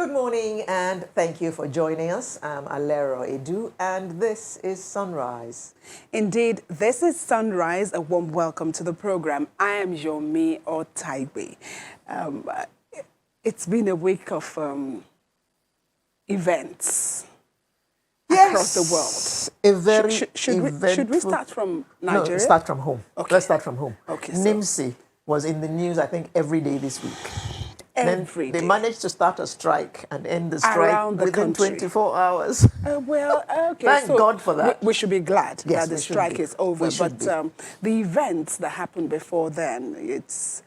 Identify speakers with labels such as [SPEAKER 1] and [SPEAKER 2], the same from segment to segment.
[SPEAKER 1] Good morning and thank you for joining us. I'm Alero Edu and this is Sunrise.
[SPEAKER 2] Indeed, this is Sunrise. A warm welcome to the program. I am Yomi Otaibe. It's been a week of events across the world.
[SPEAKER 1] A very
[SPEAKER 2] should we start from Nigeria?
[SPEAKER 1] No, start from home.
[SPEAKER 2] Okay.
[SPEAKER 1] Let's start from home.
[SPEAKER 2] Okay,
[SPEAKER 1] NIMSI was in the news, I think, every day this week.
[SPEAKER 2] Every day.
[SPEAKER 1] They managed to start a strike and end the strike
[SPEAKER 2] Around the
[SPEAKER 1] within
[SPEAKER 2] country.
[SPEAKER 1] 24 hours.
[SPEAKER 2] Okay.
[SPEAKER 1] Thank God for that.
[SPEAKER 2] We should be glad
[SPEAKER 1] Yes,
[SPEAKER 2] that the
[SPEAKER 1] we should
[SPEAKER 2] strike
[SPEAKER 1] be.
[SPEAKER 2] is over.
[SPEAKER 1] We should
[SPEAKER 2] But the events that happened before then, it's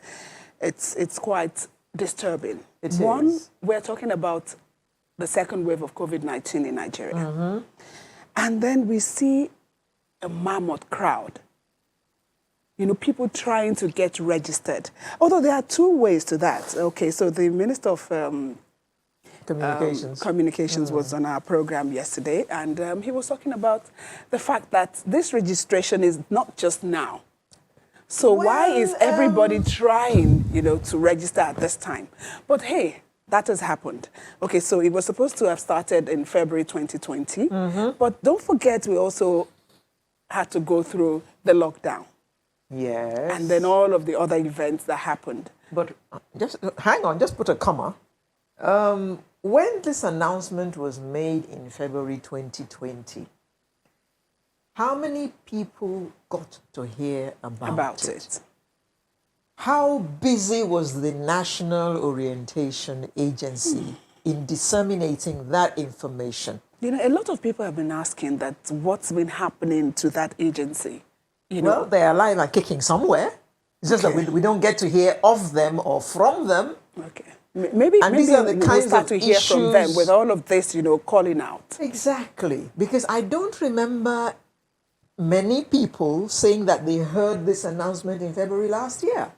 [SPEAKER 2] quite disturbing.
[SPEAKER 1] It
[SPEAKER 2] One,
[SPEAKER 1] is.
[SPEAKER 2] we're talking about the second wave of COVID-19 in Nigeria. And then we see a mammoth crowd. You know, people trying to get registered. Although there are two ways to that. Okay, so the Minister of Communications was on our program yesterday, and he was talking about the fact that this registration is not just now. So why is everybody trying, to register at this time? But hey, that has happened. Okay, so it was supposed to have started in February 2020, but don't forget we also had to go through the lockdown.
[SPEAKER 1] Yes.
[SPEAKER 2] And then all of the other events that happened.
[SPEAKER 1] But just hang on, just put a comma. When this announcement was made in February 2020, how many people got to hear about it? How busy was the National Orientation Agency in disseminating that information?
[SPEAKER 2] A lot of people have been asking that what's been happening to that agency.
[SPEAKER 1] Well, they're alive and kicking somewhere. It's just that we don't get to hear of them or from them.
[SPEAKER 2] Okay. Maybe
[SPEAKER 1] these are the
[SPEAKER 2] we'll
[SPEAKER 1] kinds
[SPEAKER 2] start
[SPEAKER 1] of
[SPEAKER 2] to hear from them
[SPEAKER 1] issues-
[SPEAKER 2] with all of this, calling out.
[SPEAKER 1] Exactly. Because I don't remember many people saying that they heard this announcement in February last year.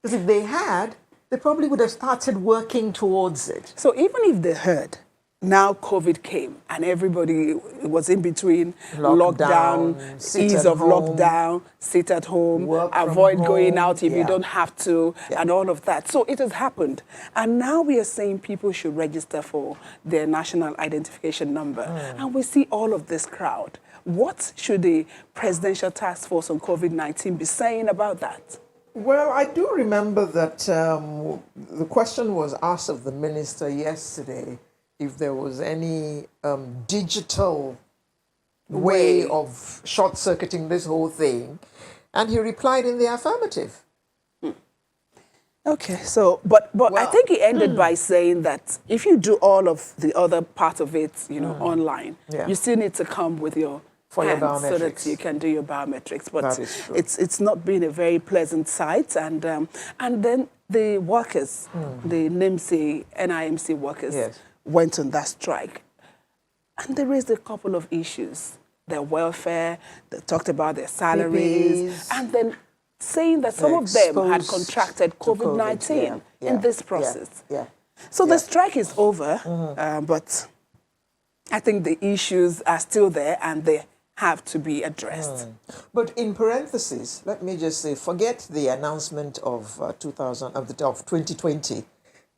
[SPEAKER 1] Because if they had, they probably would have started working towards it.
[SPEAKER 2] So even if they heard, now COVID came and everybody was in between lockdown,
[SPEAKER 1] sit
[SPEAKER 2] ease
[SPEAKER 1] at
[SPEAKER 2] of
[SPEAKER 1] home,
[SPEAKER 2] lockdown, sit at home,
[SPEAKER 1] work from
[SPEAKER 2] avoid going
[SPEAKER 1] home,
[SPEAKER 2] out if you
[SPEAKER 1] yeah.
[SPEAKER 2] don't have to, and all of that. So it has happened. And now we are saying people should register for their national identification number. And we see all of this crowd. What should the Presidential Task Force on COVID-19 be saying about that?
[SPEAKER 1] Well, I do remember that the question was asked of the minister yesterday if there was any digital way of short-circuiting this whole thing, and he replied in the affirmative.
[SPEAKER 2] Okay, so, but I think he ended by saying that if you do all of the other part of it, online, you still need to come with your hands so that you can do your biometrics. But
[SPEAKER 1] That is true.
[SPEAKER 2] it's not been a very pleasant sight. And then the workers, the NIMC workers, went on that strike. And they raised a couple of issues. Their welfare, they talked about their salaries,
[SPEAKER 1] PPs.
[SPEAKER 2] and then saying that some of them had contracted COVID-19 in this process. So the strike is over, but I think the issues are still there and they have to be addressed.
[SPEAKER 1] But in parentheses, let me just say, forget the announcement of 2020.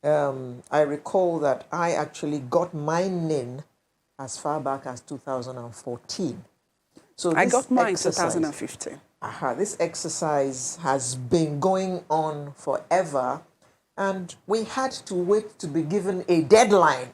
[SPEAKER 1] I recall that I actually got my NIN as far back as 2014. So
[SPEAKER 2] I got mine in
[SPEAKER 1] exercise-
[SPEAKER 2] 2015.
[SPEAKER 1] This exercise has been going on forever, and we had to wait to be given a deadline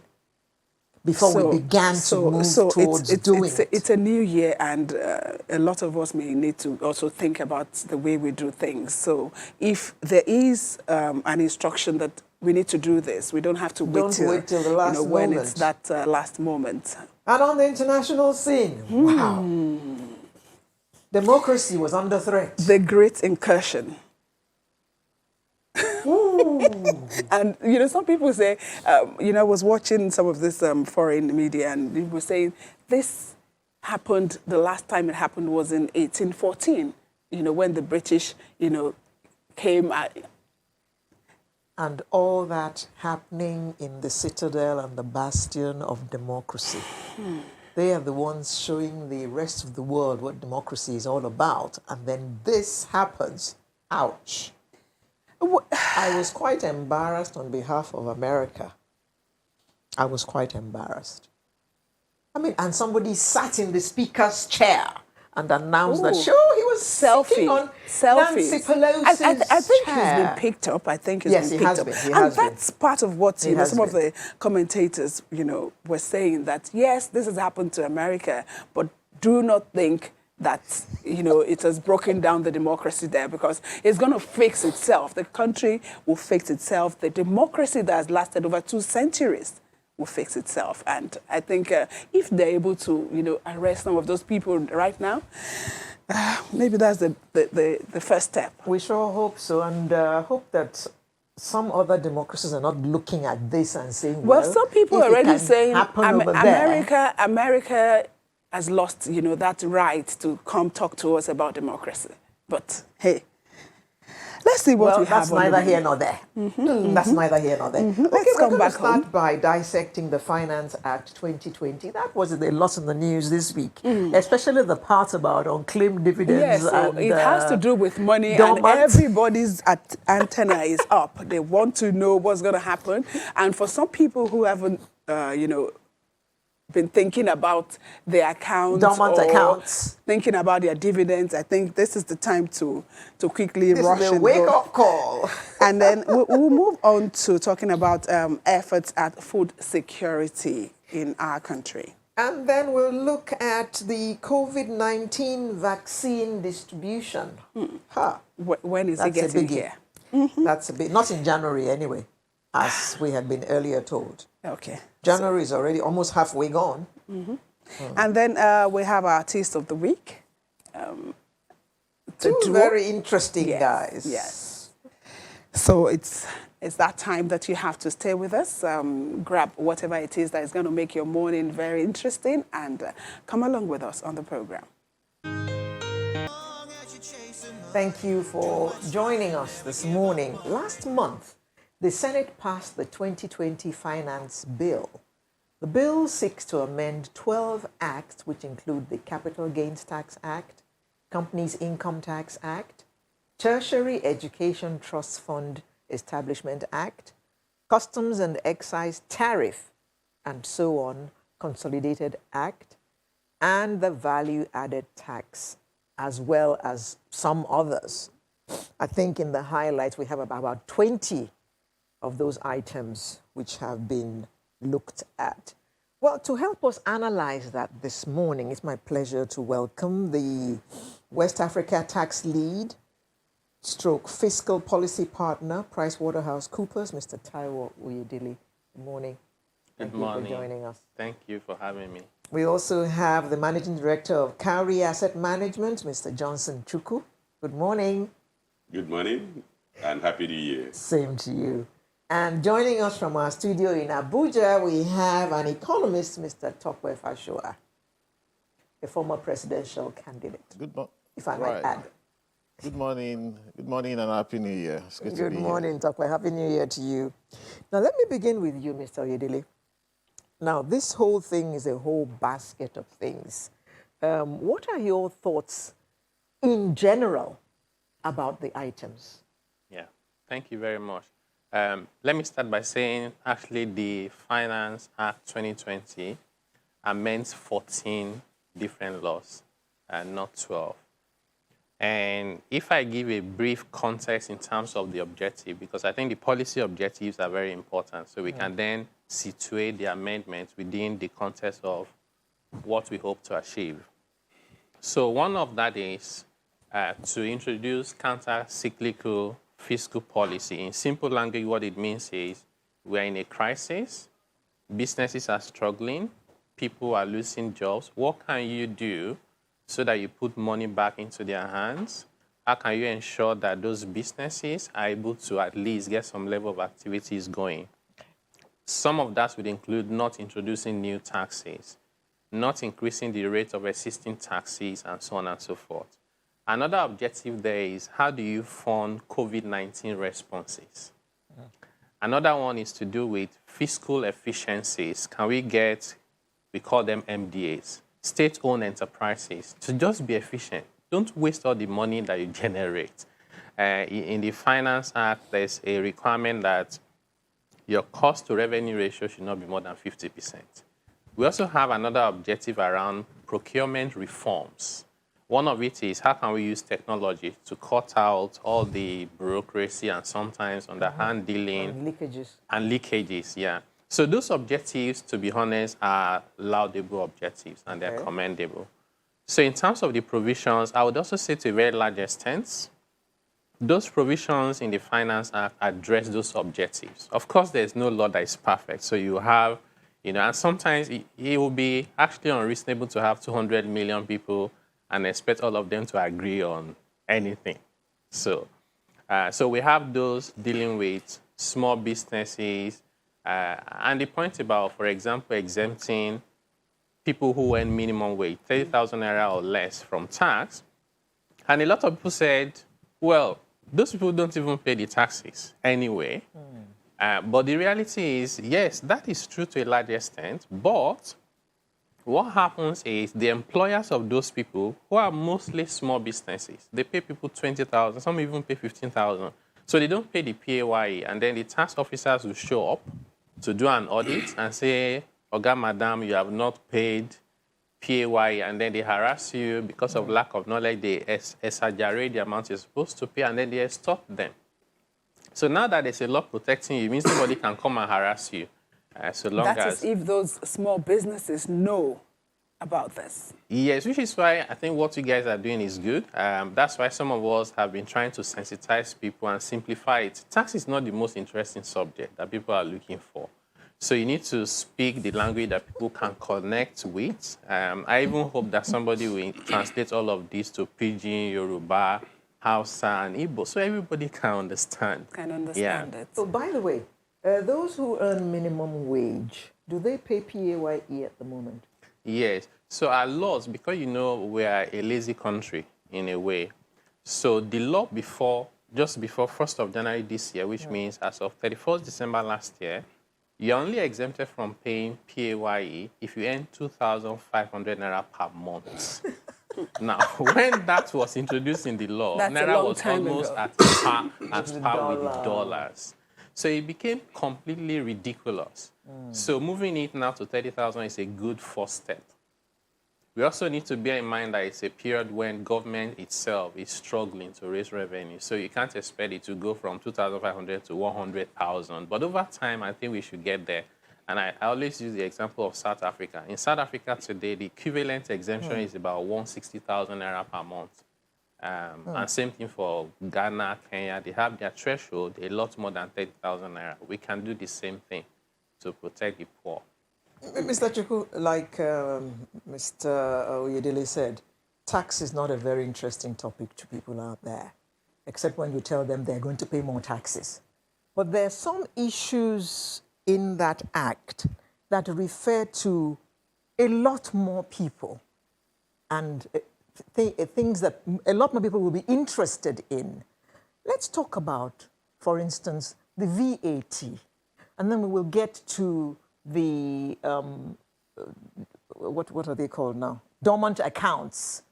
[SPEAKER 1] before we began to move towards doing it.
[SPEAKER 2] It's a new year, and a lot of us may need to also think about the way we do things. So if there is an instruction that we need to do this, we don't have to wait till
[SPEAKER 1] the last
[SPEAKER 2] when
[SPEAKER 1] moment.
[SPEAKER 2] it's that last moment.
[SPEAKER 1] And on the international scene, wow, democracy was under threat.
[SPEAKER 2] The great incursion. And, some people say, I was watching some of this foreign media, and they were saying this happened, the last time it happened was in 1814, when the British, came.
[SPEAKER 1] And all that happening in the citadel and the bastion of democracy. They are the ones showing the rest of the world what democracy is all about. And then this happens. Ouch. I was quite embarrassed on behalf of America I was quite embarrassed. I mean, and somebody sat in the speaker's chair and announced that,
[SPEAKER 2] Ooh.
[SPEAKER 1] sure, he was sitting on Nancy
[SPEAKER 2] Selfies. I
[SPEAKER 1] Pelosi's
[SPEAKER 2] think he's been
[SPEAKER 1] chair.
[SPEAKER 2] picked up. I think he's
[SPEAKER 1] Yes,
[SPEAKER 2] been
[SPEAKER 1] he
[SPEAKER 2] picked
[SPEAKER 1] has
[SPEAKER 2] up.
[SPEAKER 1] been. He
[SPEAKER 2] And
[SPEAKER 1] has been.
[SPEAKER 2] that's part of what,
[SPEAKER 1] He has
[SPEAKER 2] some of
[SPEAKER 1] been.
[SPEAKER 2] the commentators, were saying that, yes, this has happened to America, but do not think that, it has broken down the democracy there, because it's going to fix itself. The country will fix itself. The democracy that has lasted over 2 centuries will fix itself. And I think if they're able to, arrest some of those people right now, maybe that's the first step.
[SPEAKER 1] We sure hope so, and hope that some other democracies are not looking at this and saying,
[SPEAKER 2] Well, some people
[SPEAKER 1] if
[SPEAKER 2] are
[SPEAKER 1] it
[SPEAKER 2] already
[SPEAKER 1] can
[SPEAKER 2] saying
[SPEAKER 1] happen over there.
[SPEAKER 2] America has lost, that right to come talk to us about democracy. But hey, let's see what we have
[SPEAKER 1] That's
[SPEAKER 2] on the
[SPEAKER 1] neither
[SPEAKER 2] menu.
[SPEAKER 1] here nor there. That's neither here nor there. Okay,
[SPEAKER 2] Let's
[SPEAKER 1] we're
[SPEAKER 2] come
[SPEAKER 1] going
[SPEAKER 2] back
[SPEAKER 1] to start
[SPEAKER 2] home.
[SPEAKER 1] by dissecting the Finance Act 2020. That was a lot in the news this week, especially the part about unclaimed dividends.
[SPEAKER 2] Yes, so
[SPEAKER 1] and,
[SPEAKER 2] it has to do with money, and
[SPEAKER 1] dormant.
[SPEAKER 2] everybody's antenna is up. They want to know what's going to happen. And for some people who haven't, been thinking about their accounts
[SPEAKER 1] Dormant
[SPEAKER 2] or
[SPEAKER 1] accounts.
[SPEAKER 2] thinking about their dividends, I think this is the time to quickly
[SPEAKER 1] This
[SPEAKER 2] rush
[SPEAKER 1] is a
[SPEAKER 2] and
[SPEAKER 1] wake-up call.
[SPEAKER 2] And then we'll move on to talking about efforts at food security in our country.
[SPEAKER 1] And then we'll look at the COVID-19 vaccine distribution. Huh.
[SPEAKER 2] When is it
[SPEAKER 1] That's a
[SPEAKER 2] getting
[SPEAKER 1] biggie.
[SPEAKER 2] here?
[SPEAKER 1] That's a bit, not in January anyway, as we had been earlier told.
[SPEAKER 2] Okay.
[SPEAKER 1] January is already almost halfway gone.
[SPEAKER 2] And then we have our Taste of the Week.
[SPEAKER 1] Two
[SPEAKER 2] duo.
[SPEAKER 1] very interesting
[SPEAKER 2] Yes,
[SPEAKER 1] guys.
[SPEAKER 2] yes. So it's that time that you have to stay with us. Grab whatever it is that is going to make your morning very interesting, and come along with us on the program.
[SPEAKER 1] Thank you for joining us this morning. Last month, the Senate passed the 2020 Finance Bill. The bill seeks to amend 12 acts, which include the Capital Gains Tax Act, Companies Income Tax Act, Tertiary Education Trust Fund Establishment Act, Customs and Excise Tariff, and so on, Consolidated Act, and the Value Added Tax, as well as some others. I think in the highlights we have about 20 of those items which have been looked at. Well, to help us analyze that this morning, it's my pleasure to welcome the West Africa Tax Lead, stroke Fiscal Policy Partner, PricewaterhouseCoopers, Mr. Taiwo Oyedele. Good morning.
[SPEAKER 3] Good morning.
[SPEAKER 1] Thank you for joining us.
[SPEAKER 3] Thank you for having me.
[SPEAKER 1] We also have the Managing Director of Cowrie Asset Management, Mr. Johnson Chukwu. Good morning.
[SPEAKER 4] Good morning and Happy New Year.
[SPEAKER 1] Same to you. And joining us from our studio in Abuja, we have an economist, Mr. Tokwe Fashoa, a former presidential candidate, if I might add.
[SPEAKER 5] Good morning and Happy New Year. It's good to be
[SPEAKER 1] morning, Tokwe. Happy New Year to you. Now, let me begin with you, Mr. Oyedele. Now, this whole thing is a whole basket of things. What are your thoughts in general about the items?
[SPEAKER 3] Yeah, thank you very much. Let me start by saying, actually, the Finance Act 2020 amends 14 different laws, and not 12. And if I give a brief context in terms of the objective, because I think the policy objectives are very important, so we can then situate the amendments within the context of what we hope to achieve. So one of that is to introduce counter-cyclical fiscal policy. In simple language, what it means is we're in a crisis, businesses are struggling, people are losing jobs. What can you do so that you put money back into their hands? How can you ensure that those businesses are able to at least get some level of activities going? Some of that would include not introducing new taxes, not increasing the rate of existing taxes, and so on and so forth. Another objective there is, how do you fund COVID-19 responses? Another one is to do with fiscal efficiencies. Can we get, we call them MDAs, state-owned enterprises, to just be efficient? Don't waste all the money that you generate. In the Finance Act, there's a requirement that your cost to revenue ratio should not be more than 50%. We also have another objective around procurement reforms. One of it is how can we use technology to cut out all the bureaucracy and sometimes underhand dealing
[SPEAKER 1] And
[SPEAKER 3] leakages, yeah. So those objectives, to be honest, are laudable objectives and they're
[SPEAKER 1] Okay.
[SPEAKER 3] commendable. So in terms of the provisions, I would also say to a very large extent, those provisions in the Finance Act address those objectives. Of course, there's no law that is perfect. So you have, and sometimes it will be actually unreasonable to have 200 million people and expect all of them to agree on anything. So we have those dealing with small businesses. And the point about, for example, exempting people who earn minimum wage, 30,000 naira or less from tax. And a lot of people said, well, those people don't even pay the taxes anyway. But the reality is, yes, that is true to a large extent. But what happens is the employers of those people, who are mostly small businesses, they pay people 20,000, some even pay 15,000. So they don't pay the PAYE. And then the tax officers will show up to do an audit and say, Oga, madam, you have not paid PAYE, and then they harass you because of lack of knowledge. They exaggerate the amount you're supposed to pay, and then they extort them. So now that there's a law protecting you, it means nobody can come and harass you, so long
[SPEAKER 2] That
[SPEAKER 3] as...
[SPEAKER 2] is if those small businesses know about this.
[SPEAKER 3] Yes, which is why I think what you guys are doing is good. That's why some of us have been trying to sensitize people and simplify it. Tax is not the most interesting subject that people are looking for. So you need to speak the language that people can connect with. I even hope that somebody will translate all of this to Pidgin, Yoruba, Hausa, and Igbo, so everybody can understand.
[SPEAKER 2] It.
[SPEAKER 1] So, by the way, those who earn minimum wage, do they pay PAYE at the moment?
[SPEAKER 3] Yes. So our laws, because we are a lazy country in a way. So the law just before 1st of January this year, which means as of 31st December last year, you're only exempted from paying PAYE if you earn 2,500 naira per month. Now, when that was introduced in the law, naira was almost at par with the dollars. So it became completely ridiculous. So moving it now to 30,000 is a good first step. We also need to bear in mind that it's a period when government itself is struggling to raise revenue. So you can't expect it to go from 2,500 to 100,000. But over time, I think we should get there. And I always use the example of South Africa. In South Africa today, the equivalent exemption is about 160,000 naira per month. And same thing for Ghana, Kenya. They have their threshold a lot more than 30,000 naira. We can do the same thing to protect the poor.
[SPEAKER 1] Mr. Chuku, like Mr. Oyedele said, tax is not a very interesting topic to people out there, except when you tell them they're going to pay more taxes. But there are some issues in that act that refer to a lot more people and things that a lot more people will be interested in. Let's talk about, for instance, the VAT, and then we will get to the, what are they called now? Dormant accounts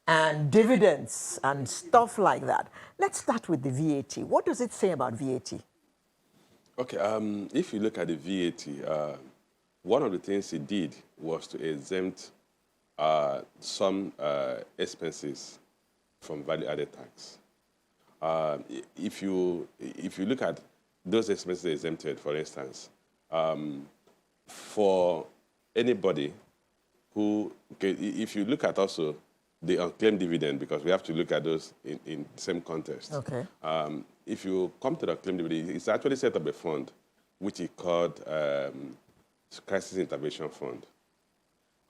[SPEAKER 1] and dividends and stuff like that. Let's start with the VAT. What does it say about VAT?
[SPEAKER 4] Okay, if you look at the VAT, one of the things it did was to exempt some expenses from value-added tax. If you look at those expenses exempted, for instance, for anybody who, if you look at also the unclaimed dividend, because we have to look at those in the same context.
[SPEAKER 1] Okay.
[SPEAKER 4] If you come to the unclaimed dividend, it's actually set up a fund, which is called Crisis Intervention Fund.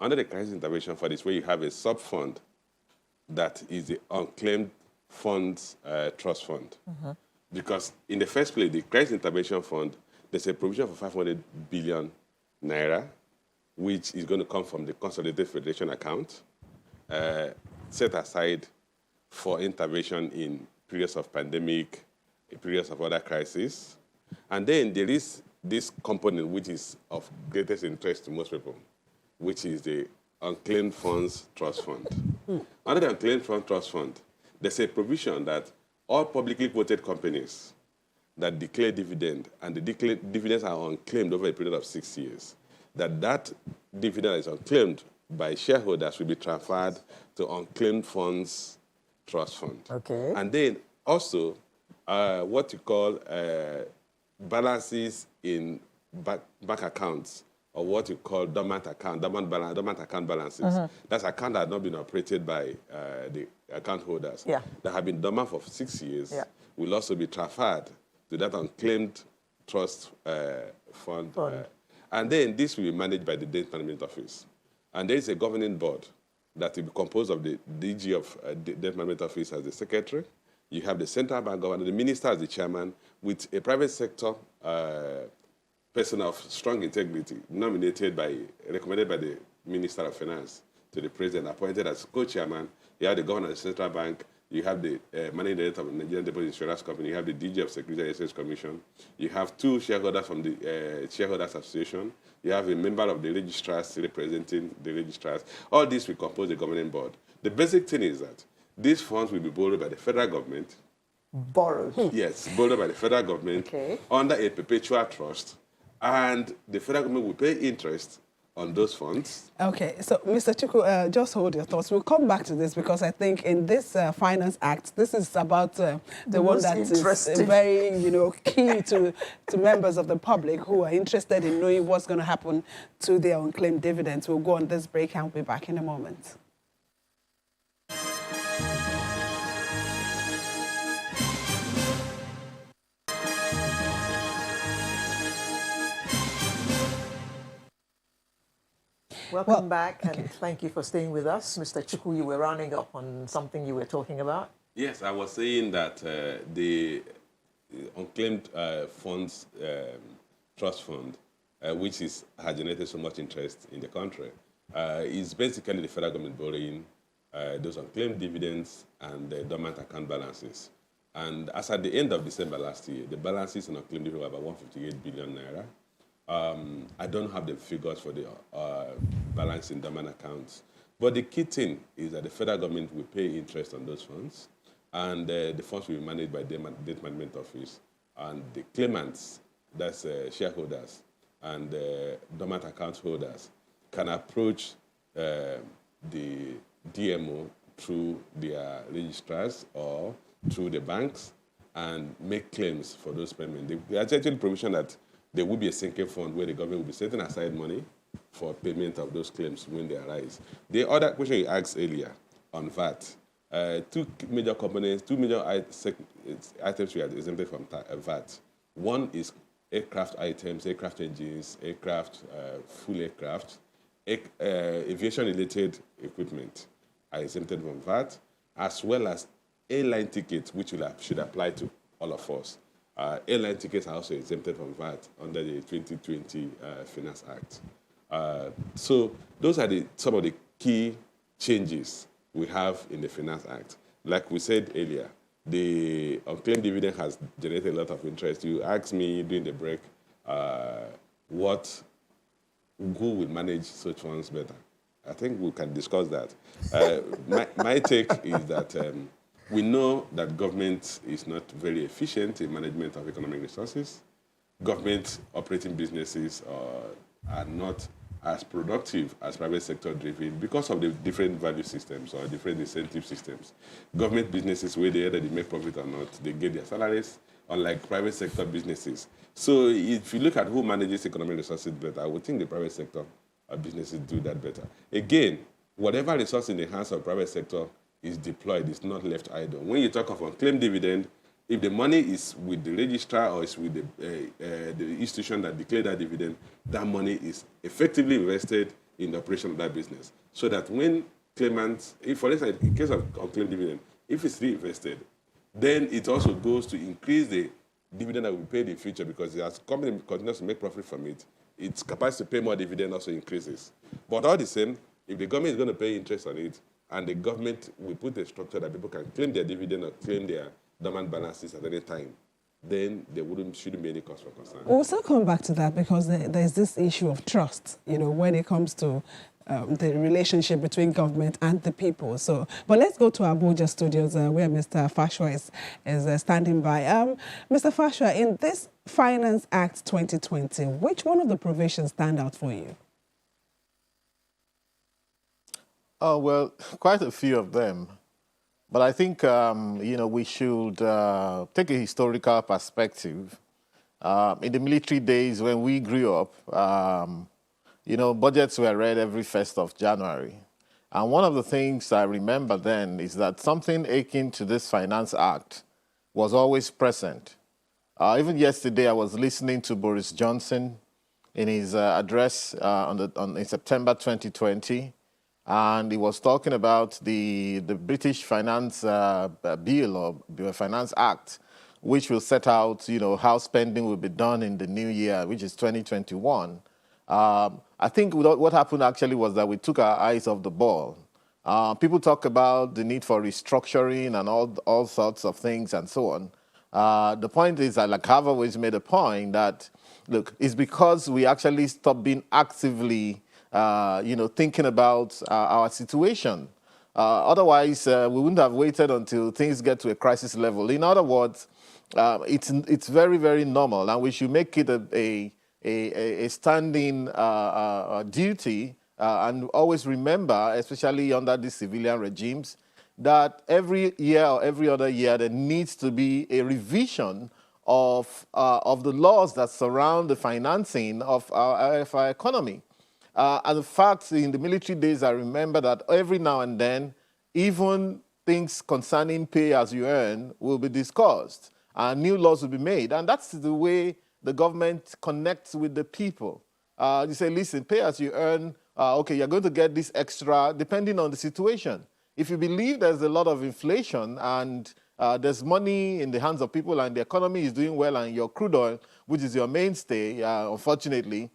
[SPEAKER 4] Under the Crisis Intervention Fund is where you have a sub-fund that is the Unclaimed Funds Trust Fund. Because in the first place, the Crisis Intervention Fund, there's a provision for 500 billion naira, which is going to come from the Consolidated Federation account, set aside for intervention in periods of pandemic, in periods of other crises. And then there is this component which is of greatest interest to most people, which is the Unclaimed Funds Trust Fund. Under the Unclaimed Funds Trust Fund, there's a provision that all publicly quoted companies that declare dividend, and the dividends are unclaimed over a period of 6 years, that dividend is unclaimed by shareholders will be transferred to Unclaimed Funds Trust Fund.
[SPEAKER 1] Okay.
[SPEAKER 4] And then also what you call balances in bank accounts, or what you call dormant account balances. That's account that have not been operated by the account holders that have been dormant for 6 years will also be transferred to that unclaimed trust fund. And then this will be managed by the Debt Management Office. And there is a governing board that will be composed of the DG of the Debt Management Office as the secretary. You have the central bank governor, the minister as the chairman, with a private sector person of strong integrity, recommended by the Minister of Finance to the president, appointed as co-chairman. You have the governor of the central bank. You have the managing director of the Nigerian Deposit Insurance Company. You have the DG of Security and Exchange Commission. You have 2 shareholders from the Shareholders Association. You have a member of the registrars representing the registrars. All this will compose the governing board. The basic thing is that these funds will be borrowed by the federal government.
[SPEAKER 1] Borrowed?
[SPEAKER 4] Yes, borrowed by the federal government under a perpetual trust. And the federal government will pay interest on those funds.
[SPEAKER 2] Okay, so Mr. Chukwu, just hold your thoughts. We'll come back to this because I think in this Finance Act, this is about the one that is very, key to members of the public who are interested in knowing what's going to happen to their unclaimed dividends. We'll go on this break and we'll be back in a moment.
[SPEAKER 1] Welcome back, and thank you for staying with us. Mr. Chukwu, you were rounding up on something you were talking about.
[SPEAKER 4] Yes, I was saying that the Unclaimed Funds Trust Fund, which has generated so much interest in the country, is basically the federal government borrowing those unclaimed dividends and dormant account balances. And as at the end of December last year, the balances on unclaimed dividends were about 158 billion naira. I don't have the figures for the balance in dormant accounts. But the key thing is that the federal government will pay interest on those funds, and the funds will be managed by the Debt Management Office. And the claimants, that's shareholders and dormant account holders, can approach the DMO through their registrars or through the banks and make claims for those payments. There's actually provision that there will be a sinking fund where the government will be setting aside money for payment of those claims when they arise. The other question you asked earlier on VAT, 2 major components, 2 major items we are exempted from VAT. One is aircraft items, aircraft engines, aircraft, full aircraft, aviation-related equipment are exempted from VAT, as well as airline tickets, which should apply to all of us. Airline tickets are also exempted from VAT under the 2020 Finance Act. So those are some of the key changes we have in the Finance Act. Like we said earlier, the unclaimed dividend has generated a lot of interest. You asked me during the break who will manage such funds better. I think we can discuss that. My take is that we know that government is not very efficient in management of economic resources. Government operating businesses are not as productive as private sector driven because of the different value systems or different incentive systems. Government businesses, whether they make profit or not, they get their salaries, unlike private sector businesses. So if you look at who manages economic resources better, I would think the private sector businesses do that better. Again, whatever resource in the hands of private sector is deployed, it's not left idle. When you talk of unclaimed dividend, if the money is with the registrar or is with the institution that declared that dividend, that money is effectively invested in the operation of that business. So that when claimants, if for instance, in case of unclaimed dividend, if it's reinvested, then it also goes to increase the dividend that will be paid in future, because as company continues to make profit from it, its capacity to pay more dividend also increases. But all the same, if the government is going to pay interest on it, and the government will put a structure that people can claim their dividend or claim their dormant balances at any time, then there shouldn't be any cause for concern.
[SPEAKER 2] We'll still come back to that because there's this issue of trust, when it comes to the relationship between government and the people. So, but let's go to Abuja studios where Mr. Fashua is standing by. Mr. Fashua, in this Finance Act 2020, which one of the provisions stand out for you?
[SPEAKER 5] Oh, well, quite a few of them. But I think, we should take a historical perspective. In the military days when we grew up, budgets were read every 1st of January. And one of the things I remember then is that something akin to this Finance Act was always present. Even yesterday, I was listening to Boris Johnson in his address in September 2020. And he was talking about the British Finance Bill or Finance Act, which will set out, how spending will be done in the new year, which is 2021. I think what happened actually was that we took our eyes off the ball. People talk about the need for restructuring and all sorts of things and so on. The point is that, like I've always made a point, that, look, it's because we actually stopped being actively thinking about our situation. Otherwise, we wouldn't have waited until things get to a crisis level. In other words, it's very, very normal, and we should make it a standing duty and always remember, especially under these civilian regimes, that every year or every other year there needs to be a revision of the laws that surround the financing of our economy. And in fact, in the military days, I remember that every now and then, even things concerning pay as you earn will be discussed, and new laws will be made. And that's the way the government connects with the people. You say, listen, pay as you earn, okay, you're going to get this extra, depending on the situation. If you believe there's a lot of inflation and there's money in the hands of people and the economy is doing well and your crude oil, which is your mainstay, unfortunately,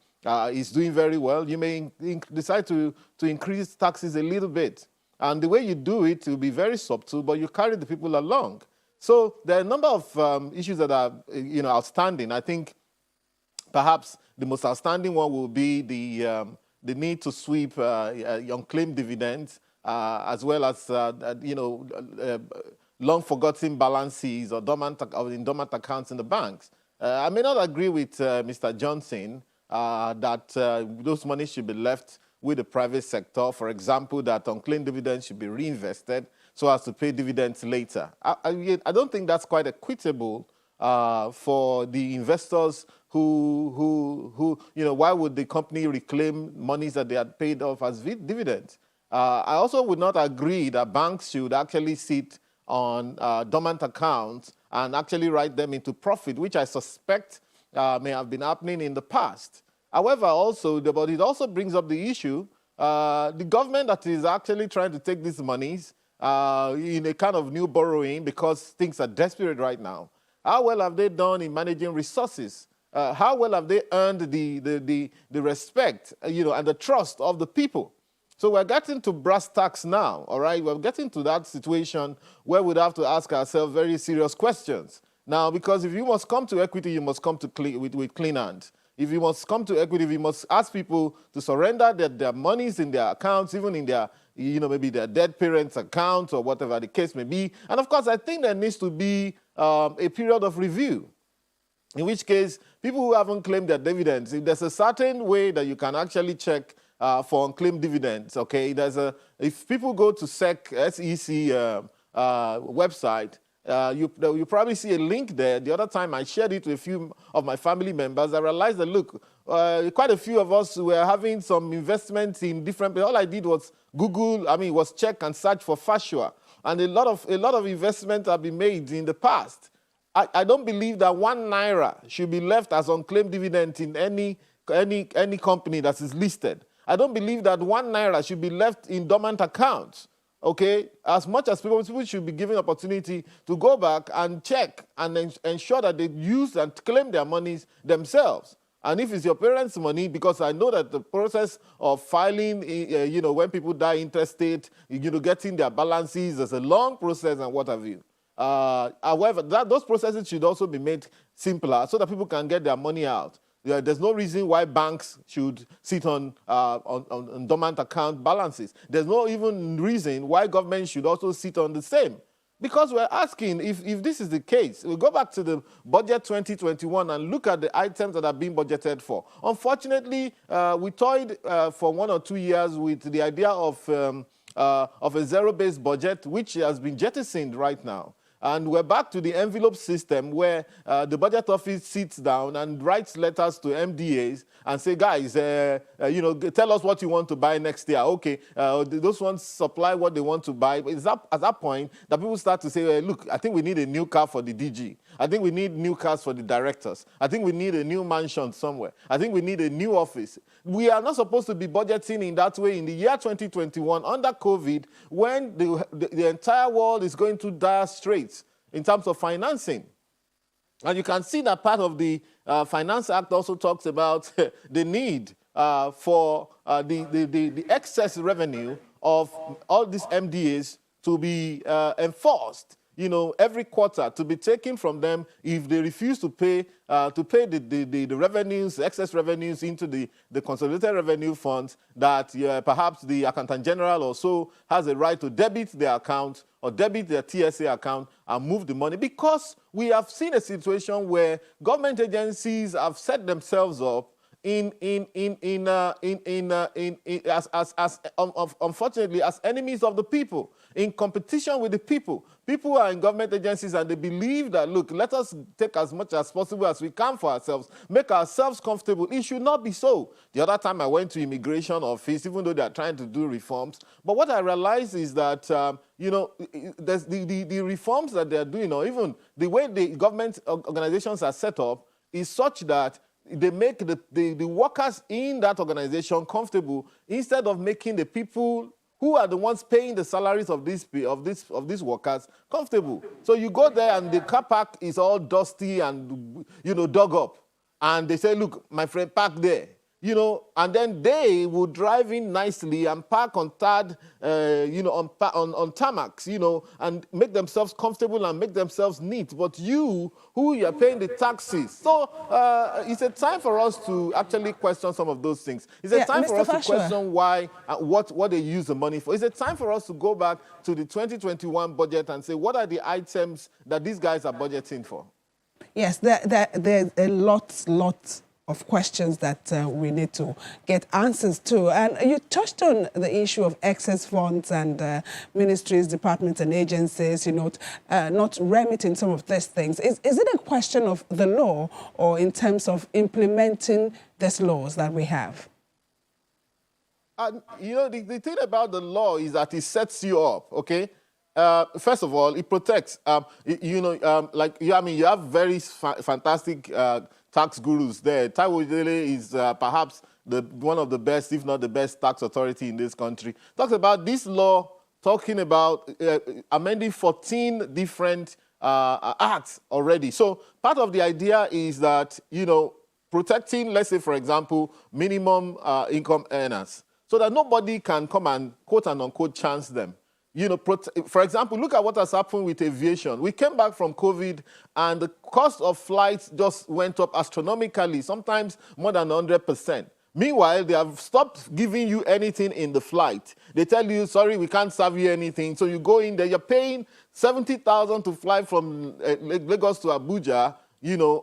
[SPEAKER 5] is doing very well, you may decide to increase taxes a little bit. And the way you do it will be very subtle, but you carry the people along. So there are a number of issues that are outstanding. I think perhaps the most outstanding one will be the need to sweep unclaimed dividends, as well as long-forgotten balances or dormant accounts in the banks. I may not agree with Mr. Johnson that those monies should be left with the private sector. For example, that unclaimed dividends should be reinvested so as to pay dividends later. I don't think that's quite equitable for the investors who why would the company reclaim monies that they had paid off as dividends? I also would not agree that banks should actually sit on dormant accounts and actually write them into profit, which I suspect may have been happening in the past. However, but it also brings up the issue, the government that is actually trying to take these monies in a kind of new borrowing because things are desperate right now. How well have they done in managing resources? How well have they earned the respect, and the trust of the people? So we're getting to brass tacks now, all right? We're getting to that situation where we'd have to ask ourselves very serious questions. Now, because if you must come to equity, you must come to with clean hands. If you must come to equity, we must ask people to surrender their monies in their accounts, even in their, maybe their dead parents' accounts or whatever the case may be. And of course, I think there needs to be a period of review, in which case people who haven't claimed their dividends, if there's a certain way that you can actually check for unclaimed dividends, okay, if people go to SEC website, you probably see a link there. The other time I shared it with a few of my family members, I realized that, look, quite a few of us were having some investments in different places. All I did was was check and search for Fashua. And a lot of investments have been made in the past. I don't believe that 1 naira should be left as unclaimed dividend in any company that is listed. I don't believe that 1 naira should be left in dormant accounts. Okay, as much as people should be given opportunity to go back and check and ensure that they use and claim their monies themselves. And if it's your parents' money, because I know that the process of filing, when people die intestate, getting their balances is a long process and what have you. However, those processes should also be made simpler so that people can get their money out. There's no reason why banks should sit on dormant account balances. There's no even reason why government should also sit on the same. Because we're asking, if this is the case, we'll go back to the budget 2021 and look at the items that are being budgeted for. Unfortunately, we toyed for 1 or 2 years with the idea of a zero-based budget, which has been jettisoned right now. And we're back to the envelope system where the budget office sits down and writes letters to MDAs and say, guys, tell us what you want to buy next year. Okay, those ones supply what they want to buy. But it's at that point that people start to say, look, I think we need a new car for the DG. I think we need new cars for the directors. I think we need a new mansion somewhere. I think we need a new office. We are not supposed to be budgeting in that way in the year 2021 under COVID when the entire world is going through dire straits in terms of financing. And you can see that part of the Finance Act also talks about the need for the excess revenue of all these MDAs to be enforced, every quarter, to be taken from them if they refuse to pay the revenues, excess revenues into the consolidated revenue funds, that perhaps the accountant general or so has a right to debit their account or debit their TSA account and move the money. Because we have seen a situation where government agencies have set themselves up unfortunately, as enemies of the people, in competition with the people. People are in government agencies and they believe that, look, let us take as much as possible as we can for ourselves, make ourselves comfortable. It should not be so. The other time I went to immigration office, even though they are trying to do reforms, but what I realized is that, there's the reforms that they are doing, or even the way the government organizations are set up, is such that they make the workers in that organization comfortable instead of making the people who are the ones paying the salaries of these workers comfortable. So you go there and the car park is all dusty and dug up, and they say, look, my friend, park there. And then they will drive in nicely and park on tarred, on tarmacs, and make themselves comfortable and make themselves neat. But you are paying the taxes. So it's a time for us to actually question some of those things. It's a time for us to question why, what they use the money for. It's a time for us to go back to the 2021 budget and say, what are the items that these guys are budgeting for?
[SPEAKER 2] Yes, there's a lot of questions that we need to get answers to. And you touched on the issue of excess funds and ministries, departments and agencies, not remitting some of these things. Is it a question of the law or in terms of implementing these laws that we have?
[SPEAKER 5] The thing about the law is that it sets you up, okay? First of all, it protects. You have very fantastic tax gurus there. Taiwo Dele is perhaps one of the best, if not the best, tax authority in this country. Talks about this law, talking about amending 14 different acts already. So part of the idea is that, protecting, let's say, for example, minimum income earners, so that nobody can come and quote and unquote chance them. For example, look at what has happened with aviation. We came back from COVID and the cost of flights just went up astronomically, sometimes more than 100%. Meanwhile, they have stopped giving you anything in the flight. They tell you, sorry, we can't serve you anything. So you go in there, you're paying 70,000 to fly from Lagos to Abuja,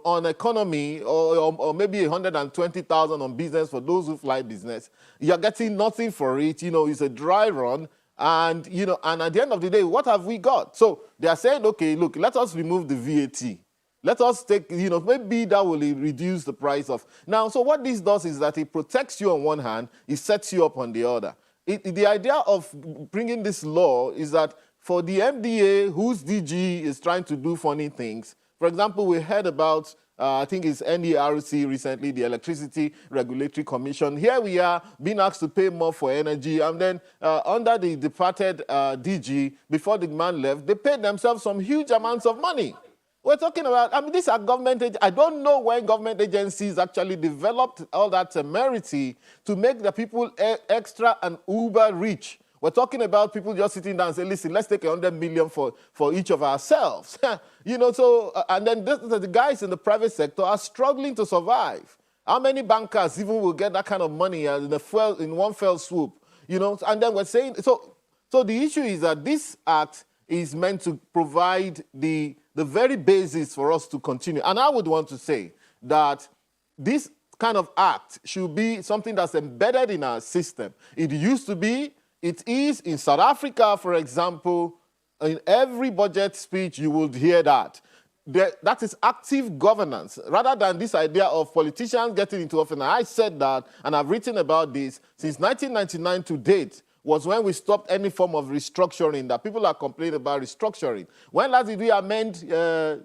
[SPEAKER 5] on economy, or maybe 120,000 on business for those who fly business. You're getting nothing for it. It's a dry run. And, and at the end of the day, what have we got? So they are saying, okay, look, let us remove the VAT. Let us take, maybe that will reduce the price of. Now, so what this does is that it protects you on one hand, it sets you up on the other. The idea of bringing this law is that for the MDA, whose DG is trying to do funny things, for example, we heard about I think it's NERC recently, the Electricity Regulatory Commission. Here we are being asked to pay more for energy. And then under the departed DG, before the man left, they paid themselves some huge amounts of money. We're talking about, these are government, I don't know when government agencies actually developed all that temerity to make the people extra and uber rich. We're talking about people just sitting down and saying, listen, let's take 100 million for each of ourselves. And then the guys in the private sector are struggling to survive. How many bankers even will get that kind of money in one fell swoop? You know, and then we're saying, so the issue is that this act is meant to provide the very basis for us to continue. And I would want to say that this kind of act should be something that's embedded in our system. It used to be, it is in South Africa, for example. In every budget speech, you would hear that. That is active governance, rather than this idea of politicians getting into office. And I said that, and I've written about this, since 1999 to date, was when we stopped any form of restructuring, that people are complaining about restructuring. When last did we amend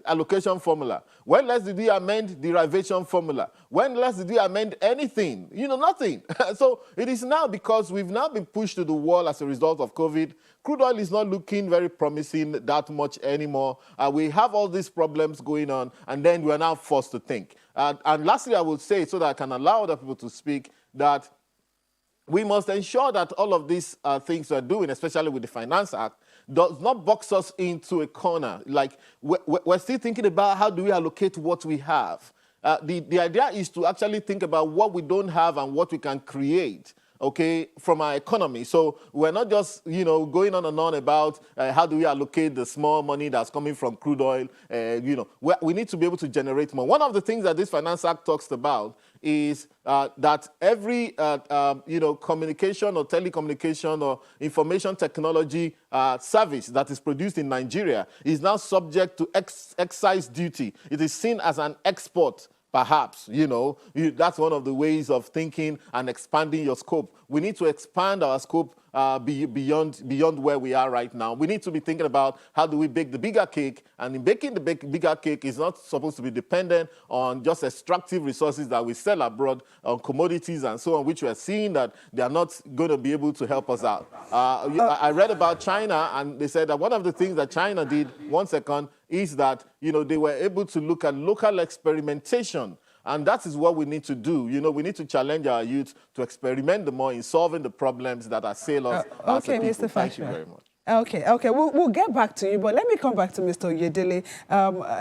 [SPEAKER 5] allocation formula? When last did we amend derivation formula? When last did we amend anything? You know, nothing. So it is now because we've now been pushed to the wall as a result of COVID. Crude oil is not looking very promising that much anymore. We have all these problems going on, and then we're now forced to think. And lastly, I would say, so that I can allow other people to speak, that we must ensure that all of these things we're doing, especially with the Finance Act, does not box us into a corner. Like, we're still thinking about how do we allocate what we have. The idea is to actually think about what we don't have and what we can create, okay, from our economy. So we're not just, you know, going on and on about how do we allocate the small money that's coming from crude oil. You know, we need to be able to generate more. One of the things that this Finance Act talks about is that every, you know, communication or telecommunication or information technology service that is produced in Nigeria is now subject to excise duty. It is seen as an export. Perhaps, you know, that's one of the ways of thinking and expanding your scope. We need to expand our scope beyond where we are right now. We need to be thinking about how do we bake the bigger cake, and in baking the bigger cake is not supposed to be dependent on just extractive resources that we sell abroad, on commodities and so on, which we are seeing that they are not going to be able to help us out. I read about China, and they said that one of the things that China did, is that, you know, they were able to look at local experimentation. And that is what we need to do. You know, we need to challenge our youth to experiment more in solving the problems that assail us.
[SPEAKER 2] Okay, Mr.
[SPEAKER 5] Thank you very much.
[SPEAKER 2] Okay, we'll get back to you, but let me come back to Mr. Oyedele.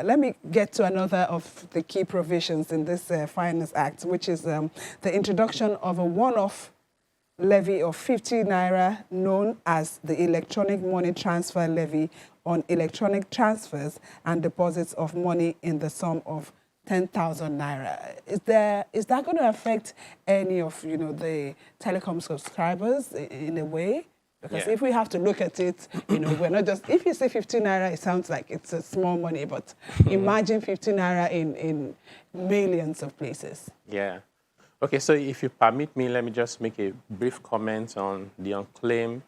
[SPEAKER 2] Let me get to another of the key provisions in this Finance Act, which is the introduction of a one-off levy of 50 naira known as the Electronic Money Transfer Levy on electronic transfers and deposits of money in the sum of 10,000 naira. Is that going to affect any of, you know, the telecom subscribers in a way? Because if we have to look at it, you know, we're not just, if you say 15 naira, it sounds like it's a small money, but imagine 15 naira in millions of places.
[SPEAKER 3] Yeah. Okay, so if you permit me, let me just make a brief comment on the Unclaimed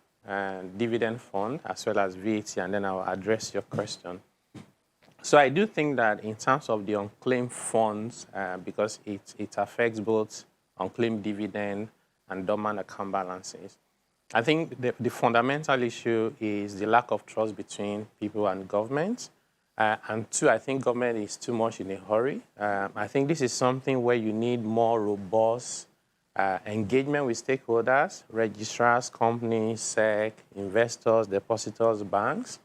[SPEAKER 3] Dividend Fund as well as VAT, and then I'll address your question. So I do think that in terms of the unclaimed funds, because it affects both unclaimed dividend and dormant account balances, I think the fundamental issue is the lack of trust between people and government. And two, I think government is too much in a hurry. I think this is something where you need more robust engagement with stakeholders, registrars, companies, SEC, investors, depositors, banks.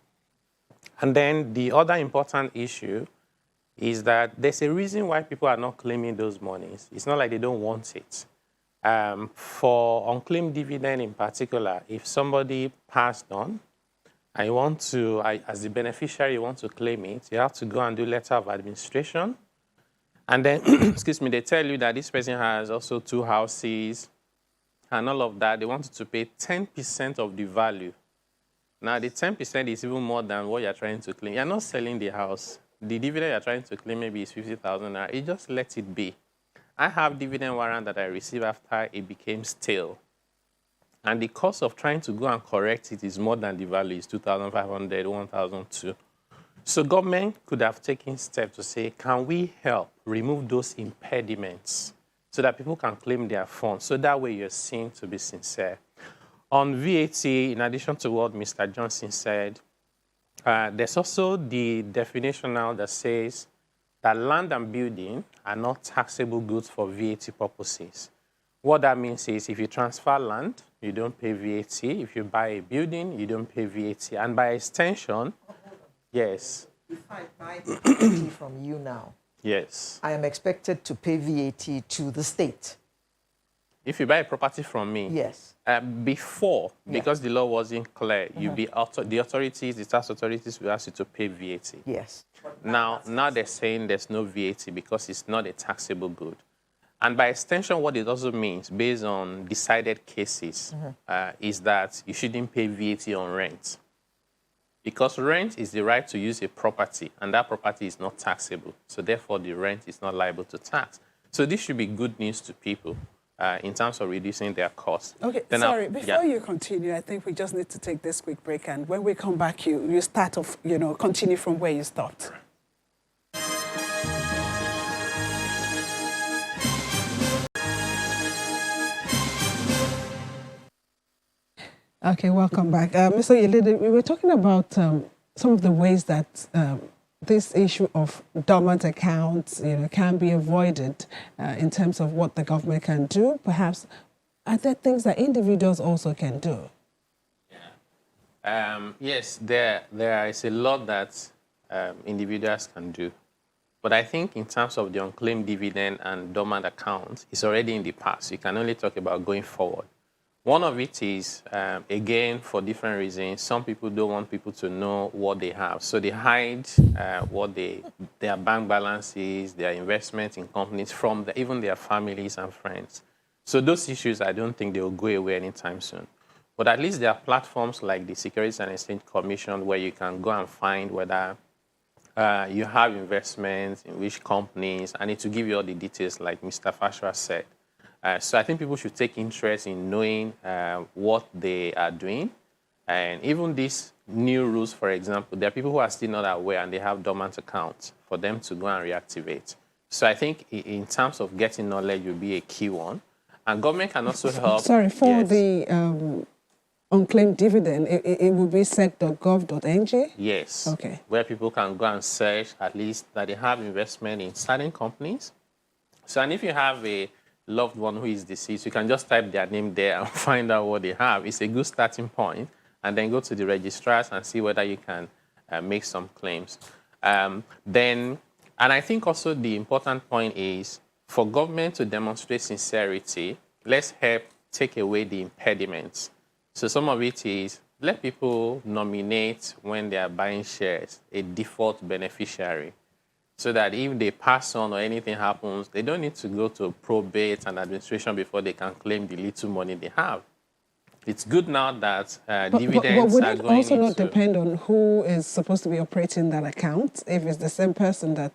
[SPEAKER 3] And then the other important issue is that there's a reason why people are not claiming those monies. It's not like they don't want it. For unclaimed dividend in particular, if somebody passed on and you want to, as the beneficiary, you want to claim it, you have to go and do letter of administration. And then, excuse me, they tell you that this person has also 2 houses and all of that. They want you to pay 10% of the value. Now, the 10% is even more than what you're trying to claim. You're not selling the house. The dividend you're trying to claim maybe is 50,000 naira. You just let it be. I have dividend warrant that I received after it became stale. And the cost of trying to go and correct it is more than the value. It's 2,500, 1,002. So government could have taken steps to say, can we help remove those impediments so that people can claim their funds? So that way you're seen to be sincere. On VAT, in addition to what Mr. Johnson said, there's also the definition now that says that land and building are not taxable goods for VAT purposes. What that means is if you transfer land, you don't pay VAT. If you buy a building, you don't pay VAT. And by extension, yes.
[SPEAKER 1] If I buy the property from you now,
[SPEAKER 3] Yes.
[SPEAKER 1] I am expected to pay VAT to the state.
[SPEAKER 3] If you buy a property from me,
[SPEAKER 1] Yes.
[SPEAKER 3] before,
[SPEAKER 1] Yeah.
[SPEAKER 3] because the law wasn't clear, the authorities, the tax authorities will ask you to pay VAT.
[SPEAKER 1] Yes.
[SPEAKER 3] Now they're saying there's no VAT because it's not a taxable good. And by extension, what it also means, based on decided cases, is that you shouldn't pay VAT on rent. Because rent is the right to use a property, and that property is not taxable. So therefore, the rent is not liable to tax. So this should be good news to people in terms of reducing their costs.
[SPEAKER 2] Okay,
[SPEAKER 3] Then
[SPEAKER 2] sorry, before you continue, I think we just need to take this quick break, and when we come back, you start off, continue from where you stopped. Okay, welcome back. Mr. Yelede, we were talking about some of the ways that this issue of dormant accounts, can be avoided in terms of what the government can do. Perhaps, are there things that individuals also can do?
[SPEAKER 3] Yes, there is a lot that individuals can do. But I think in terms of the unclaimed dividend and dormant accounts, it's already in the past. You can only talk about going forward. One of it is, again, for different reasons, some people don't want people to know what they have. So they hide their bank balances, their investments in companies from even their families and friends. So those issues, I don't think they will go away anytime soon. But at least there are platforms like the Securities and Exchange Commission where you can go and find whether you have investments in which companies, and it will give you all the details like Mr. Fashua said. So I think people should take interest in knowing what they are doing. And even these new rules, for example, there are people who are still not aware and they have dormant accounts for them to go and reactivate. So I think in terms of getting knowledge will be a key one. And government can also help.
[SPEAKER 2] Sorry, for the unclaimed dividend, it would be sec.gov.ng?
[SPEAKER 3] Yes.
[SPEAKER 2] Okay.
[SPEAKER 3] Where people can go and search at least that they have investment in certain companies. So, and if you have a loved one who is deceased, you can just type their name there and find out what they have. It's a good starting point, and then go to the registrars and see whether you can make some claims. And I think also the important point is for government to demonstrate sincerity, let's help take away the impediments. So some of it is let people nominate when they are buying shares a default beneficiary, so that if they pass on or anything happens, they don't need to go to probate and administration before they can claim the little money they have. It's good now that dividends
[SPEAKER 2] would
[SPEAKER 3] are
[SPEAKER 2] it
[SPEAKER 3] going
[SPEAKER 2] also
[SPEAKER 3] into...
[SPEAKER 2] not depend on who is supposed to be operating that account? If it's the same person that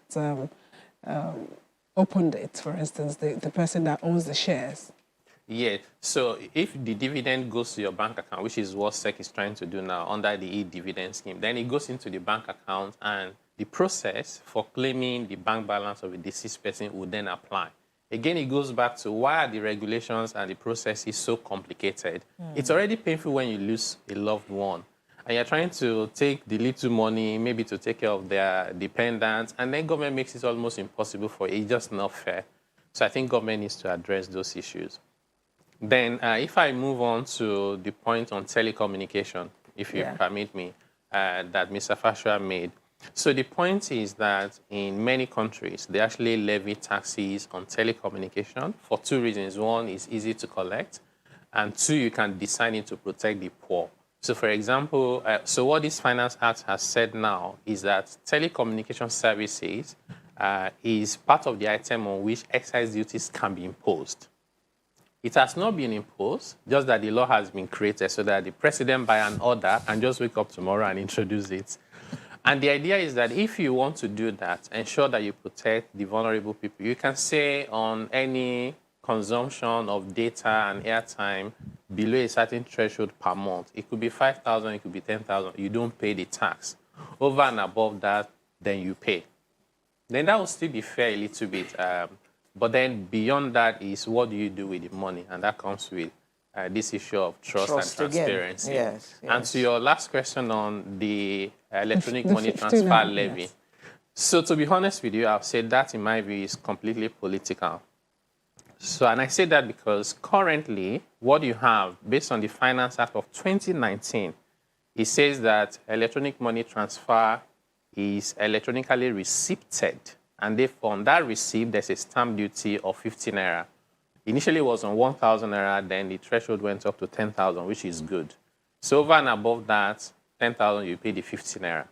[SPEAKER 2] opened it, for instance, the person that owns the shares?
[SPEAKER 3] Yeah, so if the dividend goes to your bank account, which is what SEC is trying to do now under the e-dividend scheme, then it goes into the bank account, and the process for claiming the bank balance of a deceased person would then apply. Again, it goes back to why are the regulations and the process is so complicated. It's already painful when you lose a loved one, and you're trying to take the little money, maybe to take care of their dependents, and then government makes it almost impossible for it. It's just not fair. So I think government needs to address those issues. Then if I move on to the point on telecommunication, if you permit me, that Mr. Fashua made. So the point is that in many countries, they actually levy taxes on telecommunication for two reasons. One, is easy to collect, and two, you can design it to protect the poor. So for example, so what this Finance Act has said now is that telecommunication services is part of the item on which excise duties can be imposed. It has not been imposed, just that the law has been created so that the president by an order and just wake up tomorrow and introduce it. And the idea is that if you want to do that, ensure that you protect the vulnerable people. You can say on any consumption of data and airtime below a certain threshold per month, it could be 5,000, it could be 10,000, you don't pay the tax. Over and above that, then you pay. Then that will still be fair a little bit. But then beyond that is what do you do with the money? And that comes with this issue of trust and transparency.
[SPEAKER 1] Yes.
[SPEAKER 3] And to your last question on the electronic money transfer levy.
[SPEAKER 2] Yes.
[SPEAKER 3] So to be honest with you, I've said that in my view is completely political. So, and I say that because currently what you have based on the Finance Act of 2019, it says that electronic money transfer is electronically receipted and therefore on that receipt, there's a stamp duty of 50 naira. Initially, it was on 1,000 naira, then the threshold went up to 10,000, which is good. So over and above that, 10,000, you pay the 50 naira.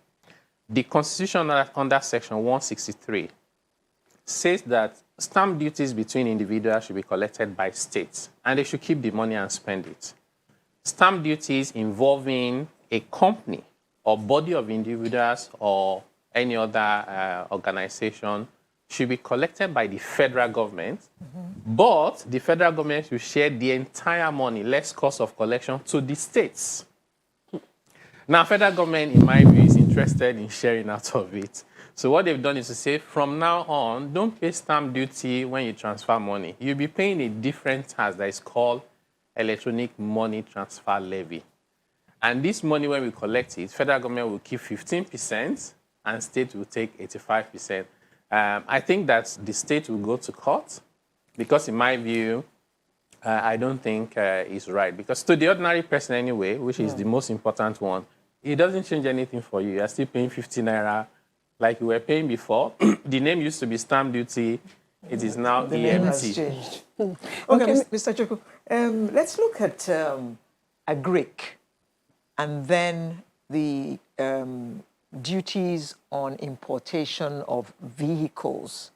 [SPEAKER 3] The Constitution under Section 163 says that stamp duties between individuals should be collected by states, and they should keep the money and spend it. Stamp duties involving a company or body of individuals or any other organization should be collected by the federal government, but the federal government will share the entire money, less cost of collection, to the states. Now, federal government, in my view, is interested in sharing out of it. So what they've done is to say, from now on, don't pay stamp duty when you transfer money. You'll be paying a different tax that is called electronic money transfer levy. And this money, when we collect it, federal government will keep 15% and state will take 85%. I think that the state will go to court because, in my view, I don't think it's right. Because to the ordinary person anyway, which is the most important one, it doesn't change anything for you. You're still paying 50 naira like you were paying before. The name used to be stamp duty. It is now
[SPEAKER 1] The name has
[SPEAKER 3] EMT.
[SPEAKER 1] changed. Okay, Mr. Choku, let's look at agric and then the duties on importation of vehicles.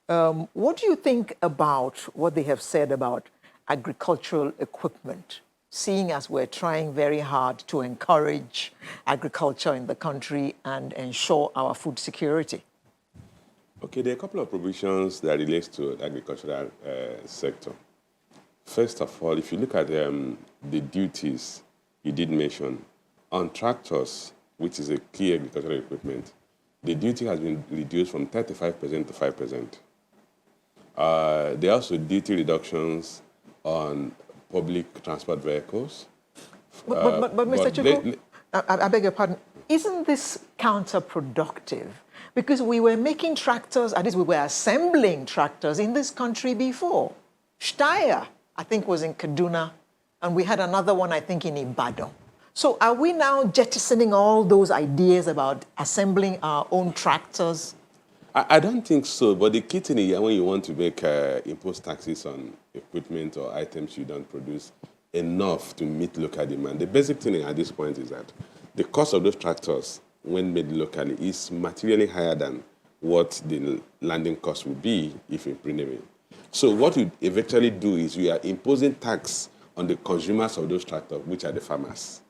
[SPEAKER 1] What do you think about what they have said about agricultural equipment, seeing as we're trying very hard to encourage agriculture in the country and ensure our food security?
[SPEAKER 4] Okay, there are a couple of provisions that relates to the agricultural sector. First of all, if you look at the duties you did mention, on tractors, which is a key agricultural equipment, the duty has been reduced from 35% to 5%. There are also duty reductions on public transport vehicles.
[SPEAKER 1] But Mr. Choku, I beg your pardon, isn't this counterproductive? Because we were making tractors, at least we were assembling tractors in this country before. Steyr, I think, was in Kaduna, and we had another one, I think, in Ibadan. So are we now jettisoning all those ideas about assembling our own tractors?
[SPEAKER 4] I don't think so, but the key thing is when you want to make impose taxes on equipment or items you don't produce enough to meet local demand, the basic thing at this point is that the cost of those tractors, when made locally, is materially higher than what the landing cost would be if you bring them in. So what we eventually do is we are imposing tax on the consumers of those tractors, which are the farmers,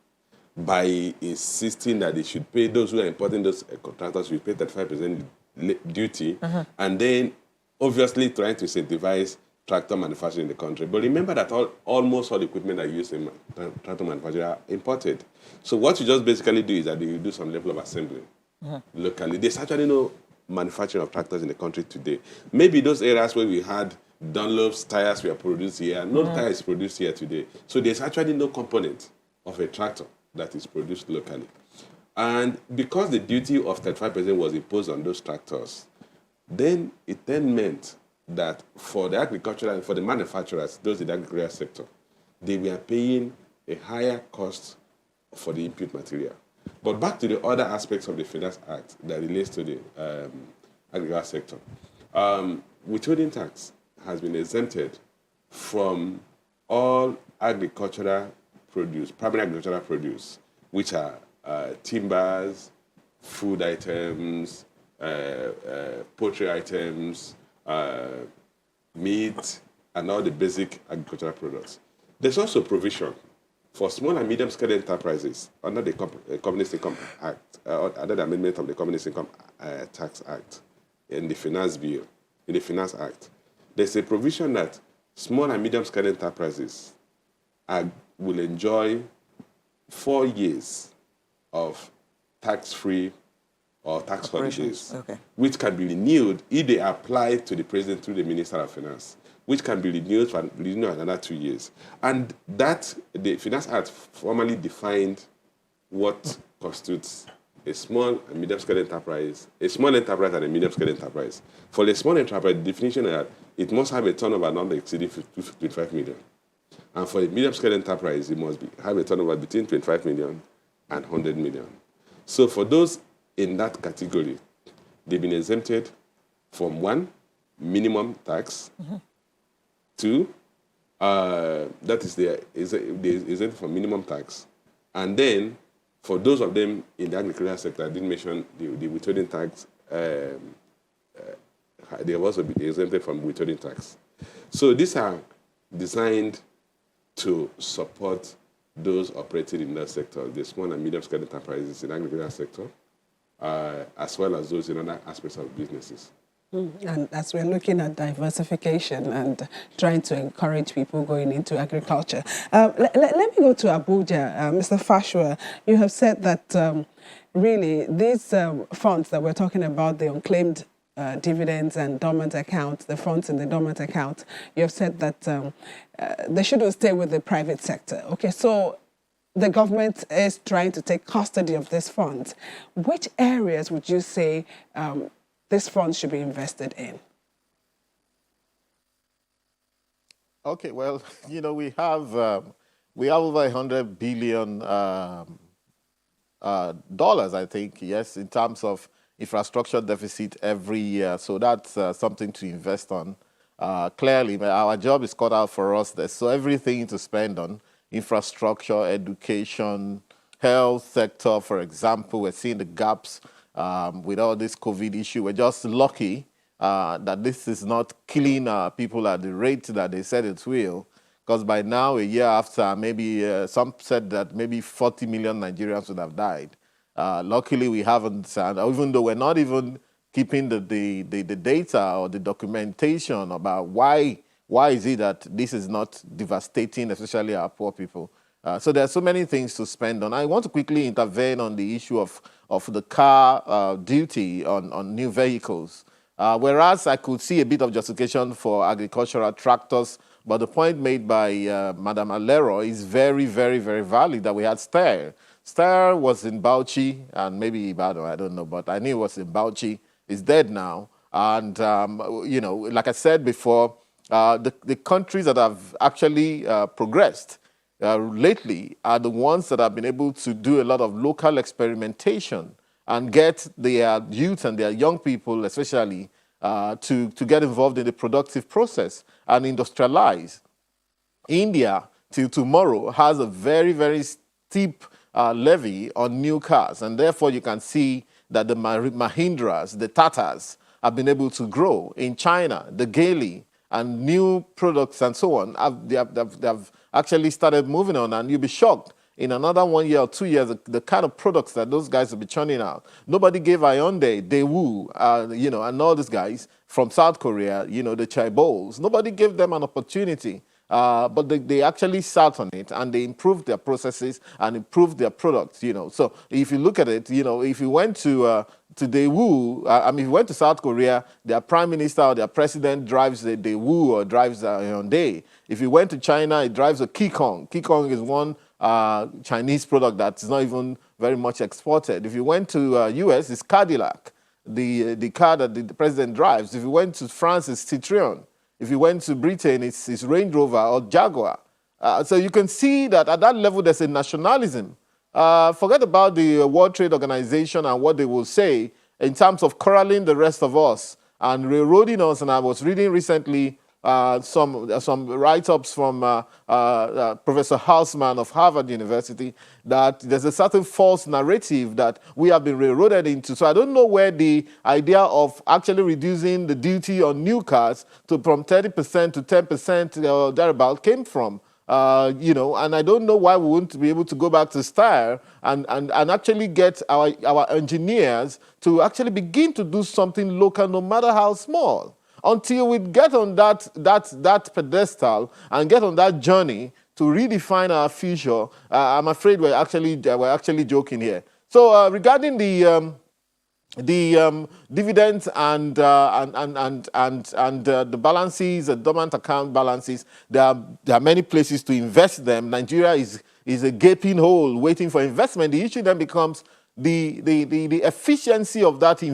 [SPEAKER 4] by insisting that they should pay, those who are importing those tractors should pay 35% duty, and then obviously trying to incentivize tractor manufacturing in the country. But remember that almost all the equipment that you use in tractor manufacturing are imported. So what you just basically do is that you do some level of assembly locally. There's actually no manufacturing of tractors in the country today. Maybe those areas where we had Dunlop's tires were produced here, no tire is produced here today. So there's actually no component of a tractor that is produced locally. And because the duty of 35% was imposed on those tractors, then it then meant that for the agricultural and for the manufacturers, those in the agricultural sector, they were paying a higher cost for the input material. But back to the other aspects of the Finance Act that relates to the agricultural sector. Withholding tax has been exempted from all agricultural produce, primary agricultural produce, which are timbers, food items, poultry items, meat, and all the basic agricultural products. There's also provision for small and medium-scale enterprises under the Companies Income Act, under the amendment of the Companies Income Tax Act in the Finance Bill, in the Finance Act. There's a provision that small and medium-scale enterprises will enjoy 4 years of tax-free or tax holidays, which can be renewed if they apply to the president through the Minister of Finance, which can be renewed for another 2 years. And that, the Finance Act formally defined what constitutes a small and medium-scale enterprise, a small enterprise and a medium-scale enterprise. For the small enterprise, the definition is that it must have a turnover not exceeding 25 million. And for a medium-scale enterprise, it must have a turnover between 25 million and 100 million. So for those in that category, they've been exempted from one, minimum tax, two, that is the exemption from minimum tax, and then for those of them in the agricultural sector, I didn't mention the withholding tax. They have also been exempted from withholding tax. So these are designed to support those operating in that sector, the small and medium-scale enterprises in the agricultural sector, as well as those in other aspects of businesses.
[SPEAKER 2] And as we're looking at diversification and trying to encourage people going into agriculture, let me go to Abuja. Mr. Fashua, you have said that really these funds that we're talking about, the unclaimed dividends and dormant accounts, the funds in the dormant account, you have said that they shouldn't stay with the private sector. Okay, so the government is trying to take custody of these funds. Which areas would you say these funds should be invested in?
[SPEAKER 5] Okay, well, you know, we have over $100 billion dollars, I think, yes, in terms of infrastructure deficit every year. So that's something to invest on. Clearly, our job is cut out for us. There's so everything to spend on: infrastructure, education, health sector, for example. We're seeing the gaps with all this COVID issue. We're just lucky that this is not killing people at the rate that they said it will, because by now, a year after, maybe some said that maybe 40 million Nigerians would have died. Luckily, we haven't, and even though we're not even keeping the data or the documentation about why is it that this is not devastating, especially our poor people. So there are so many things to spend on. I want to quickly intervene on the issue of the car duty on new vehicles. Whereas I could see a bit of justification for agricultural tractors, but the point made by Madam Alero is very, very, very valid, that we had Steyr. Steyr was in Bauchi, and maybe Ibadan, I don't know, but I knew it was in Bauchi. It's dead now. And, you know, like I said before, the countries that have actually progressed lately are the ones that have been able to do a lot of local experimentation and get their youth and their young people, especially, to get involved in the productive process and industrialize. India, till tomorrow, has a very, very steep levy on new cars, and therefore you can see that the Mahindras, the Tatas, have been able to grow. In China, the Geely and new products and so on, they have actually started moving on, and you'll be shocked. In another 1 year or 2 years, the kind of products that those guys will be churning out. Nobody gave Hyundai, Daewoo, you know, and all these guys from South Korea, you know, the Chaebols. Nobody gave them an opportunity. But they actually sat on it, and they improved their processes and improved their products, you know. So if you look at it, you know, if you went to Daewoo, I mean, if you went to South Korea, their prime minister or their president drives a Daewoo or drives a Hyundai. If you went to China, it drives a Kikong. Kikong is one Chinese product that's not even very much exported. If you went to US, it's Cadillac, the car that the president drives. If you went to France, it's Citroën. If you went to Britain, it's Range Rover or Jaguar. So you can see that at that level, there's a nationalism. Forget about the World Trade Organization and what they will say in terms of corralling the rest of us and railroading us. And I was reading recently some write-ups from Professor Hausman of Harvard University that there's a certain false narrative that we have been railroaded into. So I don't know where the idea of actually reducing the duty on new cars from 30% to 10% or thereabout came from. You know, and I don't know why we wouldn't be able to go back to Steyr and actually get our engineers to actually begin to do something local, no matter how small. Until we get on that pedestal and get on that journey to redefine our future, I'm afraid we're actually joking here. So regarding the dividends and the balances, the dormant account balances, there are many places to invest them. Nigeria is a gaping hole waiting for investment. The issue then becomes the efficiency of the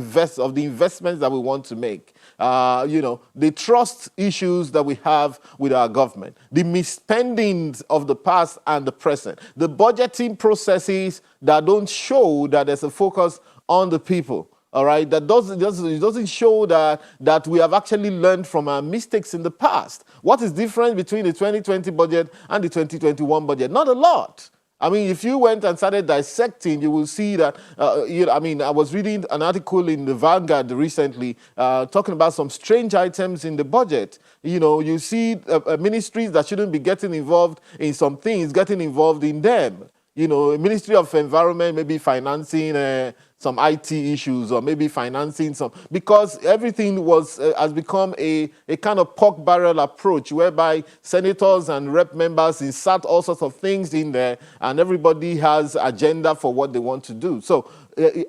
[SPEAKER 5] investments that we want to make. You know, the trust issues that we have with our government, the misspendings of the past and the present, the budgeting processes that don't show that there's a focus on the people. all right, that doesn't show that we have actually learned from our mistakes in the past. What is different between the 2020 budget and the 2021 budget? Not a lot. I mean, if you went and started dissecting, you will see that, I was reading an article in the Vanguard recently talking about some strange items in the budget. You see ministries that shouldn't be getting involved in some things, getting involved in them. Ministry of Environment maybe financing some IT issues, or maybe financing some, because everything has become a kind of pork barrel approach whereby senators and rep members insert all sorts of things in there, and everybody has agenda for what they want to do. So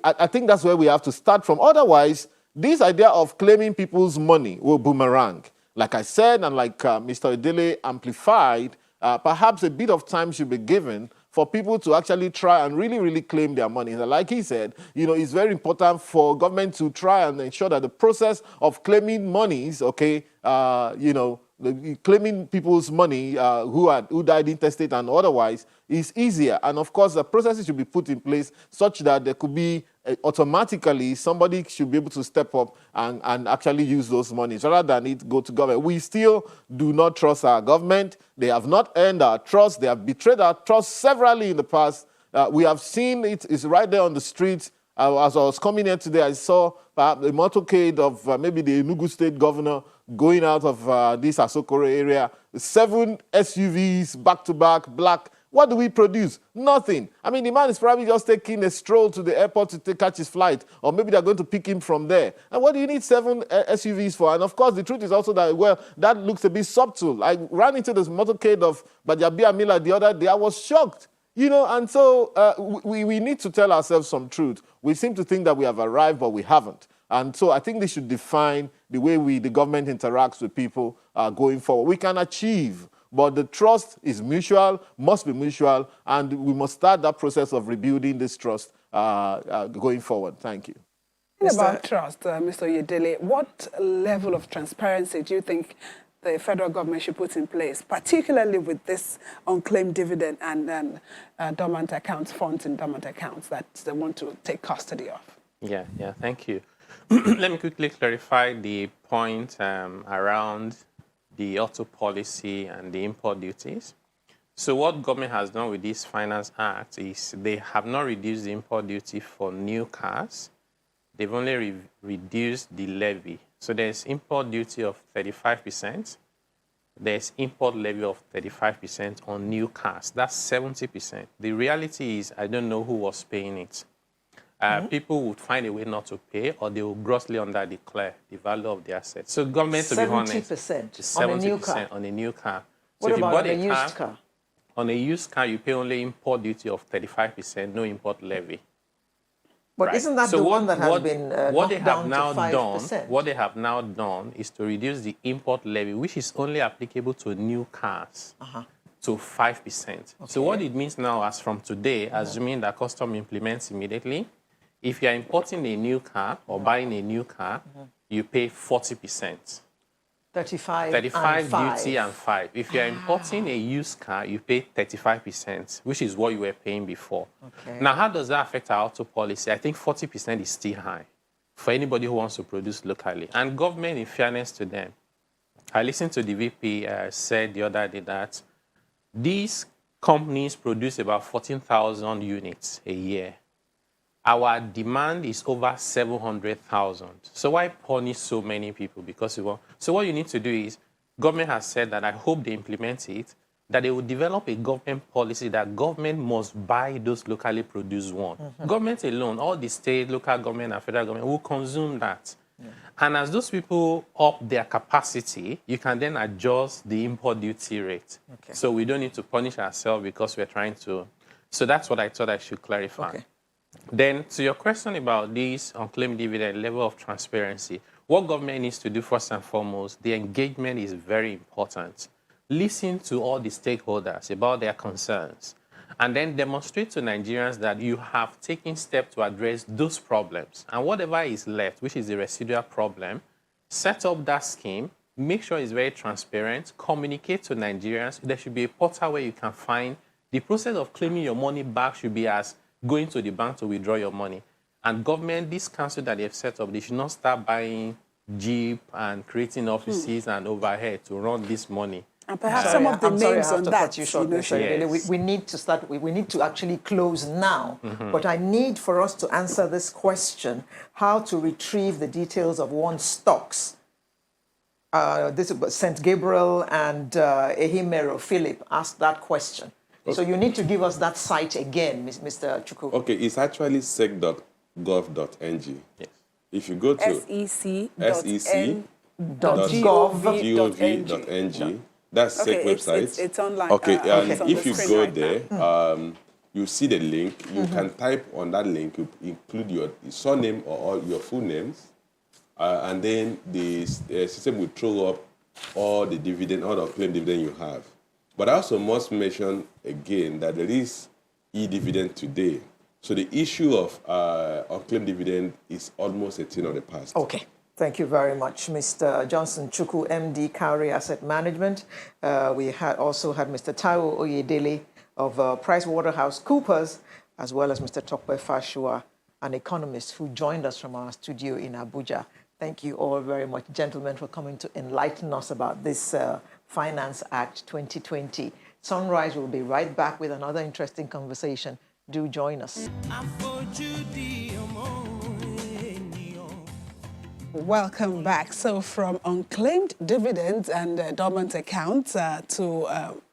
[SPEAKER 5] I think that's where we have to start from. Otherwise, this idea of claiming people's money will boomerang. Like I said, and like Mr. Idele amplified, perhaps a bit of time should be given for people to actually try and really, really claim their money. And like he said, it's very important for government to try and ensure that the process of claiming monies, claiming people's money who died intestate and otherwise is easier. And of course, the processes should be put in place such that there could be automatically somebody should be able to step up and actually use those monies rather than it go to government. We still do not trust our government. They have not earned our trust. They have betrayed our trust severally in the past. We have seen it's right there on the streets. As I was coming here today, I saw perhaps a motorcade of maybe the Enugu State governor going out of this Asokoro area. 7 SUVs back-to-back, black. What do we produce? Nothing. I mean, the man is probably just taking a stroll to the airport to catch his flight, or maybe they're going to pick him from there. And what do you need 7 SUVs for? And of course, the truth is also that, well, that looks a bit subtle. I ran into this motorcade of Bajabia Mila the other day. I was shocked. And so we need to tell ourselves some truth. We seem to think that we have arrived, but we haven't. And so I think this should define the way the government interacts with people going forward. We can achieve, but the trust is mutual, must be mutual, and we must start that process of rebuilding this trust going forward. Thank you.
[SPEAKER 2] About trust, Mr. Oyedele, what level of transparency do you think the federal government should put in place, particularly with this unclaimed dividend and dormant accounts, funds in dormant accounts that they want to take custody of?
[SPEAKER 3] Yeah, thank you. Let me quickly clarify the point around the auto policy and the import duties. So what government has done with this Finance Act is they have not reduced the import duty for new cars. They've only reduced the levy. So there's import duty of 35%. There's import levy of 35% on new cars. That's 70%. The reality is I don't know who was paying it. People would find a way not to pay, or they will grossly underdeclare the value of the asset. So government, to be honest,
[SPEAKER 1] 70% on a new car.
[SPEAKER 3] On a new car.
[SPEAKER 1] What
[SPEAKER 3] so if
[SPEAKER 1] about
[SPEAKER 3] you bought
[SPEAKER 1] on a used car?
[SPEAKER 3] On a used car, you pay only import duty of 35%, no import levy.
[SPEAKER 1] But
[SPEAKER 3] right.
[SPEAKER 1] isn't that
[SPEAKER 3] so
[SPEAKER 1] the one that has been knocked down to 5%?
[SPEAKER 3] What they have now done is to reduce the import levy, which is only applicable to new cars, to 5%. Okay. So what it means now, as from today, assuming that custom implements immediately, if you are importing a new car or buying a new car, you pay 40%.
[SPEAKER 1] 35
[SPEAKER 3] duty and 5. If you are importing a used car, you pay 35%, which is what you were paying before. Okay. Now, how does that affect our auto policy? I think 40% is still high for anybody who wants to produce locally. And government, in fairness to them, I listened to the VP said the other day that these companies produce about 14,000 units a year. Our demand is over 700,000. So why punish so many people? Because so what you need to do is, government has said that, I hope they implement it, that they will develop a government policy that government must buy those locally produced ones. Government alone, all the state, local government, and federal government will consume that. And as those people up their capacity, you can then adjust the import duty rate. Okay. So we don't need to punish ourselves because we're trying to. So that's what I thought I should clarify. Okay. Then, to your question about this unclaimed dividend level of transparency, what government needs to do first and foremost, the engagement is very important. Listen to all the stakeholders about their concerns, and then demonstrate to Nigerians that you have taken steps to address those problems. And whatever is left, which is the residual problem, set up that scheme, make sure it's very transparent, communicate to Nigerians. There should be a portal where you can find the process of claiming your money back should be as going to the bank to withdraw your money. And government, this council that they've set up, they should not start buying Jeep and creating offices and overhead to run this money.
[SPEAKER 2] And perhaps some of the
[SPEAKER 1] I'm sorry,
[SPEAKER 2] names
[SPEAKER 1] I have
[SPEAKER 2] on
[SPEAKER 1] to
[SPEAKER 2] that.
[SPEAKER 1] cut you short, Mr. Dele.
[SPEAKER 3] Yes.
[SPEAKER 1] We need to start. We need to actually close now. But I need for us to answer this question: how to retrieve the details of one's stocks. This is St. Gabriel and Ehimero Philip asked that question. So you need to give us that site again, Mr. Chukwu.
[SPEAKER 4] Okay, it's actually sec.gov.ng.
[SPEAKER 3] Yes.
[SPEAKER 4] If you go to
[SPEAKER 2] sec.gov.ng.
[SPEAKER 4] that's SEC
[SPEAKER 2] Okay,
[SPEAKER 4] website.
[SPEAKER 2] it's online.
[SPEAKER 4] Okay, and
[SPEAKER 2] it's on
[SPEAKER 4] if
[SPEAKER 2] the
[SPEAKER 4] you
[SPEAKER 2] screen
[SPEAKER 4] go
[SPEAKER 2] right
[SPEAKER 4] there,
[SPEAKER 2] now.
[SPEAKER 4] you see the link. You can type on that link, you include your surname or all your full names, and then the system will throw up all the dividend, all the claim dividend you have. But I also must mention again that there is e-dividend today. So the issue of unclaimed dividend is almost a thing of the past.
[SPEAKER 1] Okay. Thank you very much, Mr. Johnson Chukwu, MD, Cowrie Asset Management. We also had Mr. Taiwo Oyedele of PricewaterhouseCoopers, as well as Mr. Tokwe Fashua, an economist who joined us from our studio in Abuja. Thank you all very much, gentlemen, for coming to enlighten us about this Finance Act 2020. Sunrise will be right back with another interesting conversation. Do join us.
[SPEAKER 2] Welcome back. So from unclaimed dividends and dormant accounts to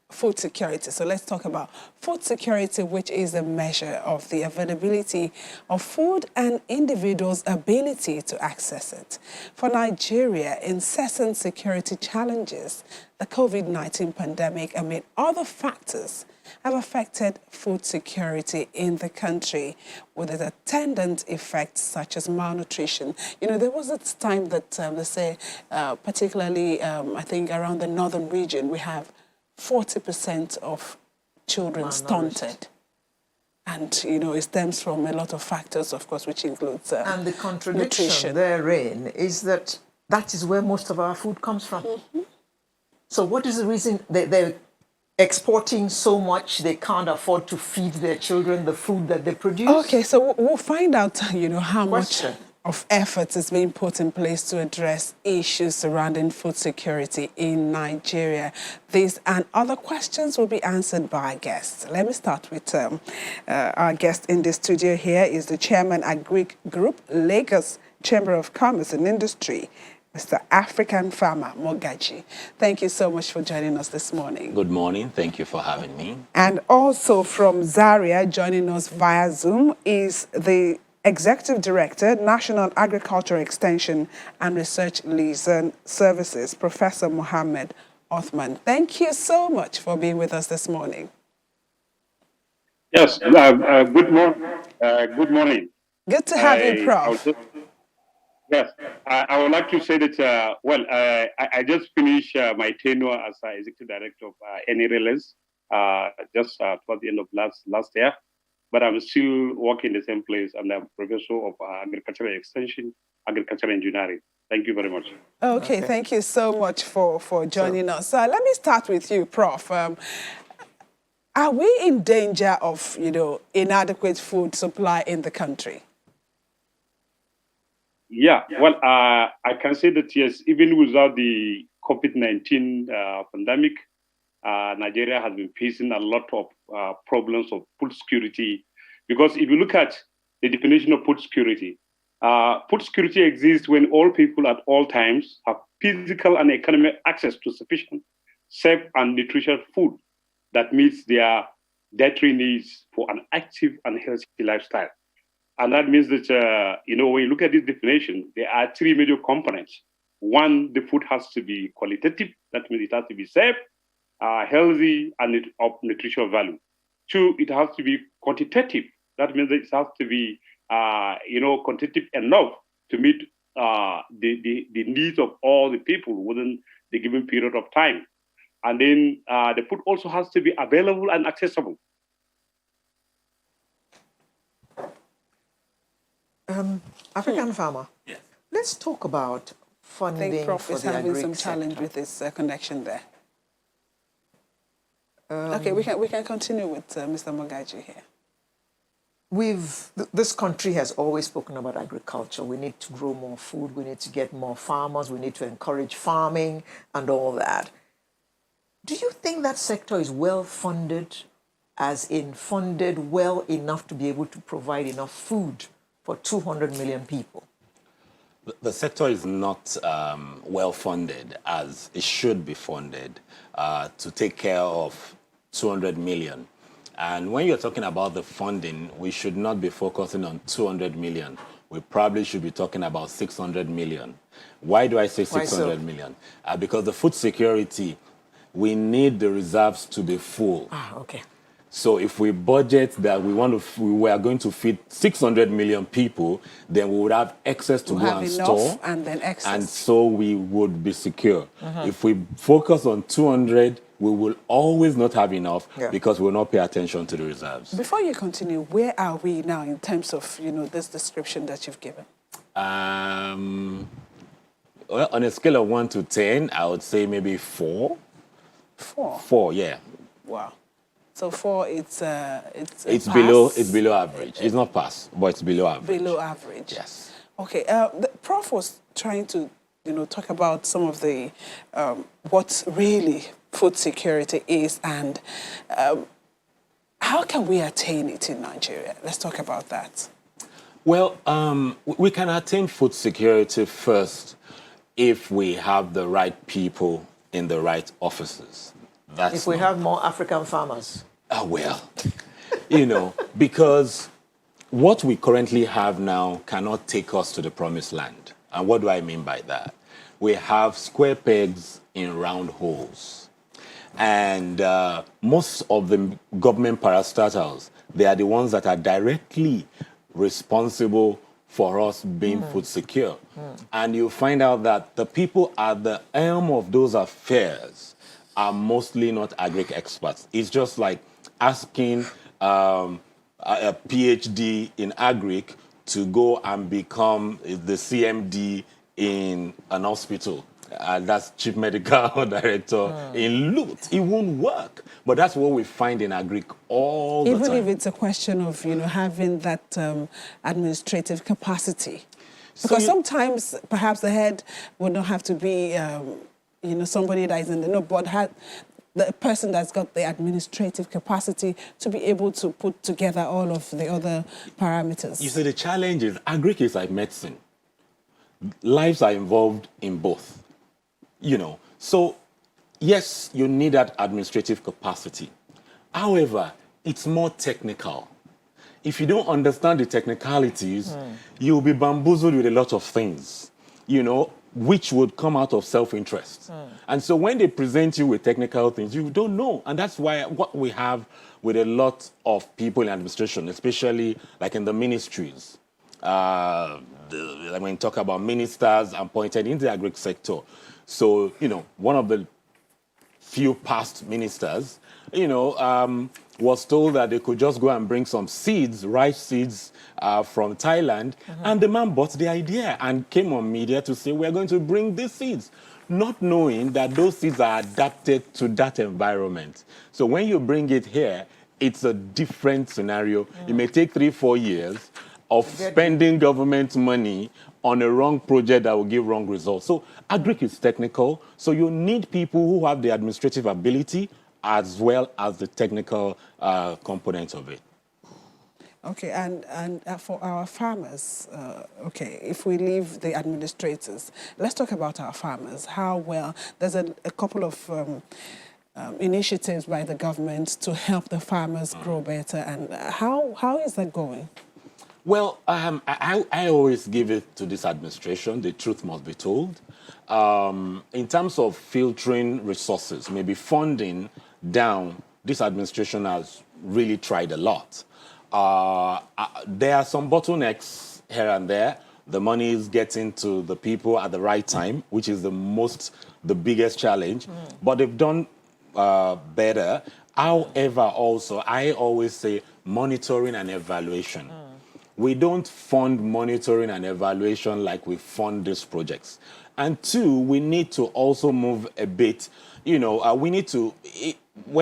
[SPEAKER 2] food security. So let's talk about food security, which is a measure of the availability of food and individuals' ability to access it. For Nigeria, incessant security challenges, the COVID-19 pandemic, amid other factors, have affected food security in the country with its attendant effects such as malnutrition. You know, there was a time that they say, particularly I think around the northern region, we have 40% of children stunted. And, you know, it stems from a lot of factors, of course, which includes
[SPEAKER 1] and the contradiction
[SPEAKER 2] nutrition.
[SPEAKER 1] therein is that that is where most of our food comes from. So what is the reason they're exporting so much they can't afford to feed their children the food that they produce?
[SPEAKER 2] Okay, so we'll find out, you know, how
[SPEAKER 1] Question.
[SPEAKER 2] much of efforts is being put in place to address issues surrounding food security in Nigeria. These and other questions will be answered by our guests. Let me start with our guest in the studio here is the chairman at Greek Group, Lagos Chamber of Commerce and Industry, Mr. African Farmer Mogaji. Thank you so much for joining us this morning.
[SPEAKER 6] Good morning. Thank you for having me.
[SPEAKER 2] And also from Zaria, joining us via Zoom, is the Executive Director, National Agriculture Extension and Research Liaison Services, Professor Mohammed Othman. Thank you so much for being with us this morning.
[SPEAKER 7] Yes, good morning.
[SPEAKER 2] Good to have you, Prof.
[SPEAKER 7] Yes, I would like to say that, I just finished my tenure as Executive Director of NRLS just toward the end of last year, but I'm still working in the same place, and I'm Professor of Agricultural Extension, Agricultural Engineering. Thank you very much.
[SPEAKER 2] Okay, thank you so much for joining us. Let me start with you, Prof. Are we in danger of, you know, inadequate food supply in the country?
[SPEAKER 7] Yeah, well, I can say that, yes, even without the COVID-19 pandemic, Nigeria has been facing a lot of problems of food security. Because if you look at the definition of food security exists when all people at all times have physical and economic access to sufficient, safe, and nutritious food that meets their dietary needs for an active and healthy lifestyle. And that means that, when you look at this definition, there are three major components. One, the food has to be qualitative. That means it has to be safe, healthy, and of nutritional value. Two, it has to be quantitative. That means that it has to be, quantitative enough to meet the needs of all the people within the given period of time. And then the food also has to be available and accessible.
[SPEAKER 1] African Farmer,
[SPEAKER 6] Yes.
[SPEAKER 1] let's talk about
[SPEAKER 2] I
[SPEAKER 1] funding
[SPEAKER 2] think Prof
[SPEAKER 1] for
[SPEAKER 2] is
[SPEAKER 1] the
[SPEAKER 2] having
[SPEAKER 1] agri
[SPEAKER 2] some challenge
[SPEAKER 1] sector.
[SPEAKER 2] with his connection there. Okay, we can continue with Mr. Mogaji here.
[SPEAKER 1] this country has always spoken about agriculture. We need to grow more food. We need to get more farmers. We need to encourage farming and all that. Do you think that sector is well funded, as in funded well enough to be able to provide enough food for 200 million people?
[SPEAKER 6] The sector is not well funded as it should be funded to take care of 200 million. And when you're talking about the funding, we should not be focusing on 200 million. We probably should be talking about 600 million. Why do I say 600 million? Because the food security, we need the reserves to be full.
[SPEAKER 1] Okay.
[SPEAKER 6] So if we budget that we are going to feed 600 million people, then we would have excess to go and store,
[SPEAKER 2] and then excess.
[SPEAKER 6] and so we would be secure. If we focus on 200, we will always not have enough because we will not pay attention to the reserves.
[SPEAKER 2] Before you continue, where are we now in terms of this description that you've given?
[SPEAKER 6] Well, on a scale of 1 to 10, I would say maybe 4.
[SPEAKER 2] 4.
[SPEAKER 6] 4, yeah.
[SPEAKER 2] Wow. So 4, it's
[SPEAKER 6] below average. It's not pass, but it's below average.
[SPEAKER 2] Below average.
[SPEAKER 6] Yes.
[SPEAKER 2] Okay. The Prof was trying to talk about some of the what really food security is and how can we attain it in Nigeria? Let's talk about that.
[SPEAKER 6] Well, we can attain food security first if we have the right people in the right offices.
[SPEAKER 1] If we have more African farmers.
[SPEAKER 6] Well, because what we currently have now cannot take us to the promised land. And what do I mean by that? We have square pegs in round holes. And most of the government parastatals, they are the ones that are directly responsible for us being food secure. And you find out that the people at the helm of those affairs are mostly not agric experts. It's just like asking a PhD in agric to go and become the CMD in an hospital. That's chief medical director in Lut. It won't work. But that's what we find in agric all the time.
[SPEAKER 2] Even if it's a question of, having that administrative capacity. Because sometimes perhaps the head would not have to be, somebody that is in the know, but the person that's got the administrative capacity to be able to put together all of the other parameters.
[SPEAKER 6] You see, the challenge is agric is like medicine. Lives are involved in both. So yes, you need that administrative capacity. However, it's more technical. If you don't understand the technicalities, you'll be bamboozled with a lot of things, which would come out of self-interest. And so when they present you with technical things, you don't know. And that's why what we have with a lot of people in administration, especially like in the ministries, when talk about ministers appointed in the agri sector. So, one of the few past ministers, was told that they could just go and bring some seeds, rice seeds from Thailand. And the man bought the idea and came on media to say, we're going to bring these seeds, not knowing that those seeds are adapted to that environment. So when you bring it here, it's a different scenario. It may take 3-4 years of spending government money on a wrong project that will give wrong results. So agric is technical. So you need people who have the administrative ability as well as the technical components of it.
[SPEAKER 2] Okay, and for our farmers, if we leave the administrators, let's talk about our farmers. How well, there's a couple of initiatives by the government to help the farmers grow better, and how is that going?
[SPEAKER 6] Well, I always give it to this administration. The truth must be told. In terms of filtering resources, maybe funding down, this administration has really tried a lot. There are some bottlenecks here and there. The money is getting to the people at the right time, which is the biggest challenge. But they've done better. However, also, I always say monitoring and evaluation. We don't fund monitoring and evaluation like we fund these projects. And 2, we need to also move a bit, we're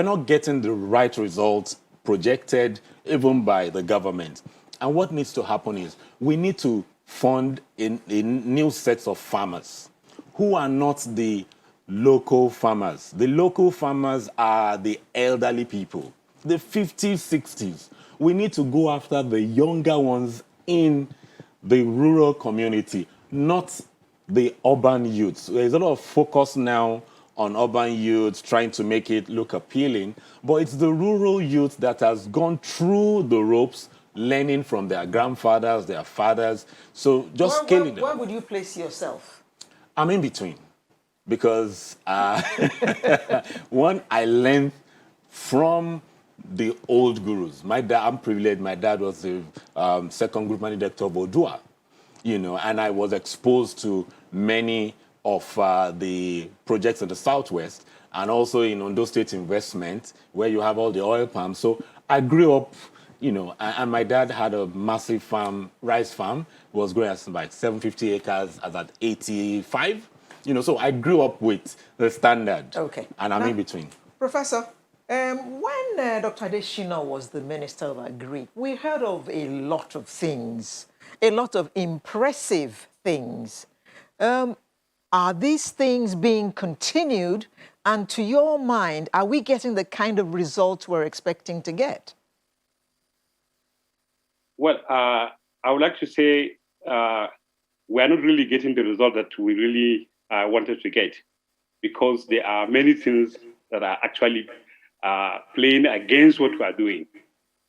[SPEAKER 6] not getting the right results projected even by the government. And what needs to happen is we need to fund in new sets of farmers who are not the local farmers. The local farmers are the elderly people, the 50s, 60s. We need to go after the younger ones in the rural community, not the urban youths. There's a lot of focus now on urban youths trying to make it look appealing, but it's the rural youth that has gone through the ropes, learning from their grandfathers, their fathers. So just scaling them.
[SPEAKER 1] Where would you place yourself?
[SPEAKER 6] I'm in between because one, I learned from the old gurus. My dad, I'm privileged. My dad was the second group managing director of Odua, and I was exposed to many of the projects in the Southwest and also in Ondo State Investment, where you have all the oil palms. So I grew up, and my dad had a massive farm, rice farm. It was growing at like 750 acres as at 85. So I grew up with the standard.
[SPEAKER 1] Okay.
[SPEAKER 6] And I'm in between.
[SPEAKER 1] Professor, when Dr. Adesina was the Minister of Agri, we heard of a lot of things, a lot of impressive things. Are these things being continued? And to your mind, are we getting the kind of results we're expecting to get?
[SPEAKER 7] Well, I would like to say we are not really getting the result that we really wanted to get, because there are many things that are actually playing against what we are doing.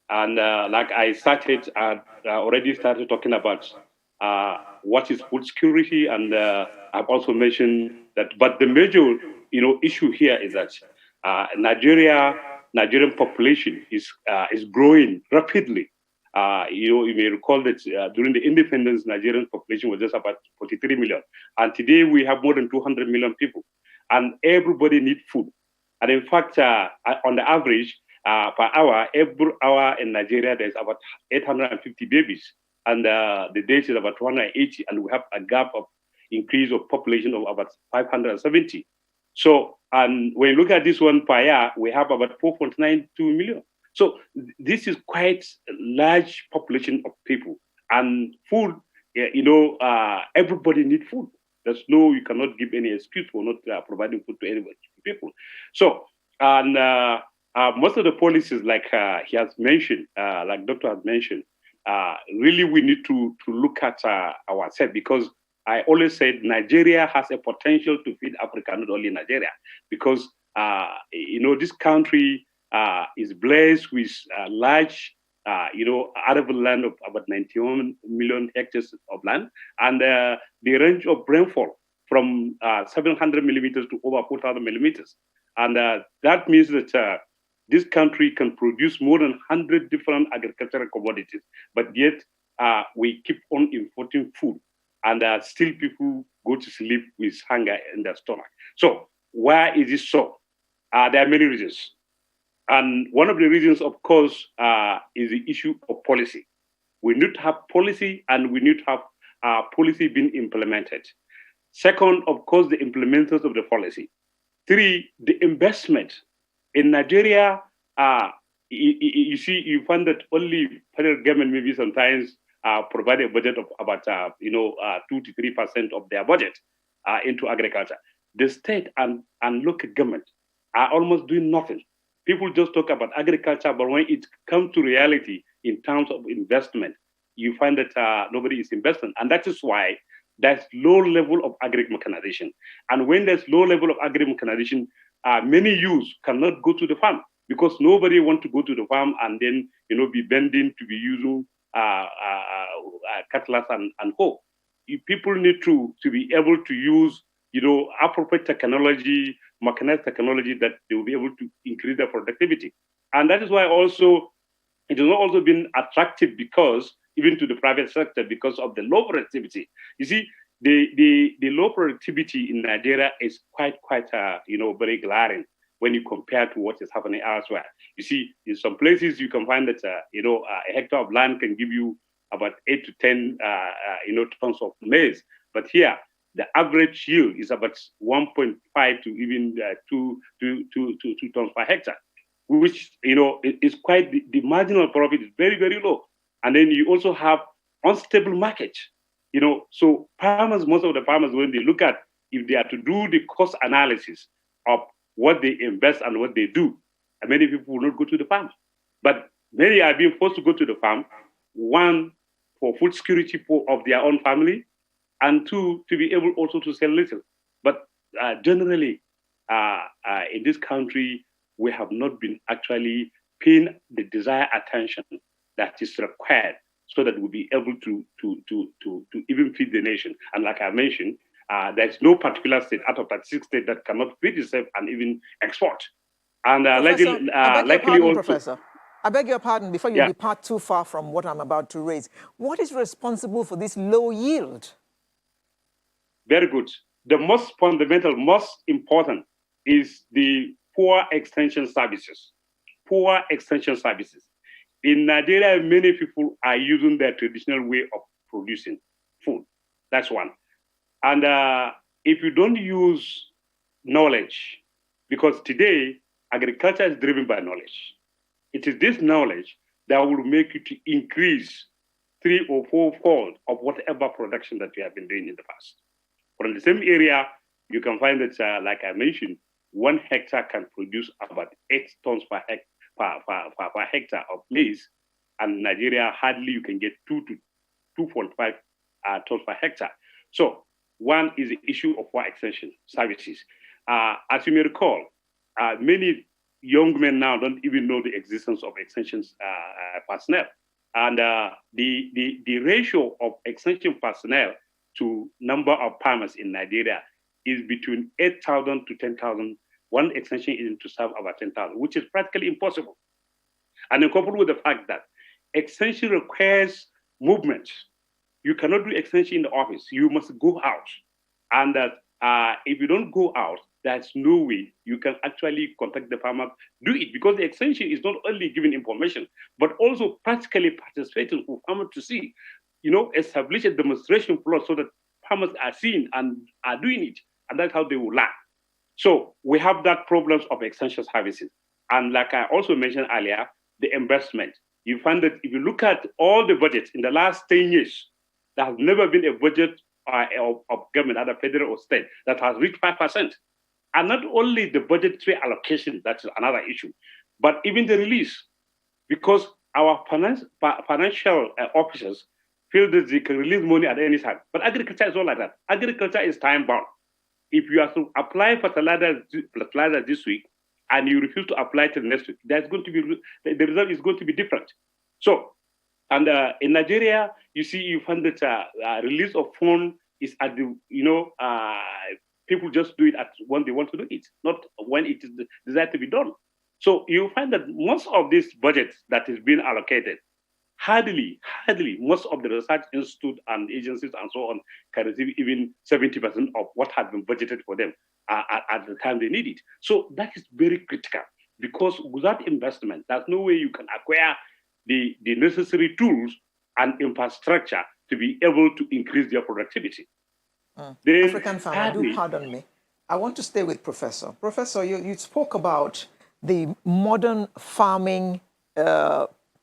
[SPEAKER 7] And like I already started talking about what is food security, and I've also mentioned that. But the major, issue here is that Nigerian population is growing rapidly. You may recall that during the independence, Nigerian population was just about 43 million. And today we have more than 200 million people. And everybody needs food. And in fact, on the average, per hour, every hour in Nigeria, there's about 850 babies. And the death is about 280. And we have a gap of increase of population of about 570. So, and when you look at this one per year, we have about 4.92 million. So this is quite a large population of people, and food. Everybody needs food. You cannot give any excuse for not providing food to anybody, people. So, and most of the policies, like he has mentioned, like Doctor has mentioned, really we need to look at ourselves, because I always said Nigeria has a potential to feed Africa, not only Nigeria, because this country is blessed with large, arable land of about 91 million hectares of land, and the range of rainfall from 700 millimeters to over 4,000 millimeters. And that means that this country can produce more than 100 different agricultural commodities, but yet we keep on importing food, and still people go to sleep with hunger in their stomach. So why is this so? There are many reasons. And one of the reasons, of course, is the issue of policy. We need to have policy, and we need to have policy being implemented. Second, of course, the implementers of the policy. Three, the investment. In Nigeria, you find that only federal government maybe sometimes provide a budget of about 2 to 3% of their budget into agriculture. The state and local government are almost doing nothing. People just talk about agriculture, but when it comes to reality in terms of investment, you find that nobody is investing. And that is why there's low level of agri-mechanization. And when there's low level of agri-mechanization, many youths cannot go to the farm, because nobody wants to go to the farm and then be bending to be using cutlass and hoe. People need to be able to use appropriate technology, mechanized technology, that they will be able to increase their productivity. And that is why also it has also been attractive, because even to the private sector, because of the low productivity. You see, the low productivity in Nigeria is quite very glaring when you compare to what is happening elsewhere. You see, in some places you can find that a hectare of land can give you about 8 to 10 tons of maize, but here the average yield is about 1.5 to even 2 tons per hectare. which, is quite, the marginal profit is very, very low. And then you also have unstable market, so farmers, most of the farmers, when they look at, if they are to do the cost analysis of what they invest and what they do, and many people will not go to the farm. But many are being forced to go to the farm, one, for food security of their own family, and two, to be able also to sell little. But generally, in this country, we have not been actually paying the desired attention that is required so that we'll be able to even feed the nation. And like I mentioned, there's no particular state out of that 6 states that cannot feed itself and even export. And
[SPEAKER 1] Professor, I beg your pardon,
[SPEAKER 7] also,
[SPEAKER 1] Professor. I beg your pardon, before you depart too far from what I'm about to raise. What is responsible for this low yield?
[SPEAKER 7] Very good. The most fundamental, most important is the poor extension services. Poor extension services. In Nigeria, many people are using their traditional way of producing food. That's one. And if you don't use knowledge, because today, agriculture is driven by knowledge. It is this knowledge that will make you to increase 3 or 4-fold of whatever production that you have been doing in the past. But in the same area, you can find that, like I mentioned, 1 hectare can produce about 8 tons per hectare of maize, and in Nigeria, hardly you can get 2 to 2.5 tons per hectare. So one is the issue of poor extension services. As you may recall, many young men now don't even know the existence of extensions personnel. And the ratio of extension personnel to number of farmers in Nigeria is between 8,000 to 10,000. One extension is to serve about 10,000, which is practically impossible. And then coupled with the fact that extension requires movement. You cannot do extension in the office. You must go out. And if you don't go out, there's no way you can actually contact the farmer, do it, because the extension is not only giving information, but also practically participating for farmers to see, establish a demonstration plot so that farmers are seeing and are doing it. And that's how they will learn. So we have that problems of extension services. And like I also mentioned earlier, the investment. You find that if you look at all the budgets in the last 10 years, there has never been a budget of government, either federal or state, that has reached 5%. And not only the budgetary allocation, that's another issue, but even the release, because our financial officers feel that they can release money at any time. But agriculture is not like that. Agriculture is time bound. If you are to apply fertilizer this week and you refuse to apply till next week, there's going to be the result is going to be different. So, and in Nigeria, you see, you find that release of funds is at the people just do it at when they want to do it, not when it is desired to be done. So you find that most of this budget that is being allocated, hardly most of the research institute and agencies and so on can receive even 70% of what had been budgeted for them at the time they need it. So that is very critical, because without investment, there's no way you can acquire the necessary tools and infrastructure to be able to increase their productivity.
[SPEAKER 1] African farmer, do pardon me. I want to stay with Professor. Professor, you spoke about the modern farming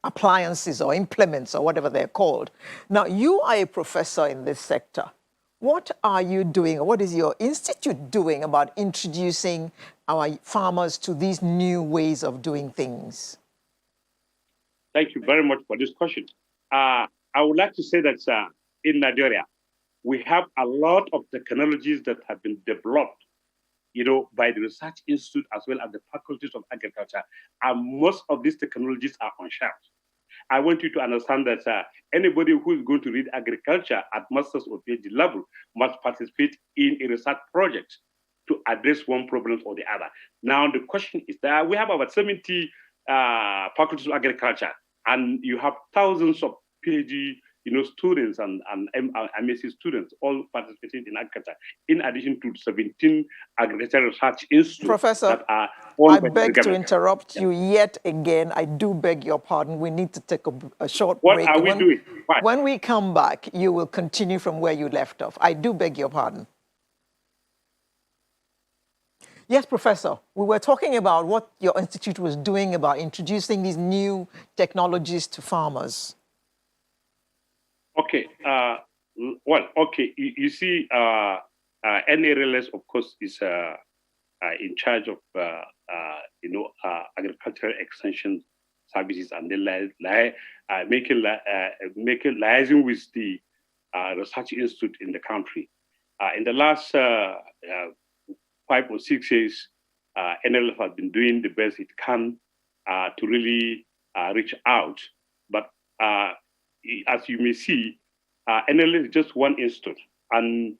[SPEAKER 1] appliances or implements or whatever they're called. Now, you are a professor in this sector. What are you doing, or what is your institute doing about introducing our farmers to these new ways of doing things?
[SPEAKER 7] Thank you very much for this question. I would like to say that in Nigeria, we have a lot of technologies that have been developed, by the Research Institute as well as the faculties of agriculture. And most of these technologies are on shelf. I want you to understand that anybody who is going to read agriculture at master's or PhD level must participate in a research project to address one problem or the other. Now, the question is that we have about 70 faculties of agriculture, and you have thousands of PhD students and MSc students all participating in agriculture, in addition to 17 agricultural research institutes.
[SPEAKER 1] Professor,
[SPEAKER 7] that are owned by the
[SPEAKER 1] beg to
[SPEAKER 7] government.
[SPEAKER 1] interrupt you yet again. I do beg your pardon. We need to take a short
[SPEAKER 7] What
[SPEAKER 1] break.
[SPEAKER 7] are we doing? Why?
[SPEAKER 1] When we come back, you will continue from where you left off. I do beg your pardon. Yes, Professor. We were talking about what your institute was doing about introducing these new technologies to farmers.
[SPEAKER 7] Okay. Well, okay. You see, NRLS, of course, is in charge of agricultural extension services, and then making liaison with the research institute in the country. In the last 5 or 6 years, NLF has been doing the best it can to really reach out. But as you may see, NLF is just one institute, and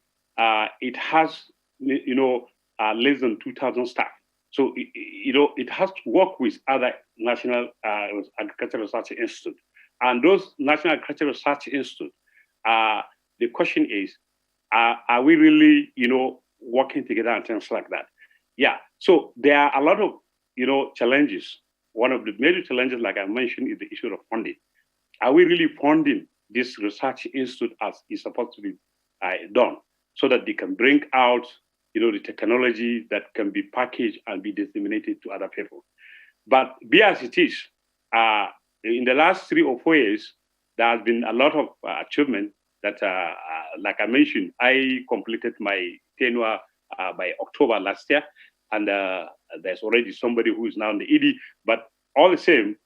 [SPEAKER 7] it has, less than 2,000 staff. So, it has to work with other national agricultural research institutes. And those national agricultural research institutes, the question is, are we really, working together and things like that? Yeah. So there are a lot of, challenges. One of the major challenges, like I mentioned, is the issue of funding. Are we really funding this research institute as is supposed to be done, so that they can bring out, the technology that can be packaged and be disseminated to other people? But be as it is, in the last 3 or 4 years, there has been a lot of achievement that, like I mentioned, I completed my tenure by October last year, and there's already somebody who is now in the ED. But all the same,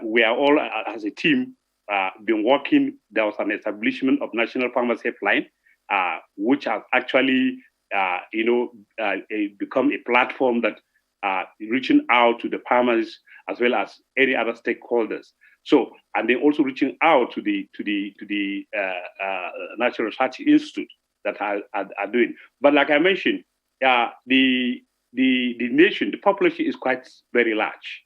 [SPEAKER 7] we are all, as a team, been working. There was an establishment of National Farmers Helpline, which has actually, become a platform that reaching out to the farmers as well as any other stakeholders. So, and then also reaching out to the National Research Institute that are doing. But like I mentioned, the nation, the population is quite very large,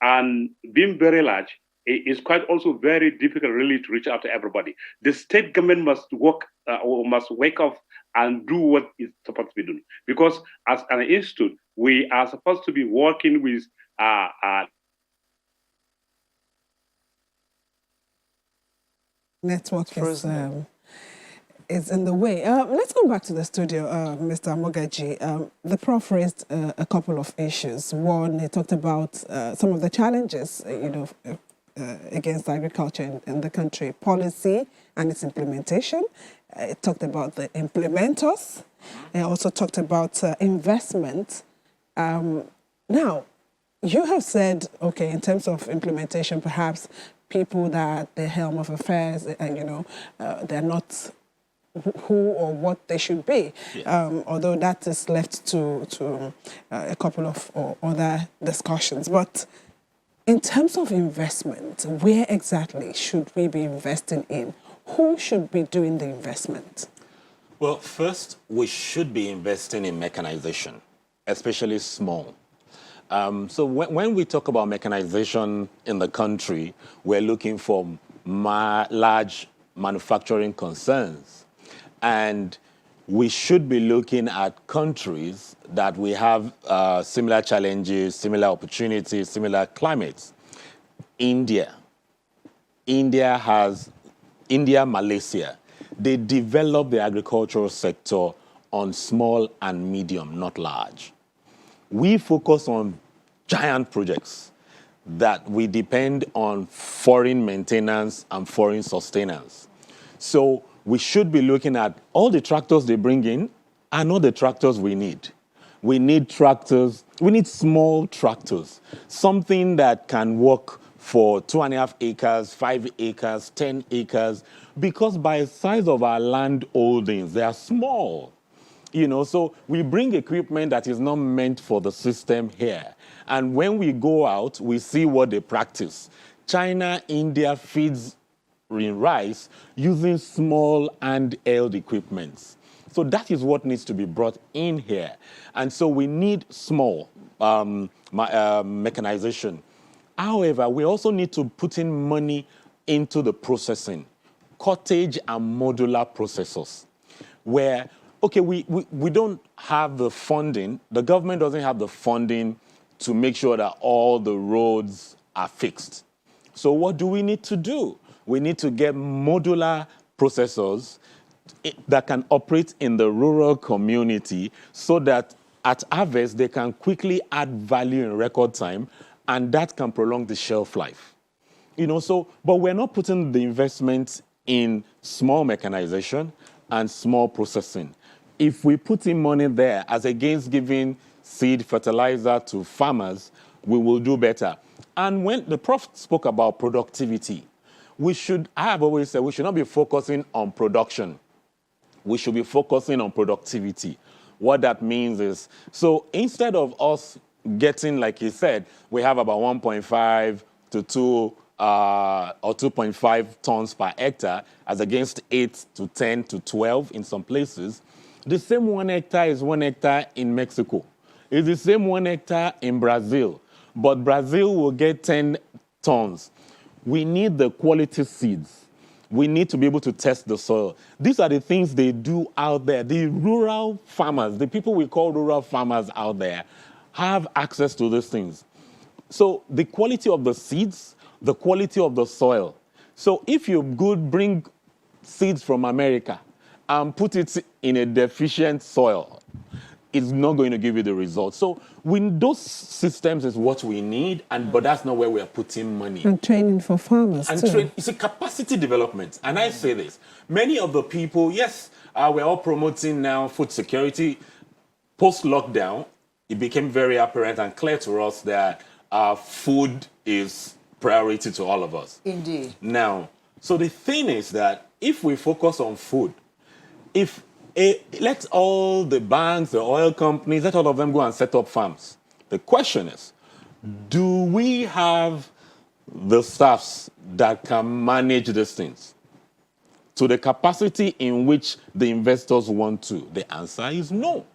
[SPEAKER 7] and being very large, it is quite also very difficult really to reach out to everybody. The state government must work or must wake up and do what is supposed to be done. Because as an institute, we are supposed to be working with
[SPEAKER 2] network is in the way. Let's go back to the studio, Mr. Mogaji. The Prof raised a couple of issues. One, he talked about some of the challenges, against agriculture in the country, policy and its implementation. It talked about the implementers. It also talked about investment. Now, you have said, okay, in terms of implementation, perhaps people that are at the helm of affairs, they're not who or what they should be, yes. Although that is left to a couple of other discussions. But in terms of investment, where exactly should we be investing in? Who should be doing the investment?
[SPEAKER 6] Well, first, we should be investing in mechanization, especially small. So when we talk about mechanization in the country, we're looking for large manufacturing concerns. And we should be looking at countries that we have similar challenges, similar opportunities, similar climates. India, Malaysia, they develop the agricultural sector on small and medium, not large. We focus on giant projects that we depend on foreign maintenance and foreign sustenance. So we should be looking at all the tractors they bring in are not the tractors we need. We need tractors, we need small tractors, something that can work for 2.5 acres, 5 acres, 10 acres, because by the size of our land holdings, they are small. So we bring equipment that is not meant for the system here. And when we go out, we see what they practice. China, India feeds in rice using small handheld equipments. So that is what needs to be brought in here. And so we need small mechanization. However, we also need to put in money into the processing, cottage and modular processors, where, okay, we don't have the funding, the government doesn't have the funding to make sure that all the roads are fixed. So what do we need to do? We need to get modular processors that can operate in the rural community so that at harvest, they can quickly add value in record time, and that can prolong the shelf life. But we're not putting the investment in small mechanization and small processing. If we put in money there as against giving seed fertilizer to farmers, we will do better. And when the Prof spoke about productivity, I have always said we should not be focusing on production. We should be focusing on productivity. What that means is, so instead of us getting, like he said, we have about 1.5 to 2 or 2.5 tons per hectare as against 8 to 10 to 12 in some places. The same 1 hectare is 1 hectare in Mexico. It's the same 1 hectare in Brazil. But Brazil will get 10 tons. We need the quality seeds. We need to be able to test the soil. These are the things they do out there. The rural farmers, the people we call rural farmers out there, have access to these things. So the quality of the seeds, the quality of the soil. So if you bring seeds from America and put it in a deficient soil, it's not going to give you the results. So those systems is what we need, but that's not where we are putting money.
[SPEAKER 2] And training for farmers too.
[SPEAKER 6] It's a capacity development. And I say this, many of the people, yes, we're all promoting now food security. Post-lockdown, it became very apparent and clear to us that food is priority to all of us.
[SPEAKER 1] Indeed.
[SPEAKER 6] Now, so the thing is that if we focus on food, let all the banks, the oil companies, let all of them go and set up farms. The question is, do we have the staffs that can manage these things to the capacity in which the investors want to? The answer is no.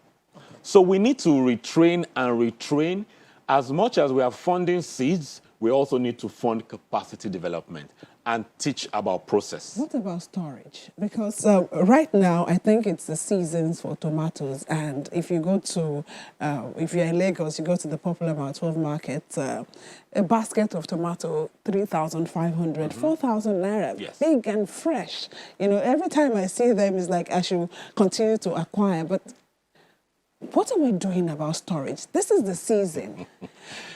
[SPEAKER 6] So we need to retrain and retrain. As much as we are funding seeds, we also need to fund capacity development and teach about process.
[SPEAKER 2] What about storage? Because right now, I think it's the seasons for tomatoes. And if you go to, if you're in Lagos, you go to the popular Mount 12 market, a basket of tomato, 3,500, 4,000 naira,
[SPEAKER 6] Yes.
[SPEAKER 2] big and fresh. Every time I see them, it's like I should continue to acquire. But what are we doing about storage? This is the season.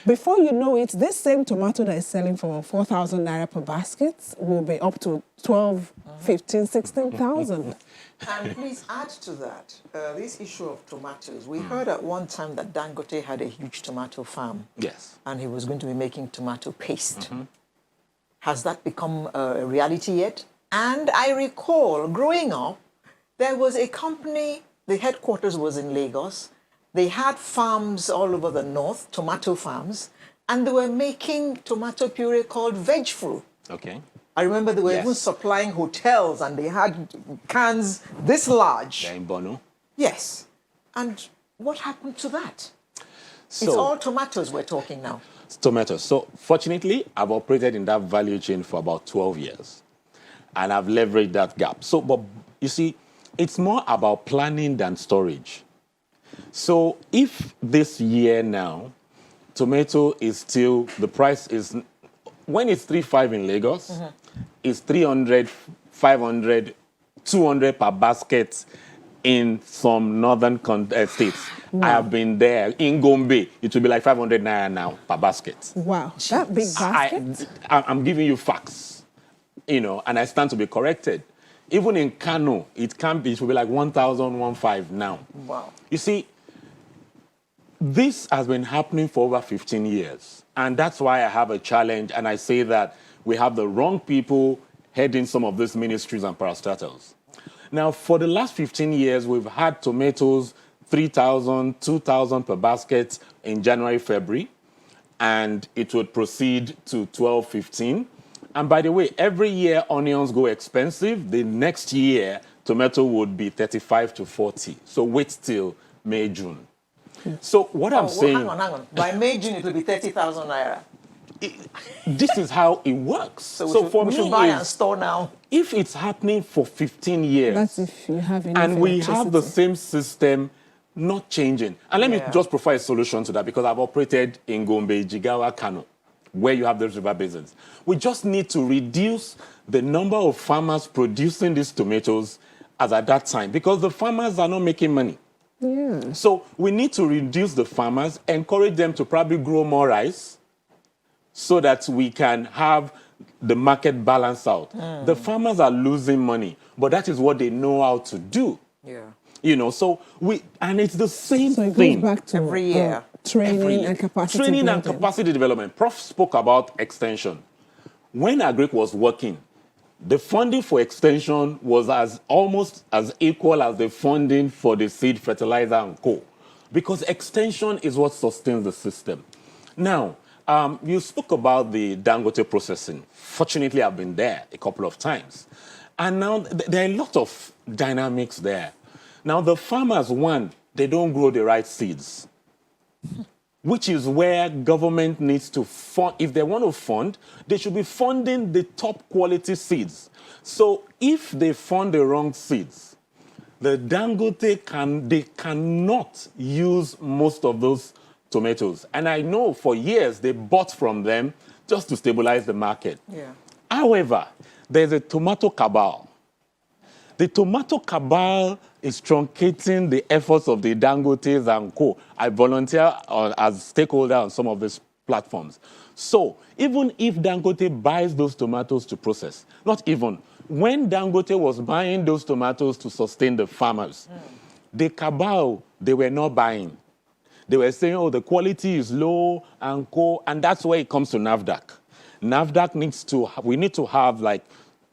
[SPEAKER 2] Before you know it, this same tomato that is selling for 4,000 naira per basket will be up to 12, 15, 16,000.
[SPEAKER 1] And please add to that, this issue of tomatoes. We heard at one time that Dangote had a huge tomato farm.
[SPEAKER 6] Yes.
[SPEAKER 1] And he was going to be making tomato paste. Has that become a reality yet? And I recall growing up, there was a company. The headquarters was in Lagos. They had farms all over the north, tomato farms, and they were making tomato puree called veg fruit.
[SPEAKER 6] Okay.
[SPEAKER 1] I remember they were even supplying hotels, and they had cans this large.
[SPEAKER 6] They're in Bono.
[SPEAKER 1] Yes. And what happened to that?
[SPEAKER 6] So,
[SPEAKER 1] It's all tomatoes we're talking now.
[SPEAKER 6] Tomatoes. So fortunately, I've operated in that value chain for about 12 years, and I've leveraged that gap. So, but you see, it's more about planning than storage. So if this year now, tomato is still, the price is, when it's 3.5 in Lagos, it's 300, 500, 200 per basket in some northern states. I have been there. In Gombe, it will be like 500 naira now per basket.
[SPEAKER 2] Wow, that big basket?
[SPEAKER 6] I'm giving you facts, and I stand to be corrected. Even in Kano, it will be like 1,015 now.
[SPEAKER 1] Wow.
[SPEAKER 6] You see, this has been happening for over 15 years. And that's why I have a challenge. And I say that we have the wrong people heading some of these ministries and parastatals. Now, for the last 15 years, we've had tomatoes 3,000, 2,000 per basket in January, February. And it would proceed to 12, 15. And by the way, every year onions go expensive. The next year, tomato would be 35 to 40. So wait till May, June. So what I'm saying...
[SPEAKER 1] Hang on. By May, June, it will be 30,000 naira.
[SPEAKER 6] This is how it works.
[SPEAKER 1] So we should buy and store now.
[SPEAKER 6] If it's happening for 15 years...
[SPEAKER 2] That's if you have enough
[SPEAKER 6] and we have the
[SPEAKER 2] electricity.
[SPEAKER 6] same system not changing. And let me just provide a solution to that, because I've operated in Gombe, Jigawa, Kano, where you have those river basins. We just need to reduce the number of farmers producing these tomatoes as at that time, because the farmers are not making money.
[SPEAKER 2] Yeah.
[SPEAKER 6] So we need to reduce the farmers, encourage them to probably grow more rice so that we can have the market balance out. The farmers are losing money, but that is what they know how to do.
[SPEAKER 1] Yeah.
[SPEAKER 6] So and it's the same
[SPEAKER 2] So it
[SPEAKER 6] thing.
[SPEAKER 2] goes back to
[SPEAKER 1] Every year.
[SPEAKER 2] training and capacity
[SPEAKER 6] Training
[SPEAKER 2] building.
[SPEAKER 6] and capacity development. Prof spoke about extension. When Agric was working, the funding for extension was almost as equal as the funding for the seed, fertilizer, and co. Because extension is what sustains the system. Now, you spoke about the Dangote processing. Fortunately, I've been there a couple of times. And now there are a lot of dynamics there. Now, the farmers, one, they don't grow the right seeds, which is where government needs to fund. If they want to fund, they should be funding the top quality seeds. So if they fund the wrong seeds, the Dangote they cannot use most of those tomatoes. And I know for years they bought from them just to stabilize the market.
[SPEAKER 1] Yeah.
[SPEAKER 6] However, there's a tomato cabal. The tomato cabal is truncating the efforts of the Dangotes and co. I volunteer as stakeholder on some of these platforms. So even if Dangote buys those tomatoes to process, not even, when Dangote was buying those tomatoes to sustain the farmers, the cabal, they were not buying. They were saying, oh, the quality is low and co. And that's where it comes to NAFDAC. NAFDAC we need to have like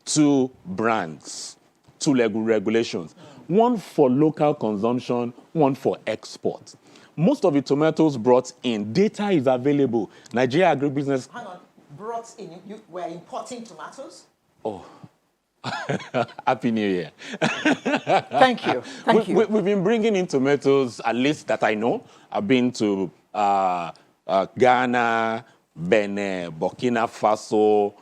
[SPEAKER 6] 2 brands, 2 regulations. One for local consumption, one for export. Most of the tomatoes brought in, data is available. Nigeria Agribusiness...
[SPEAKER 1] Hang on. Brought in, you were importing tomatoes?
[SPEAKER 6] Oh, Happy New Year.
[SPEAKER 1] Thank you. Thank you.
[SPEAKER 6] We've been bringing in tomatoes, at least that I know. I've been to Ghana, Benin, Burkina Faso,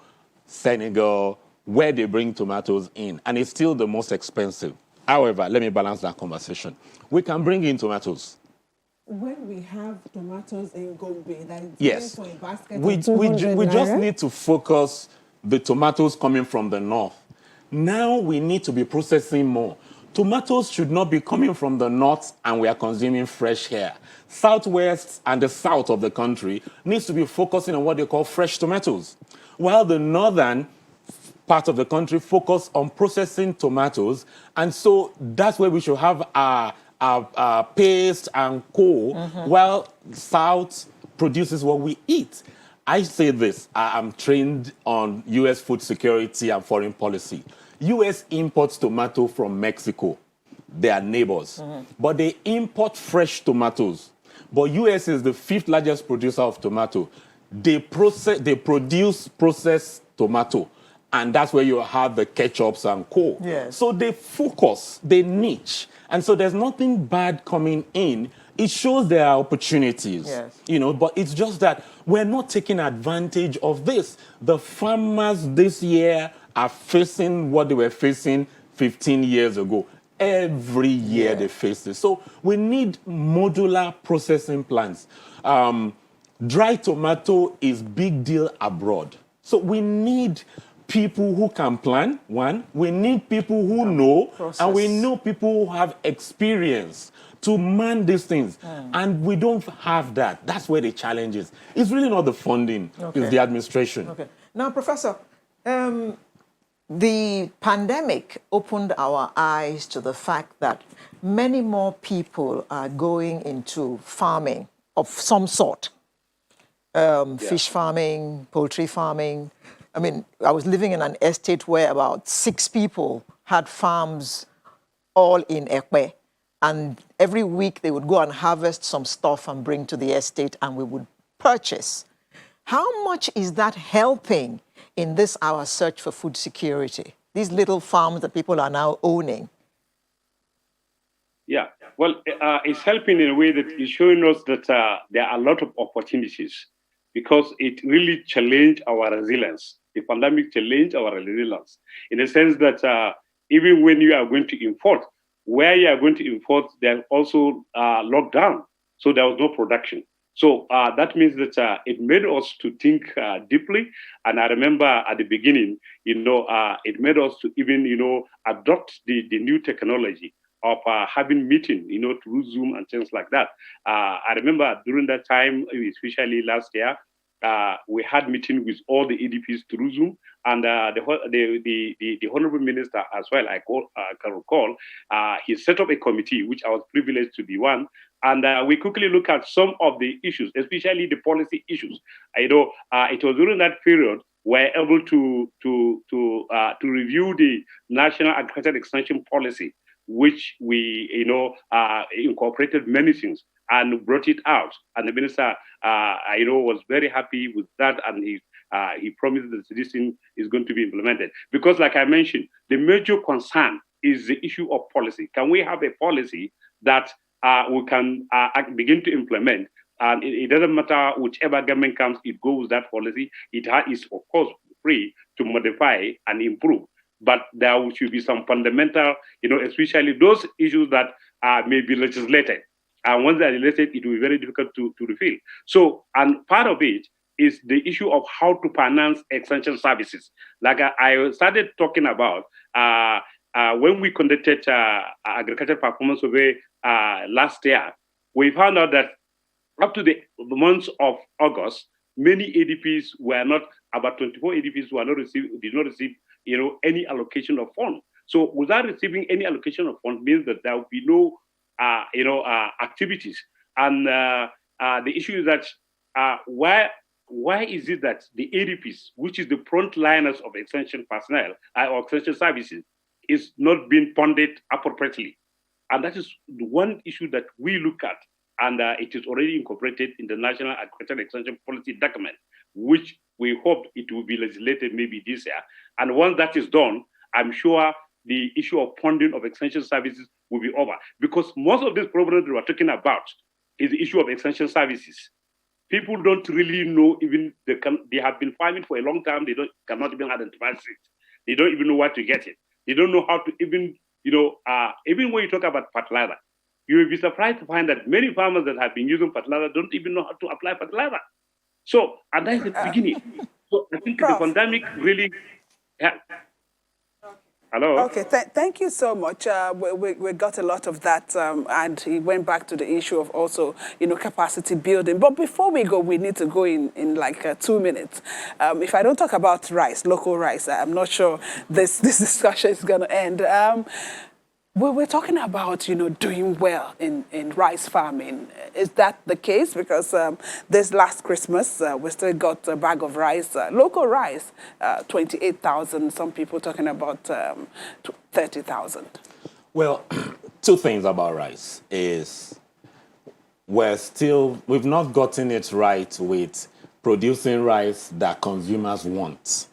[SPEAKER 6] Senegal, where they bring tomatoes in, and it's still the most expensive. However, let me balance that conversation. We can bring in tomatoes.
[SPEAKER 2] When we have tomatoes in Gombe, that is
[SPEAKER 6] Yes,
[SPEAKER 2] for a basket
[SPEAKER 6] we
[SPEAKER 2] of 200
[SPEAKER 6] just
[SPEAKER 2] naira?
[SPEAKER 6] need to focus the tomatoes coming from the north. Now we need to be processing more. Tomatoes should not be coming from the north and we are consuming fresh here. Southwest and the south of the country needs to be focusing on what they call fresh tomatoes, while the northern part of the country focus on processing tomatoes. And so that's where we should have our paste and co, while south produces what we eat. I say this, I'm trained on U.S. food security and foreign policy. U.S. imports tomato from Mexico. They are neighbors. But they import fresh tomatoes. But U.S. is the 5th largest producer of tomato. They produce processed tomato. And that's where you have the ketchups and co.
[SPEAKER 1] Yes.
[SPEAKER 6] So they focus, they niche. And so there's nothing bad coming in. It shows there are opportunities,
[SPEAKER 1] Yes.
[SPEAKER 6] But it's just that we're not taking advantage of this. The farmers this year are facing what they were facing 15 years ago. Every year they face this. So we need modular processing plants. Dry tomato is big deal abroad. So we need people who can plan, one. We need people who know, and we know people who have experience to man these things. And we don't have that. That's where the challenge is. It's really not the funding, it's the administration.
[SPEAKER 1] Okay. Now, Professor, the pandemic opened our eyes to the fact that many more people are going into farming of some sort. Fish farming, poultry farming. I mean, I was living in an estate where about 6 people had farms all in Ekpe. And every week they would go and harvest some stuff and bring to the estate and we would purchase. How much is that helping in this, our search for food security? These little farms that people are now owning.
[SPEAKER 7] Yeah, well, it's helping in a way that it's showing us that there are a lot of opportunities because it really challenged our resilience. The pandemic challenged our resilience in the sense that even when you are going to import, where you are going to import, there's also lockdown. So there was no production. So that means that it made us to think deeply. And I remember at the beginning, it made us to even, adopt the new technology. of having meeting, through Zoom and things like that. I remember during that time, especially last year, we had meeting with all the EDPs through Zoom, and the honorable minister as well. I can recall, he set up a committee, which I was privileged to be one, and we quickly look at some of the issues, especially the policy issues. It was during that period we're able to review the National Agricultural Extension Policy, which we incorporated many things and brought it out. And the minister, was very happy with that, and he promised that this thing is going to be implemented. Because, like I mentioned, the major concern is the issue of policy. Can we have a policy that we can begin to implement? And it doesn't matter whichever government comes, it goes with that policy. It is, of course, free to modify and improve. But there should be some fundamental, especially those issues that may be legislated. And once they're legislated, it will be very difficult to refill. So, and part of it is the issue of how to finance extension services. Like I started talking about when we conducted agricultural performance survey last year, we found out that up to the month of August, many ADPs were not, about 24 ADPs did not receive, any allocation of funds. So without receiving any allocation of funds means that there will be no, activities. And the issue is that why is it that the ADPs, which is the frontliners of extension personnel or extension services, is not being funded appropriately? And that is the one issue that we look at. And it is already incorporated in the National Agricultural Extension Policy document, which we hope it will be legislated maybe this year. And once that is done, I'm sure the issue of funding of extension services will be over. Because most of these problems we are talking about is the issue of extension services. People don't really know, even they have been farming for a long time, cannot even identify it. They don't even know where to get it. They don't know how to even, even when you talk about fertilizer, you will be surprised to find that many farmers that have been using fertilizer don't even know how to apply fertilizer. So, and that is the beginning. So I think the pandemic really helped. Hello?
[SPEAKER 2] Okay, thank you so much. We got a lot of that, and he went back to the issue of also, capacity building. But before we go, we need to go in like 2 minutes. If I don't talk about rice, local rice, I'm not sure this discussion is going to end. We're talking about, doing well in rice farming. Is that the case? Because this last Christmas, we still got a bag of rice, local rice, 28,000. Some people talking about 30,000.
[SPEAKER 6] Well, two things about rice is we've not gotten it right with producing rice that consumers want.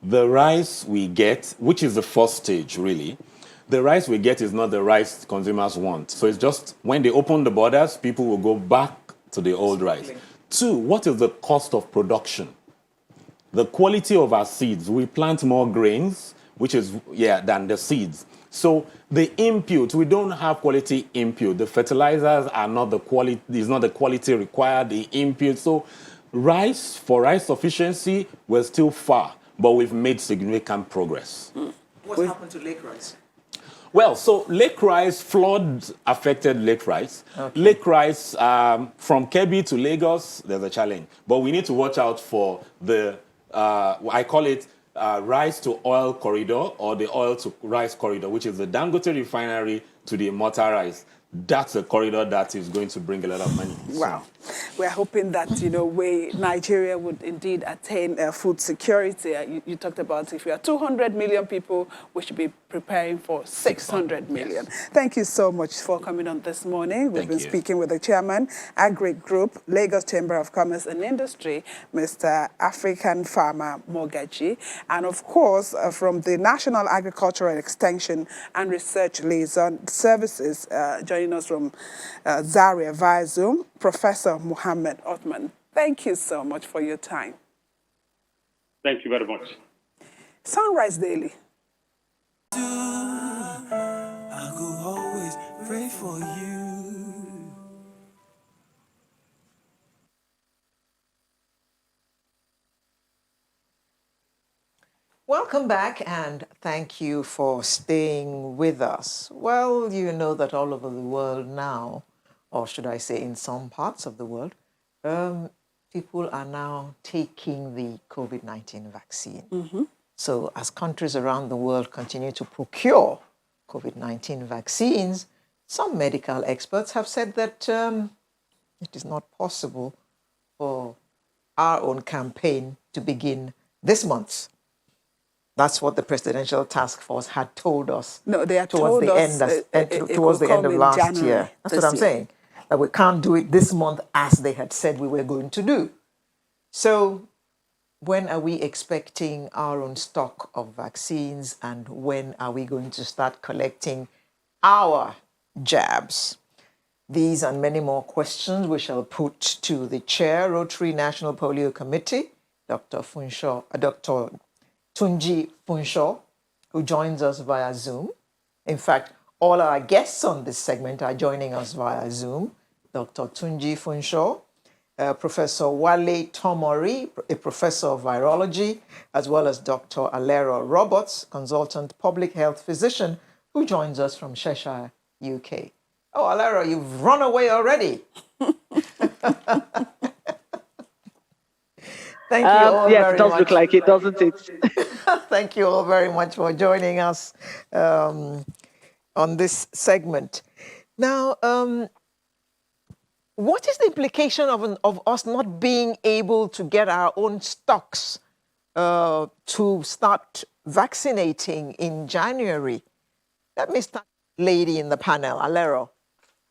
[SPEAKER 6] The rice we get, which is the first stage, really, the rice we get is not the rice consumers want. So it's just when they open the borders, people will go back to the old rice. Two, what is the cost of production? The quality of our seeds. We plant more grains, which is, than the seeds. So the input, we don't have quality input. The fertilizers are not the quality, is not the quality required, the input. So for rice sufficiency, we're still far, but we've made significant progress.
[SPEAKER 1] What happened to lake rice?
[SPEAKER 6] Well, so lake rice, flood affected lake rice. Okay. Lake rice, from Kebbi to Lagos, there's a challenge. But we need to watch out for the, I call it rice to oil corridor or the oil to rice corridor, which is the Dangote refinery to the Immortal rice. That's a corridor that is going to bring a lot of money.
[SPEAKER 2] Wow. We're hoping that, Nigeria would indeed attain food security. You talked about if we are 200 million people, we should be preparing for 600 million. Yes. Thank you so much for coming on this morning. We've been speaking with the chairman, Agri Group, Lagos Chamber of Commerce and Industry, Mr. African Farmer Mogaji, and of course, from the National Agricultural Extension and Research Liaison Services, joining us from Zaria via Zoom, Professor Muhammad Othman. Thank you so much for your time.
[SPEAKER 7] Thank you very much.
[SPEAKER 2] Sunrise Daily.
[SPEAKER 8] I could always pray for you.
[SPEAKER 1] Well, Welcome back and thank you for staying with us. Well, you know that all over the world now, or should I say in some parts of the world, people are now taking the COVID-19 vaccine. So as countries around the world continue to procure COVID-19 vaccines, some medical experts have said that it is not possible for our own campaign to begin this month. That's what the Presidential Task Force had told us.
[SPEAKER 2] No, they had
[SPEAKER 1] towards
[SPEAKER 2] told
[SPEAKER 1] the
[SPEAKER 2] us
[SPEAKER 1] end, towards the end of last year. That's what I'm saying. That we can't do it this month as they had said we were going to do. So, when are we expecting our own stock of vaccines, and when are we going to start collecting our jabs? These and many more questions we shall put to the Chair, Rotary National Polio Committee, Dr. Tunji Funshaw, who joins us via Zoom. In fact, all our guests on this segment are joining us via Zoom. Dr. Tunji Funshaw, Professor Wale Tomori, a professor of virology, as well as Dr. Alero Roberts, consultant public health physician, who joins us from Cheshire, UK. Oh, Alero, you've run away already. Thank you all
[SPEAKER 9] yes,
[SPEAKER 1] very
[SPEAKER 9] it does
[SPEAKER 1] much.
[SPEAKER 9] look like it, doesn't it?
[SPEAKER 1] Thank you all very much for joining us on this segment. Now, what is the implication of us not being able to get our own stocks to start vaccinating in January? Let me start, lady in the panel, Alero,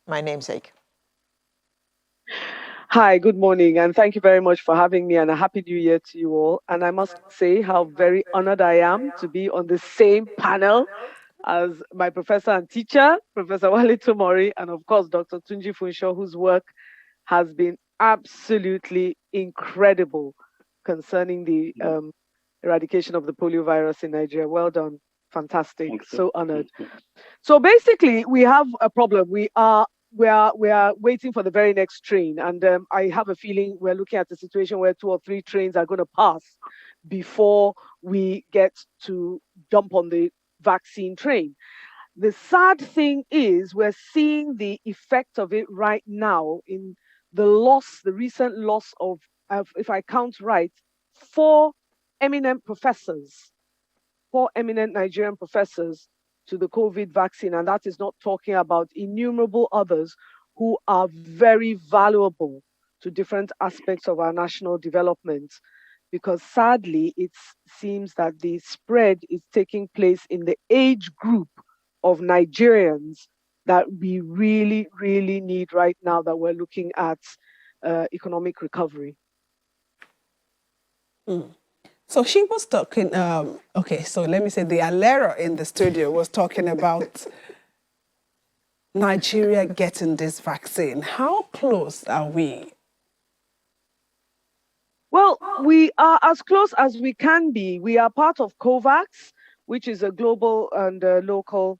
[SPEAKER 1] my namesake.
[SPEAKER 9] Hi, good morning, and thank you very much for having me, and a happy new year to you all. And I must say how very honored I am to be on the same panel as my professor and teacher, Professor Wale Tomori, and of course, Dr. Tunji Funshaw, whose work has been absolutely incredible concerning the eradication of the polio virus in Nigeria. Well done. Fantastic. So honored. So basically, we have a problem. We are waiting for the very next train, and I have a feeling we're looking at a situation where 2 or 3 trains are going to pass before we get to jump on the vaccine train. The sad thing is we're seeing the effect of it right now in the recent loss of, if I count right, 4 eminent Nigerian professors to the COVID vaccine, and that is not talking about innumerable others who are very valuable to different aspects of our national development. Because sadly, it seems that the spread is taking place in the age group of Nigerians that we really, really need right now that we're looking at economic recovery.
[SPEAKER 2] So she was talking, okay, so let me say the Alero in the studio was talking about Nigeria getting this vaccine. How close are we?
[SPEAKER 9] Well, we are as close as we can be. We are part of COVAX, which is a global and local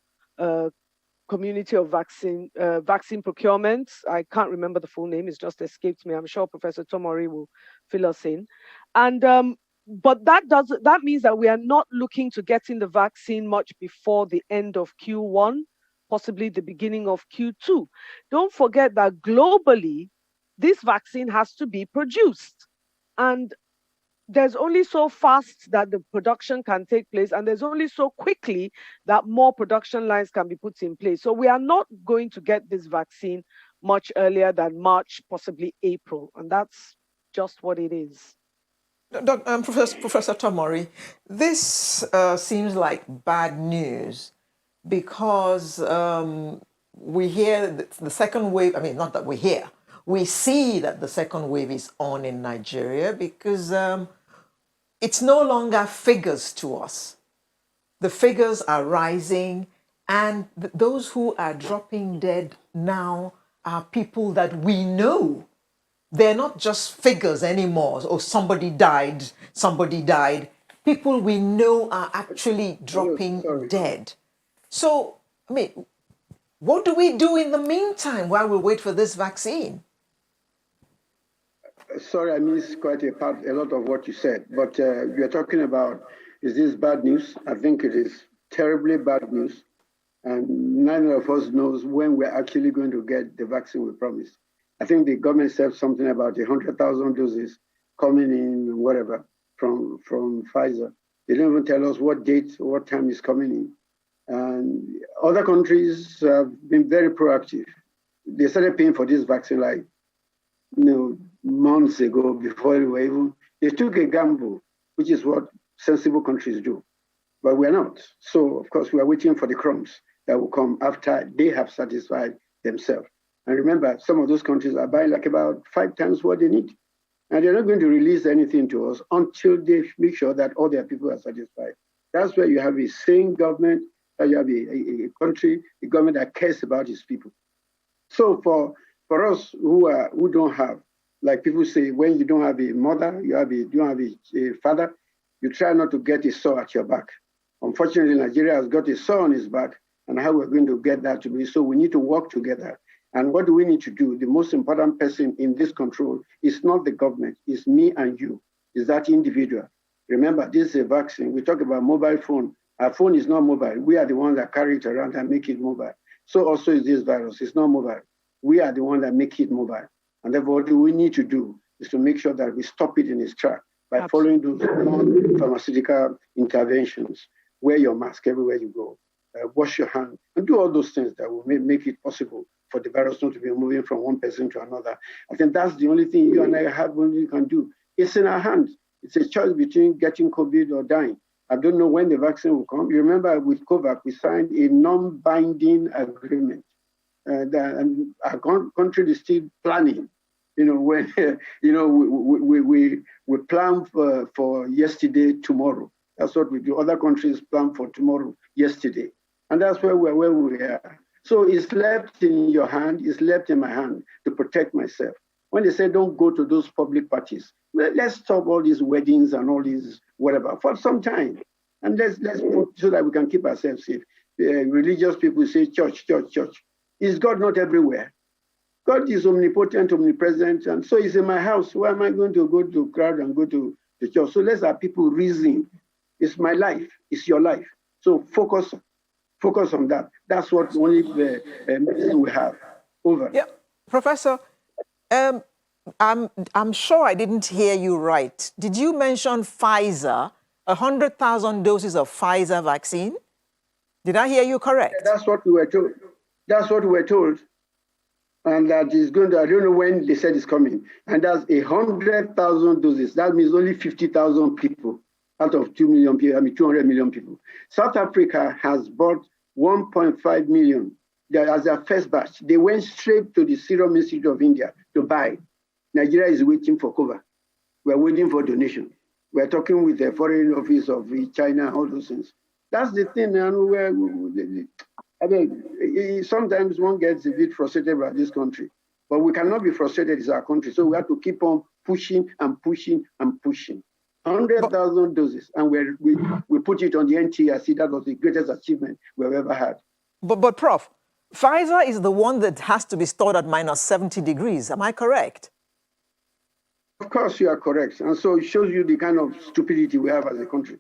[SPEAKER 9] community of vaccine procurement. I can't remember the full name; it's just escaped me. I'm sure Professor Tomori will fill us in. And but that means that we are not looking to getting the vaccine much before the end of Q1, possibly the beginning of Q2. Don't forget that globally, this vaccine has to be produced, and there's only so fast that the production can take place, and there's only so quickly that more production lines can be put in place. So we are not going to get this vaccine much earlier than March, possibly April, and that's just what it is.
[SPEAKER 1] Professor Tomori, this seems like bad news because we hear the second wave. I mean, not that we hear. We see that the second wave is on in Nigeria because it's no longer figures to us. The figures are rising, and those who are dropping dead now are people that we know. They're not just figures anymore. Oh, somebody died. People we know are actually dropping dead. So, I mean, what do we do in the meantime while we wait for this vaccine?
[SPEAKER 10] Sorry, I missed quite a lot of what you said, but you're talking about is this bad news? I think it is terribly bad news. And neither of us knows when we're actually going to get the vaccine we promised. I think the government said something about 100,000 doses coming in, whatever, from Pfizer. They don't even tell us what date, what time is coming in. And other countries have been very proactive. They started paying for this vaccine like months ago before they took a gamble, which is what sensible countries do. But we're not. So, of course, we are waiting for the crumbs that will come after they have satisfied themselves. And remember, some of those countries are buying like about 5 times what they need. And they're not going to release anything to us until they make sure that all their people are satisfied. That's where you have a sane government, you have a country, a government that cares about its people. So for us who don't have, like people say, when you don't have a mother, you don't have a father, you try not to get a sore at your back. Unfortunately, Nigeria has got a sore on its back, and how we're going to get that to be. So we need to work together. And what do we need to do? The most important person in this control is not the government, it's me and you, is that individual. Remember, this is a vaccine. We talk about mobile phone. Our phone is not mobile. We are the ones that carry it around and make it mobile. So also is this virus. It's not mobile. We are the ones that make it mobile. And therefore, what we need to do is to make sure that we stop it in its track by following those non-pharmaceutical interventions. Wear your mask everywhere you go. Wash your hands, and do all those things that will make it possible for the virus not to be moving from one person to another. I think that's the only thing you and I have only can do. It's in our hands. It's a choice between getting COVID or dying. I don't know when the vaccine will come. You remember with COVID, we signed a non-binding agreement. And our country is still planning. When we plan for yesterday, tomorrow. That's what we do. Other countries plan for tomorrow, yesterday. And that's where we are. So it's left in your hand, it's left in my hand to protect myself. When they say don't go to those public parties, let's stop all these weddings and all these whatever for some time. And let's put so that we can keep ourselves safe. Religious people say church. Is God not everywhere? God is omnipotent, omnipresent, and so he's in my house. Why am I going to go to crowd and go to the church? So let's have people reason. It's my life, it's your life. So focus on that. That's what only medicine we have. Over.
[SPEAKER 1] Yeah, Professor, I'm sure I didn't hear you right. Did you mention Pfizer, 100,000 doses of Pfizer vaccine? Did I hear you correct?
[SPEAKER 10] Yeah, that's what we were told. That's what we were told. And that is going to, I don't know when they said it's coming. And that's 100,000 doses. That means only 50,000 people out of 2 million people, 200 million people. South Africa has bought 1.5 million as their first batch. They went straight to the Serum Institute of India to buy. Nigeria is waiting for cover. We're waiting for donation. We're talking with the Foreign Office of China, all those things. That's the thing. And sometimes one gets a bit frustrated by this country, but we cannot be frustrated as our country. So we have to keep on pushing and pushing and pushing. 100,000 doses, and we put it on the NTRC. That was the greatest achievement we've ever had.
[SPEAKER 1] But Prof, Pfizer is the one that has to be stored at minus 70 degrees. Am I correct?
[SPEAKER 10] Of course you are correct. And so it shows you the kind of stupidity we have as a country.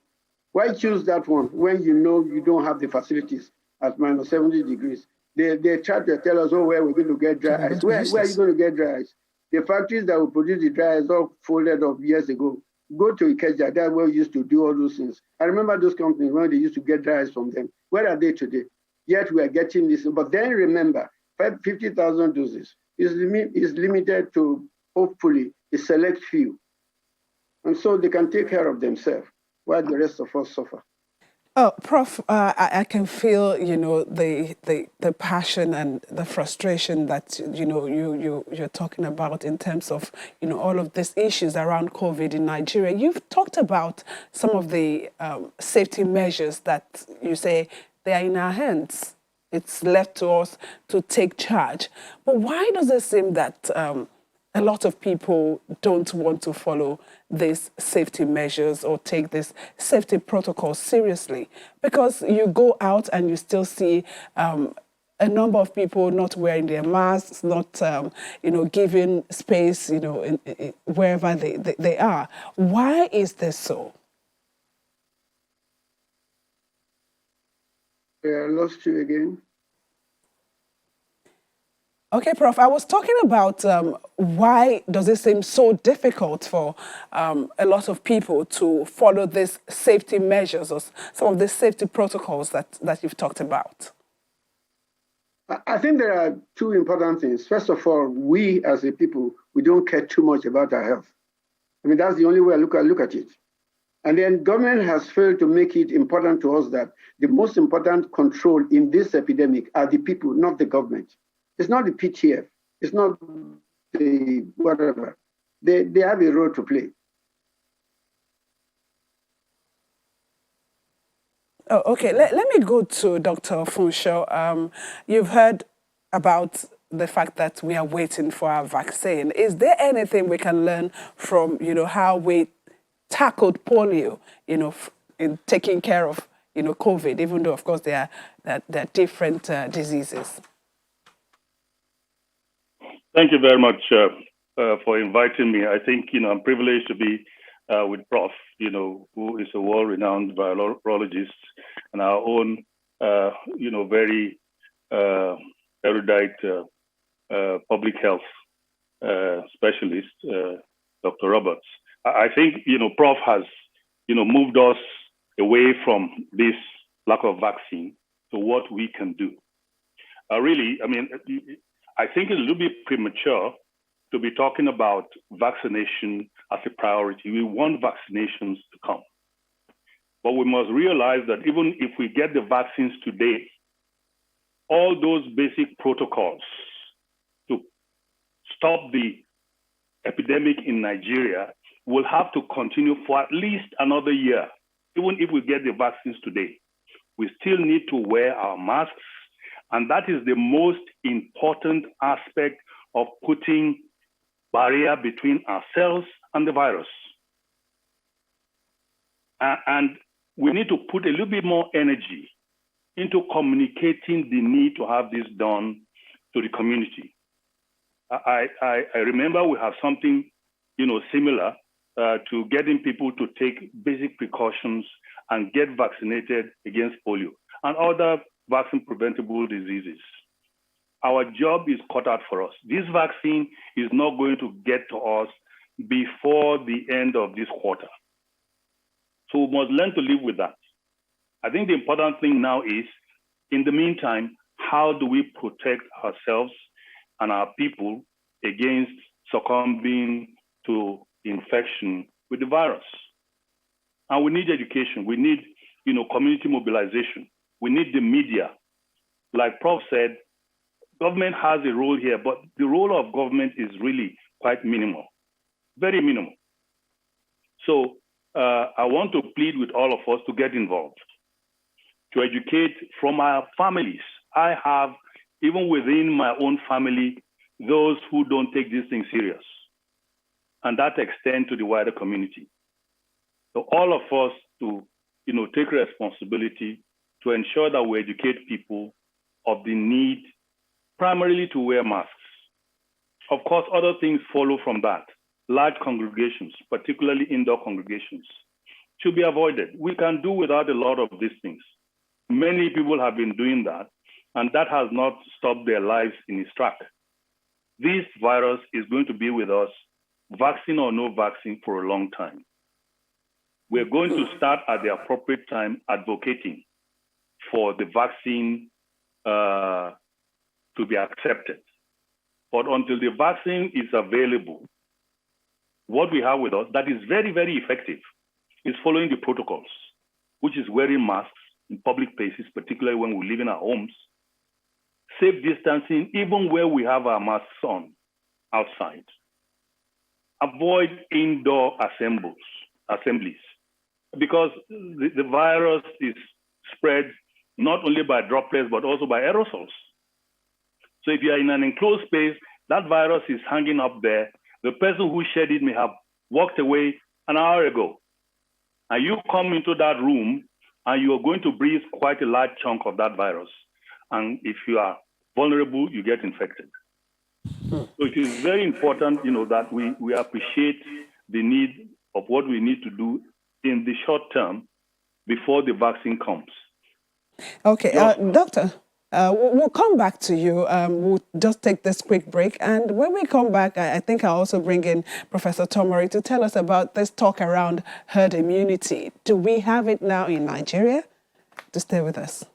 [SPEAKER 10] Why choose that one when you know you don't have the facilities at minus 70 degrees? They try to tell us, where we're going to get dry ice. Where are you going to get dry ice? The factories that will produce the dry ice all folded up years ago. Go to Ikeja, that's where we used to do all those things. I remember those companies when they used to get dry ice from them. Where are they today? Yet we are getting this. But then remember, 50,000 doses is limited to, hopefully, a select few. And so they can take care of themselves while the rest of us suffer.
[SPEAKER 2] Oh, Prof, I can feel, the passion and the frustration that, you're talking about in terms of, all of these issues around COVID in Nigeria. You've talked about some of the safety measures that you say they are in our hands. It's left to us to take charge. But why does it seem that a lot of people don't want to follow these safety measures or take this safety protocol seriously? Because you go out and you still see a number of people not wearing their masks, not, giving space, wherever they are. Why is this so?
[SPEAKER 10] I lost you again.
[SPEAKER 2] Okay, Prof, I was talking about why does it seem so difficult for a lot of people to follow these safety measures or some of the safety protocols that you've talked about?
[SPEAKER 10] I think there are two important things. First of all, we as a people, we don't care too much about our health. I mean, that's the only way I look at it. And then government has failed to make it important to us that the most important control in this epidemic are the people, not the government. It's not the PTF. It's not the whatever. They have a role to play.
[SPEAKER 2] Oh, okay. Let me go to Dr. Funsho. You've heard about the fact that we are waiting for our vaccine. Is there anything we can learn from, how we tackled polio, in taking care of, COVID, even though, of course, they're different diseases?
[SPEAKER 11] Thank you very much for inviting me. I think, I'm privileged to be with Prof, who is a world-renowned virologist and our own, very erudite public health specialist, Dr. Roberts. I think, Prof has, moved us away from this lack of vaccine to what we can do. Really, I think it's a little bit premature to be talking about vaccination as a priority. We want vaccinations to come. But we must realize that even if we get the vaccines today, all those basic protocols to stop the epidemic in Nigeria will have to continue for at least another year. Even if we get the vaccines today, we still need to wear our masks. And that is the most important aspect of putting barrier between ourselves and the virus. And we need to put a little bit more energy into communicating the need to have this done to the community. I remember we have something, similar to getting people to take basic precautions and get vaccinated against polio and other vaccine-preventable diseases. Our job is cut out for us. This vaccine is not going to get to us before the end of this quarter. So we must learn to live with that. I think the important thing now is, in the meantime, how do we protect ourselves and our people against succumbing to infection with the virus? And we need education. We need, community mobilization. We need the media. Like Prof said, government has a role here, but the role of government is really quite minimal, very minimal. So I want to plead with all of us to get involved, to educate from our families. I have, even within my own family, those who don't take these things serious. And that extends to the wider community. So all of us to, take responsibility to ensure that we educate people of the need primarily to wear masks. Of course, other things follow from that. Large congregations, particularly indoor congregations, should be avoided. We can do without a lot of these things. Many people have been doing that, and that has not stopped their lives in its track. This virus is going to be with us, vaccine or no vaccine, for a long time. We're going to start at the appropriate time advocating for the vaccine to be accepted. But until the vaccine is available, what we have with us that is very, very effective is following the protocols, which is wearing masks in public places, particularly when we live in our homes, safe distancing, even where we have our masks on outside. Avoid indoor assemblies, because the virus is spread not only by droplets, but also by aerosols. So if you are in an enclosed space, that virus is hanging up there. The person who shared it may have walked away an hour ago. And you come into that room and you are going to breathe quite a large chunk of that virus. And if you are vulnerable, you get infected. So it is very important, that we appreciate the need of what we need to do in the short term before the vaccine comes.
[SPEAKER 2] Okay, Doctor, we'll come back to you. We'll just take this quick break. And when we come back, I think I'll also bring in Professor Tomori to tell us about this talk around herd immunity. Do we have it now in Nigeria? To stay with us.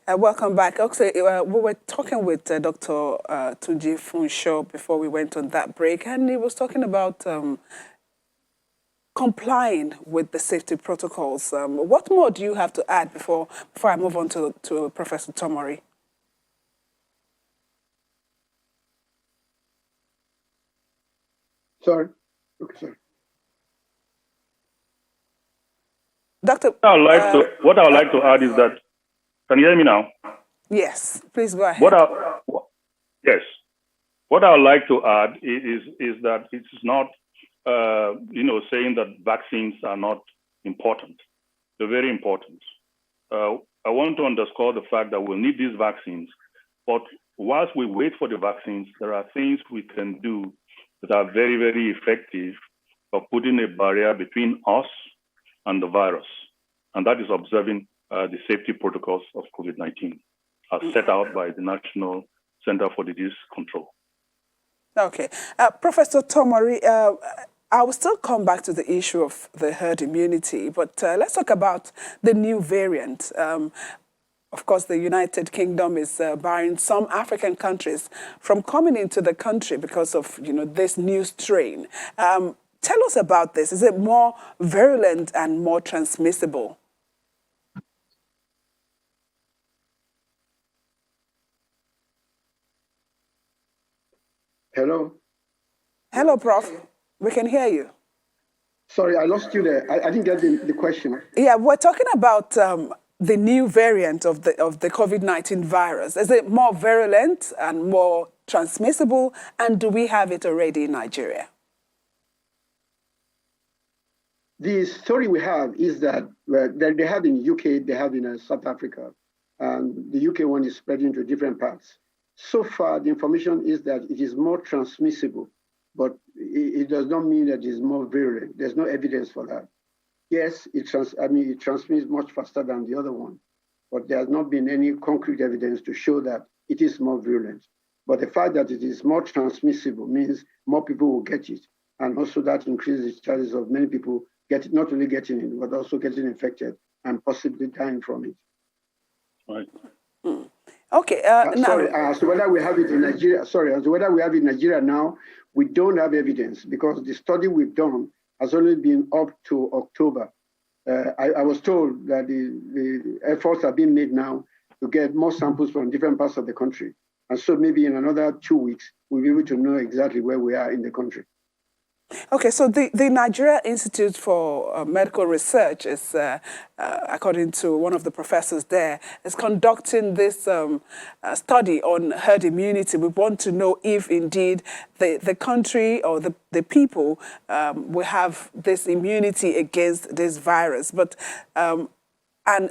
[SPEAKER 2] Welcome back. Okay, we were talking with Dr. Tunji Funsho before we went on that break, and he was talking about complying with the safety protocols. What more do you have to add before I move on to Professor Tomori?
[SPEAKER 10] Sorry. Okay, sorry.
[SPEAKER 2] Doctor,
[SPEAKER 11] what I would like to add is that, can you hear me now?
[SPEAKER 2] Yes, please go ahead.
[SPEAKER 11] Yes. What I would like to add is that it's not, saying that vaccines are not important. They're very important. I want to underscore the fact that we'll need these vaccines, but whilst we wait for the vaccines, there are things we can do that are very, very effective for putting a barrier between us and the virus, and that is observing the safety protocols of COVID-19 as set out by the National Center for Disease Control.
[SPEAKER 2] Okay. Professor Tomori, I will still come back to the issue of the herd immunity, but let's talk about the new variant. Of course, the United Kingdom is barring some African countries from coming into the country because of this new strain. Tell us about this. Is it more virulent and more transmissible?
[SPEAKER 10] Hello?
[SPEAKER 2] Hello, Prof. We can hear you.
[SPEAKER 10] Sorry, I lost you there. I didn't get the question.
[SPEAKER 2] Yeah, we're talking about the new variant of the COVID-19 virus. Is it more virulent and more transmissible? And do we have it already in Nigeria?
[SPEAKER 10] The story we have is that they have in UK, they have in South Africa, and the UK one is spreading to different parts. So far, the information is that it is more transmissible, but it does not mean that it is more virulent. There's no evidence for that. Yes, it transmits much faster than the other one, but there has not been any concrete evidence to show that it is more virulent. But the fact that it is more transmissible means more people will get it, and also that increases the chances of many people not only getting it, but also getting infected and possibly dying from it.
[SPEAKER 11] Right.
[SPEAKER 2] Okay.
[SPEAKER 10] As to whether we have it in Nigeria, as to whether we have it in Nigeria now, we don't have evidence because the study we've done has only been up to October. I was told that the efforts are being made now to get more samples from different parts of the country. And so maybe in another 2 weeks, we'll be able to know exactly where we are in the country.
[SPEAKER 2] Okay, so the Nigeria Institute for Medical Research is, according to one of the professors there, is conducting this study on herd immunity. We want to know if indeed the country or the people will have this immunity against this virus. But and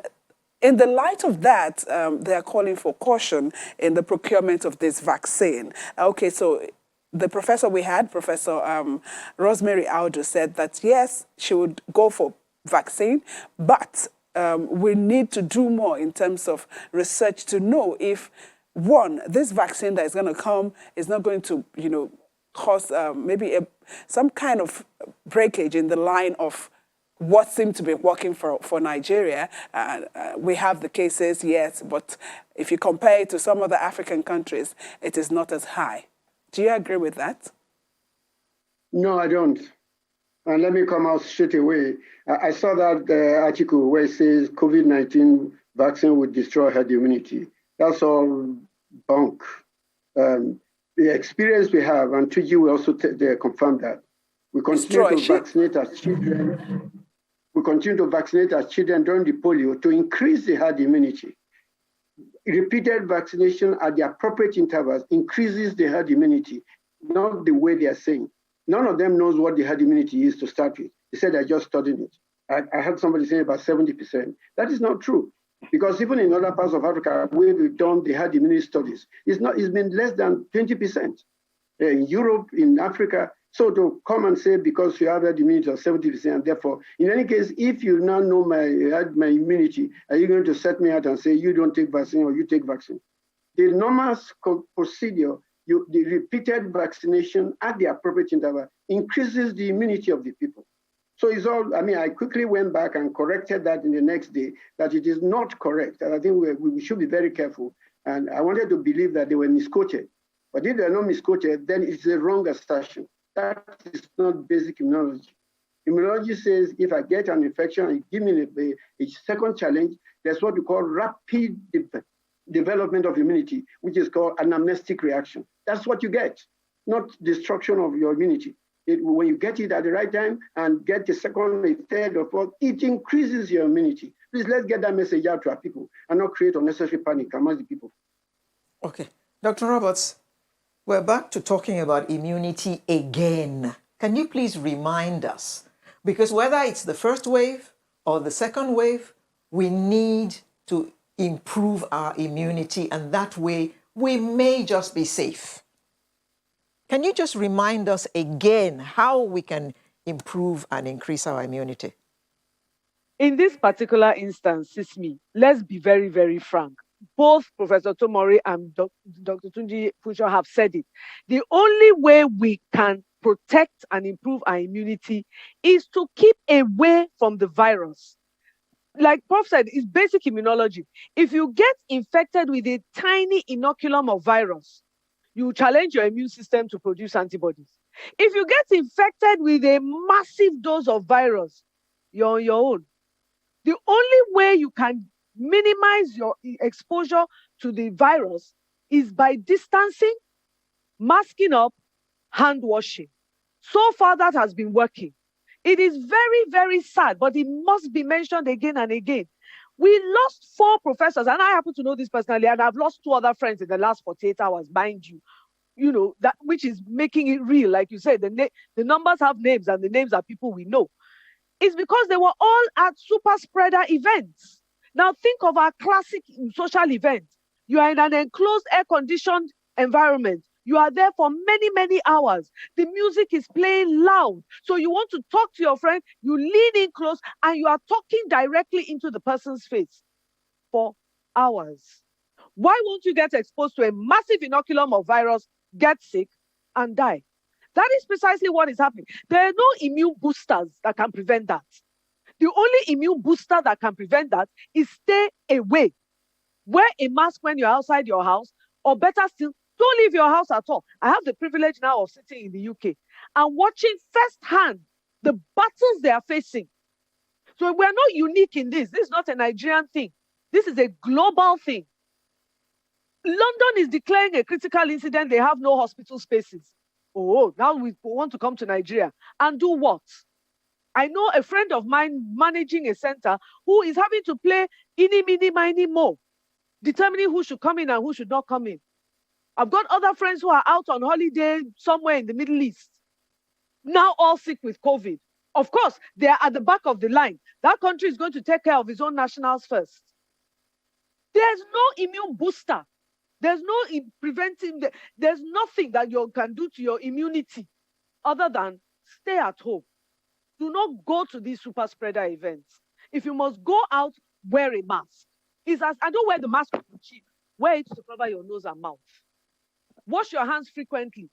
[SPEAKER 2] in the light of that, they are calling for caution in the procurement of this vaccine. Okay, so the professor we had, Professor Rosemary Aldo, said that yes, she would go for vaccine, but we need to do more in terms of research to know if, one, this vaccine that is going to come is not going to, cause maybe some kind of breakage in the line of what seemed to be working for Nigeria. We have the cases, yes, but if you compare it to some other African countries, it is not as high. Do you agree with that?
[SPEAKER 10] No, I don't. And let me come out straight away. I saw that article where it says COVID-19 vaccine would destroy herd immunity. That's all bunk. The experience we have, and 2G will also confirm that. We continue to vaccinate our children. We continue to vaccinate our children during the polio to increase the herd immunity. Repeated vaccination at the appropriate intervals increases the herd immunity, not the way they are saying. None of them knows what the herd immunity is to start with. They said they're just studying it. I heard somebody say about 70%. That is not true, because even in other parts of Africa where we've done the herd immunity studies, it's been less than 20%. In Europe, in Africa, So to come and say, because you have herd immunity of 70%, therefore, in any case, if you now know my immunity, are you going to set me out and say, you don't take vaccine or you take vaccine? The normal procedure, the repeated vaccination at the appropriate interval increases the immunity of the people. So it's all, I mean, I quickly went back and corrected that in the next day, that it is not correct. And I think we should be very careful. And I wanted to believe that they were misquoted. But if they're not misquoted, then it's a wrong assertion. That is not basic immunology. Immunology says if I get an infection and give me a second challenge, there's what we call rapid development of immunity, which is called anamnestic reaction. That's what you get, not destruction of your immunity. When you get it at the right time and get the second, a third, or fourth, it increases your immunity. Please, let's get that message out to our people and not create unnecessary panic among the people.
[SPEAKER 1] Okay. Dr. Roberts, we're back to talking about immunity again. Can you please remind us? Because whether it's the first wave or the second wave, we need to improve our immunity, and that way we may just be safe. Can you just remind us again how we can improve and increase our immunity?
[SPEAKER 9] In this particular instance, Sismi, let's be very, very frank. Both Professor Tomori and Dr. Tunji Funsho have said it. The only way we can protect and improve our immunity is to keep away from the virus. Like Prof said, it's basic immunology. If you get infected with a tiny inoculum of virus, you challenge your immune system to produce antibodies. If you get infected with a massive dose of virus, you're on your own. The only way you can minimize your exposure to the virus is by distancing, masking up, hand washing. So far, that has been working. It is very, very sad, but it must be mentioned again and again. We lost 4 professors, and I happen to know this personally, and I've lost 2 other friends in the last 48 hours, mind you. You know, that which is making it real. Like you said, the numbers have names, and the names are people we know. It's because they were all at super spreader events. Now think of our classic social event. You are in an enclosed, air-conditioned environment. You are there for many, many hours. The music is playing loud. So you want to talk to your friend, you lean in close, and you are talking directly into the person's face for hours. Why won't you get exposed to a massive inoculum of virus, get sick, and die? That is precisely what is happening. There are no immune boosters that can prevent that. The only immune booster that can prevent that is stay away. Wear a mask when you're outside your house, or better still, don't leave your house at all. I have the privilege now of sitting in the UK and watching firsthand the battles they are facing. So we're not unique in this. This is not a Nigerian thing. This is a global thing. London is declaring a critical incident. They have no hospital spaces. Oh, now we want to come to Nigeria and do what? I know a friend of mine managing a center who is having to play eeny, meeny, miny, mo, determining who should come in and who should not come in. I've got other friends who are out on holiday somewhere in the Middle East, now all sick with COVID. Of course, they are at the back of the line. That country is going to take care of its own nationals first. There's no immune booster. There's no preventing, there's nothing that you can do to your immunity other than stay at home. Do not go to these super spreader events. If you must go out, wear a mask. And don't wear the mask on your cheek. Wear it to cover your nose and mouth. Wash your hands frequently.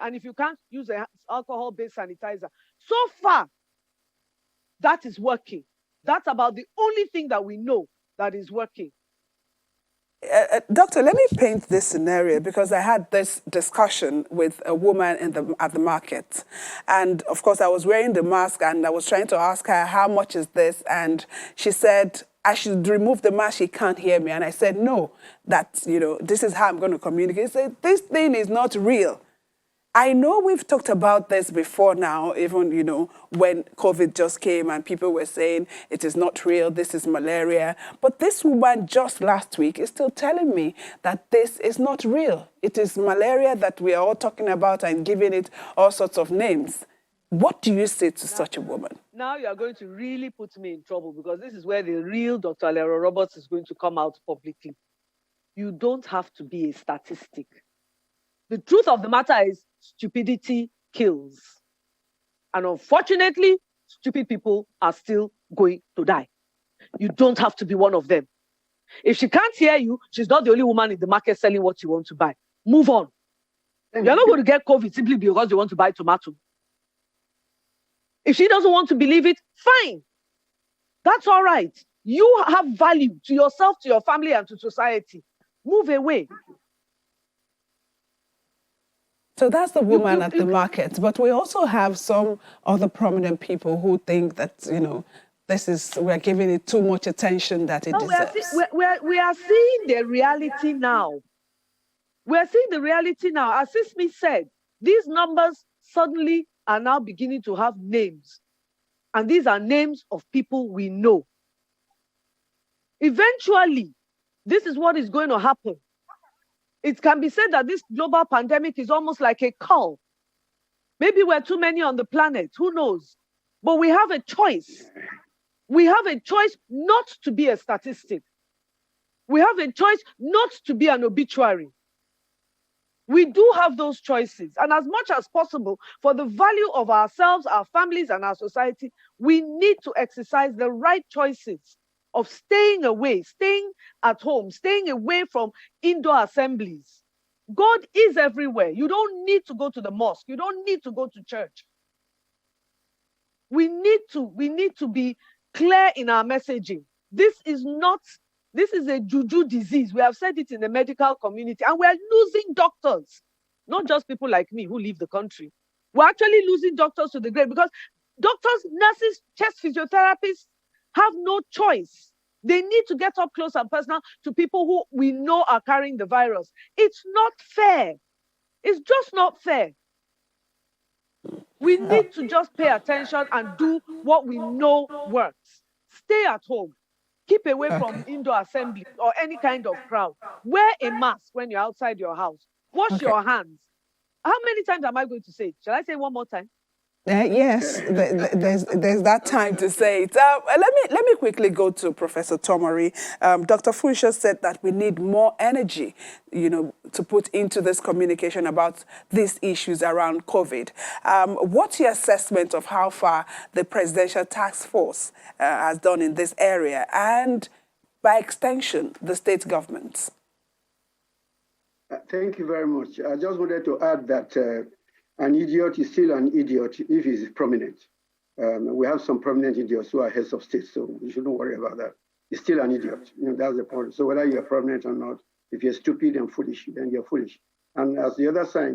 [SPEAKER 9] And if you can't, use an alcohol-based sanitizer. So far, that is working. That's about the only thing that we know that is working.
[SPEAKER 2] Doctor, let me paint this scenario because I had this discussion with a woman at the market. And of course, I was wearing the mask and I was trying to ask her, how much is this? And she said, I should remove the mask, she can't hear me. And I said, no, this is how I'm going to communicate. She said, this thing is not real. I know we've talked about this before now, even, when COVID just came and people were saying it is not real, this is malaria. But this woman just last week is still telling me that this is not real. It is malaria that we are all talking about and giving it all sorts of names. What do you say to such a woman?
[SPEAKER 9] Now you are going to really put me in trouble because this is where the real Dr. Lero Roberts is going to come out publicly. You don't have to be a statistic. The truth of the matter is stupidity kills. And unfortunately, stupid people are still going to die. You don't have to be one of them. If she can't hear you, she's not the only woman in the market selling what you want to buy. Move on. You're not going to get COVID simply because you want to buy tomato. If she doesn't want to believe it, fine. That's all right. You have value to yourself, to your family, and to society. Move away.
[SPEAKER 2] So that's the woman at the market. But we also have some other prominent people who think that, you know, we're giving it too much attention that it deserves.
[SPEAKER 9] We are seeing the reality now. We are seeing the reality now. As Smith said, these numbers suddenly are now beginning to have names. And these are names of people we know. Eventually, this is what is going to happen. It can be said that this global pandemic is almost like a cult. Maybe we're too many on the planet, who knows? But we have a choice. We have a choice not to be a statistic. We have a choice not to be an obituary. We do have those choices. And as much as possible, for the value of ourselves, our families, and our society, we need to exercise the right choices of staying away, staying at home, staying away from indoor assemblies. God is everywhere. You don't need to go to the mosque. You don't need to go to church. We need to be clear in our messaging. This is a juju disease. We have said it in the medical community, and we're losing doctors, not just people like me who leave the country. We're actually losing doctors to the grave because doctors, nurses, chest physiotherapists have no choice. They need to get up close and personal to people who we know are carrying the virus. It's not fair. It's just not fair. We need to just pay attention and do what we know works. Stay at home. Keep away from indoor assembly or any kind of crowd. Wear a mask when you're outside your house. Wash your hands. How many times am I going to say it? Shall I say one more time?
[SPEAKER 2] Yes, there's that time to say it. Let me quickly go to Professor Tomori. Dr. Funsho said that we need more energy, you know, to put into this communication about these issues around COVID. What's your assessment of how far the Presidential Task Force has done in this area, and by extension, the state governments?
[SPEAKER 10] Thank you very much. I just wanted to add that an idiot is still an idiot if he's prominent. We have some prominent idiots who are heads of state, so we shouldn't worry about that. He's still an idiot. You know, that's the point. So whether you're prominent or not, if you're stupid and foolish, then you're foolish. And as the other side,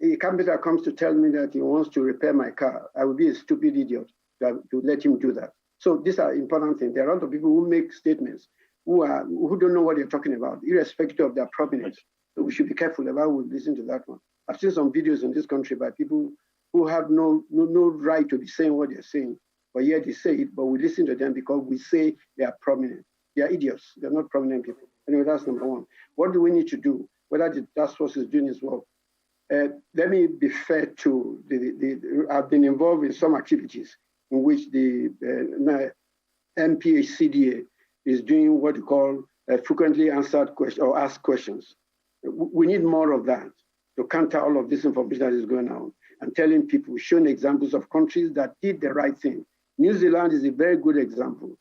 [SPEAKER 10] a carpenter comes to tell me that he wants to repair my car, I would be a stupid idiot to let him do that. So these are important things. There are a lot of people who make statements who don't know what they're talking about, irrespective of their prominence. So we should be careful about who listen to that one. I've seen some videos in this country by people who have no right to be saying what they're saying, but yet they say it, but we listen to them because we say they are prominent. They are idiots. They're not prominent people. Anyway, that's number one. What do we need to do? Whether the task force is doing its work. Let me be fair to I've been involved in some activities in which the MPHCDA is doing what you call frequently answered questions or asked questions. We need more of that to counter all of this information that is going on and telling people, showing examples of countries that did the right thing. New Zealand is a very good example.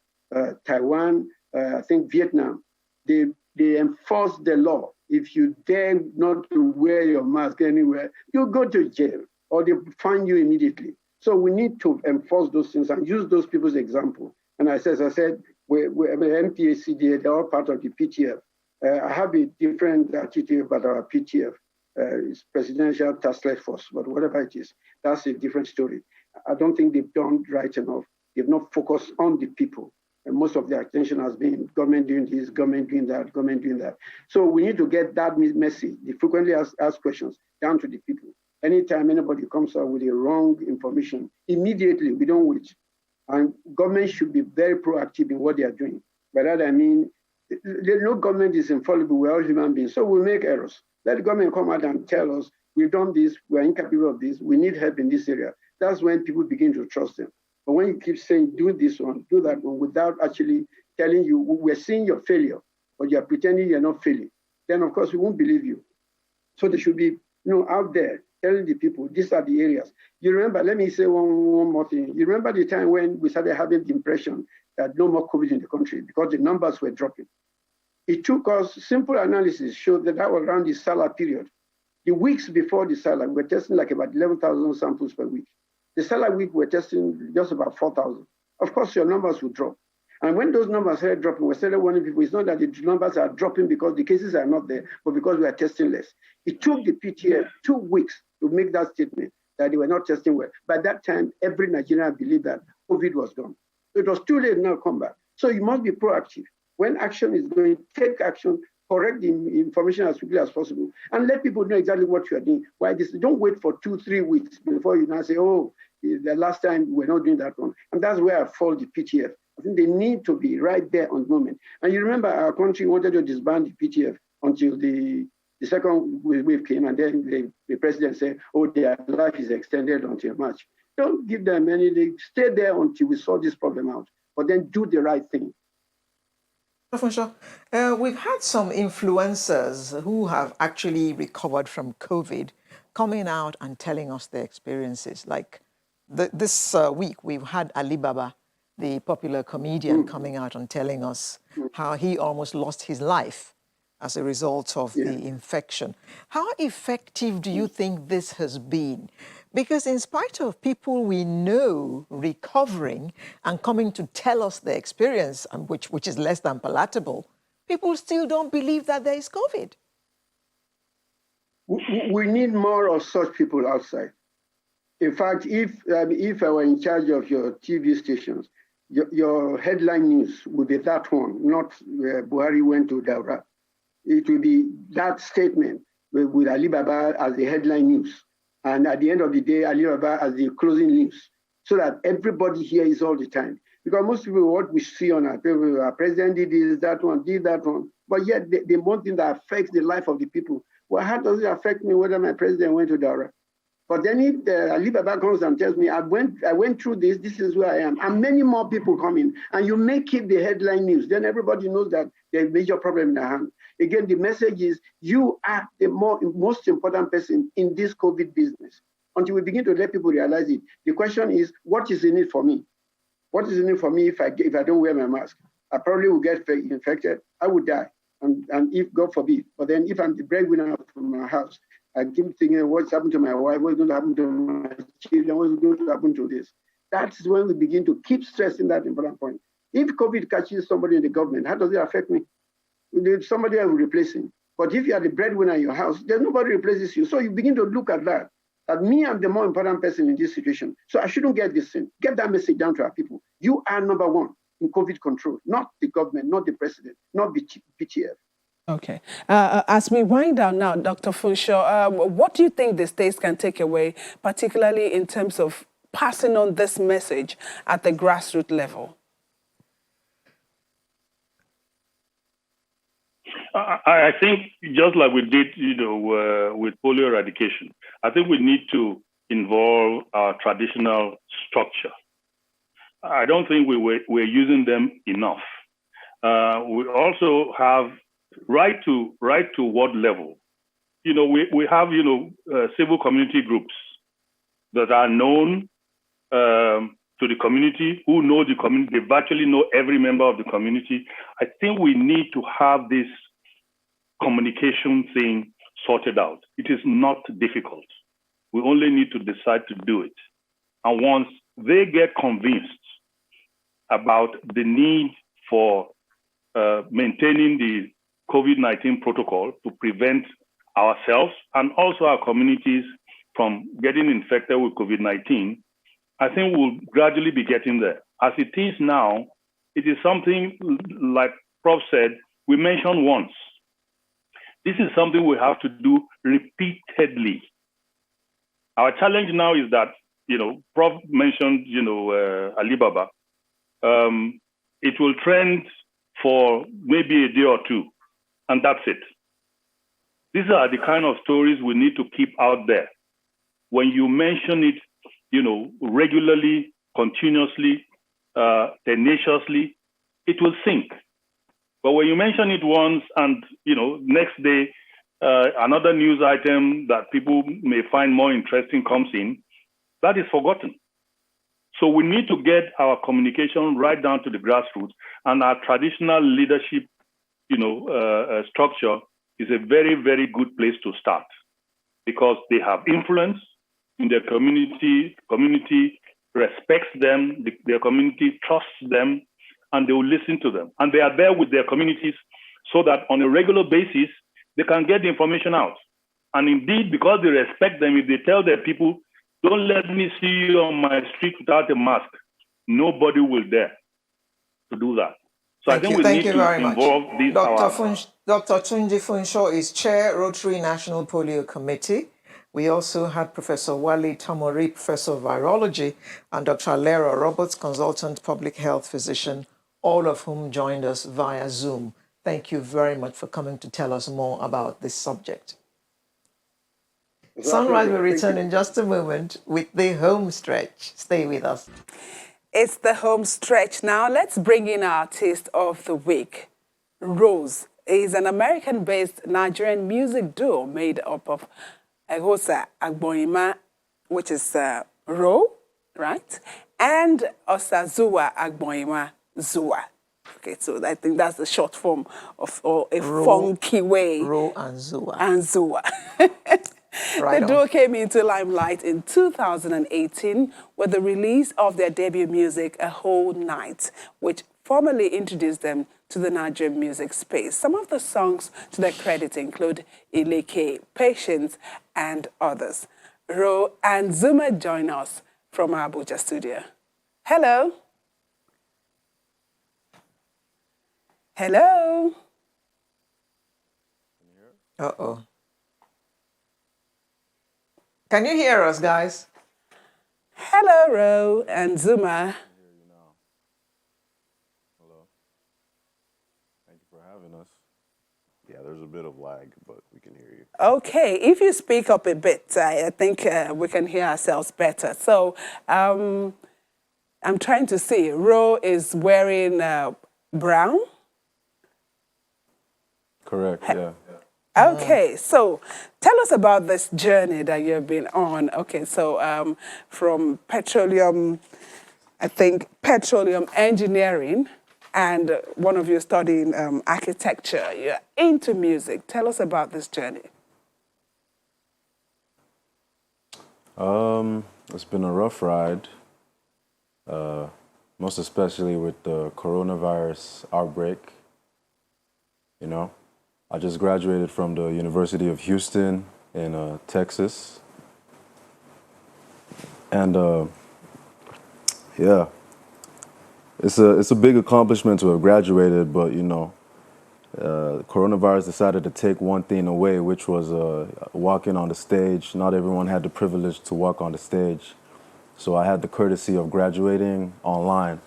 [SPEAKER 10] Taiwan, I think Vietnam, they enforce the law. If you dare not to wear your mask anywhere, you go to jail or they fine you immediately. So we need to enforce those things and use those people's example. And as I said, we're MPHCDA, they're all part of the PTF. I have a different attitude about our PTF. It's Presidential Task Force, but whatever it is, that's a different story. I don't think they've done right enough. They've not focused on the people. And most of their attention has been government doing this, government doing that, government doing that. So we need to get that message, the frequently asked questions, down to the people. Anytime anybody comes out with the wrong information, immediately, we don't wait. And government should be very proactive in what they are doing. By that I mean, no government is infallible, we're all human beings, so we make errors. Let the government come out and tell us, we've done this, we're incapable of this, we need help in this area. That's when people begin to trust them. But when you keep saying, do this one, do that one, without actually telling you, we're seeing your failure, but you're pretending you're not failing, then of course we won't believe you. So they should be out there telling the people, these are the areas. You remember, let me say one more thing. You remember the time when we started having the impression that no more COVID in the country because the numbers were dropping. It took us, simple analysis showed that was around the Salah period. The weeks before the Salah, we were testing like about 11,000 samples per week. The Salah week, we're testing just about 4,000. Of course, your numbers would drop. And when those numbers started dropping, we started warning people, it's not that the numbers are dropping because the cases are not there, but because we are testing less. It took the PTF 2 weeks to make that statement that they were not testing well. By that time, every Nigerian believed that COVID was gone. So it was too late now to come back. So you must be proactive. When action is going, take action, correct the information as quickly as possible, and let people know exactly what you are doing. Why this? Don't wait for 2-3 weeks before you now say, oh, the last time we're not doing that one. And that's where I fault the PTF. I think they need to be right there on the moment. And you remember our country wanted to disband the PTF until the second wave came, and then the president said, oh, their life is extended until March. Don't give them any, they stay there until we sort this problem out, but then do the right thing.
[SPEAKER 1] We've had some influencers who have actually recovered from COVID coming out and telling us their experiences. Like this week, we've had Alibaba, the popular comedian, coming out and telling us how he almost lost his life as a result of the infection. How effective do you think this has been? Because in spite of people we know recovering and coming to tell us their experience, which is less than palatable, people still don't believe that there is COVID.
[SPEAKER 10] We need more of such people outside. In fact, if I were in charge of your TV stations, your headline news would be that one, not Buhari went to Daura. It will be that statement with Alibaba as the headline news. And at the end of the day, Alibaba as the closing news, so that everybody hears all the time. Because most people, what we see on our paper, our president did this, that one, did that one. But yet, the one thing that affects the life of the people, well, how does it affect me whether my president went to Daura? But then if Alibaba comes and tells me, I went through this is where I am, and many more people coming, and you make it the headline news, then everybody knows that there's a major problem in their hand. Again, the message is you are the most important person in this COVID business. Until we begin to let people realize it, the question is, what is in it for me? What is in it for me if I don't wear my mask? I probably will get infected. I would die, and if God forbid. But then if I'm the breadwinner from my house, I keep thinking, what's happened to my wife? What's going to happen to my children? What's going to happen to this? That's when we begin to keep stressing that important point. If COVID catches somebody in the government, how does it affect me? Somebody else will replace him. But if you are the breadwinner in your house, then nobody replaces you. So you begin to look at that. That me, I'm the more important person in this situation. So I shouldn't get this thing. Get that message down to our people. You are number one in COVID control, not the government, not the president, not the PTF.
[SPEAKER 2] Okay. As we wind down now, Dr. Funshaw, what do you think the states can take away, particularly in terms of passing on this message at the grassroots level?
[SPEAKER 11] I think just like we did, with polio eradication, I think we need to involve our traditional structure. I don't think we're using them enough. We also have right to what level. We have civil community groups that are known to the community, who know the community. They virtually know every member of the community. I think we need to have this communication thing sorted out. It is not difficult. We only need to decide to do it. And once they get convinced about the need for maintaining the COVID-19 protocol to prevent ourselves and also our communities from getting infected with COVID-19, I think we'll gradually be getting there. As it is now, it is something, like Prof said, we mentioned once. This is something we have to do repeatedly. Our challenge now is that, Prof mentioned, Alibaba. It will trend for maybe a day or two, and that's it. These are the kind of stories we need to keep out there. When you mention it, regularly, continuously, tenaciously, it will sink. But when you mention it once and, next day, another news item that people may find more interesting comes in, that is forgotten. So we need to get our communication right down to the grassroots, and our traditional leadership, structure is a very, very good place to start because they have influence in their community. Community respects them. Their community trusts them, and they will listen to them. And they are there with their communities so that on a regular basis, they can get the information out. And indeed, because they respect them, if they tell their people, don't let me see you on my street without a mask, nobody will dare to do that. So I think we need to involve these
[SPEAKER 1] Dr. Tunji Funshaw is Chair, Rotary National Polio Committee. We also had Professor Wale Tamori, Professor of Virology, and Dr. Alera Roberts, Consultant Public Health Physician, all of whom joined us via Zoom. Thank you very much for coming to tell us more about this subject. Sunrise will return in just a moment with the home stretch. Stay with us.
[SPEAKER 2] It's the home stretch now. Let's bring in our artist of the week. Rose is an American-based Nigerian music duo made up of Egosa Agboima, which is Ro, right? And Osazua Agboima Zua. Okay, so I think that's the short form of a funky way.
[SPEAKER 1] Ro and Zua.
[SPEAKER 2] And Zua. The duo came into limelight in 2018 with the release of their debut music, A Whole Night, which formally introduced them to the Nigerian music space. Some of the songs to their credit include Ileke, Patience, and others. Ro and Zuma join us from our Abuja studio. Hello. Hello.
[SPEAKER 1] Uh-oh. Can you hear us, guys?
[SPEAKER 2] Hello, Ro and Zuma.
[SPEAKER 12] I hear you now. Hello. Thank you for having us. Yeah, there's a bit of lag, but we can hear you.
[SPEAKER 2] Okay, if you speak up a bit, I think we can hear ourselves better. So I'm trying to see. Ro is wearing brown.
[SPEAKER 12] Correct, yeah.
[SPEAKER 2] Okay, so tell us about this journey that you've been on. Okay, so from petroleum, I think petroleum engineering, and one of you studying architecture. You're into music. Tell us about this journey.
[SPEAKER 12] It's been a rough ride, most especially with the coronavirus outbreak, you know. I just graduated from the University of Houston in Texas. And yeah, it's a big accomplishment to have graduated, but you know, coronavirus decided to take one thing away, which was walking on the stage. Not everyone had the privilege to walk on the stage. So I had the courtesy of graduating online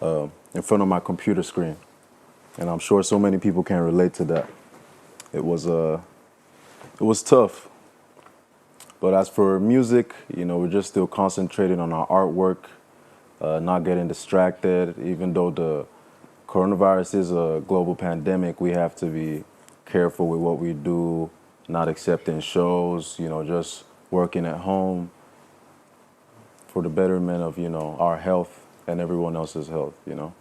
[SPEAKER 12] in front of my computer screen. And I'm sure so many people can relate to that. It was tough. But as for music, you know, we're just still concentrating on our artwork, not getting distracted. Even though the coronavirus is a global pandemic, we have to be careful with what we do, not accepting shows, you know, just working at home for the betterment of, you know, our health and everyone else's health, you know.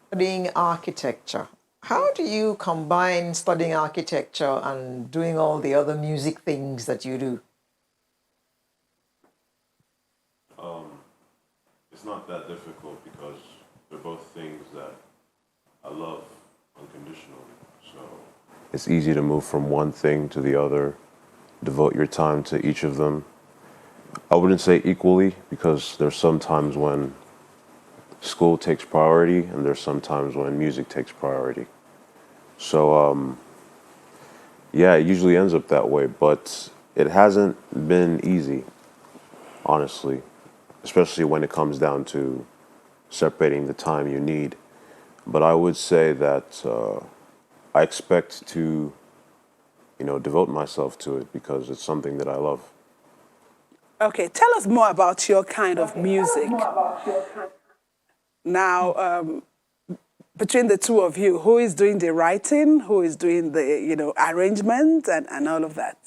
[SPEAKER 1] Studying architecture. How do you combine studying architecture and doing all the other music things that you do?
[SPEAKER 12] It's not that difficult because they're both things that I love unconditionally. So it's easy to move from one thing to the other, devote your time to each of them. I wouldn't say equally because there's some times when school takes priority and there's some times when music takes priority. So, yeah, it usually ends up that way, but it hasn't been easy, honestly, especially when it comes down to separating the time you need. But I would say that I expect to, you know, devote myself to it because it's something that I love.
[SPEAKER 2] Okay, tell us more about your kind of music. Now, between the two of you, who is doing the writing, who is doing the, arrangement and all of that?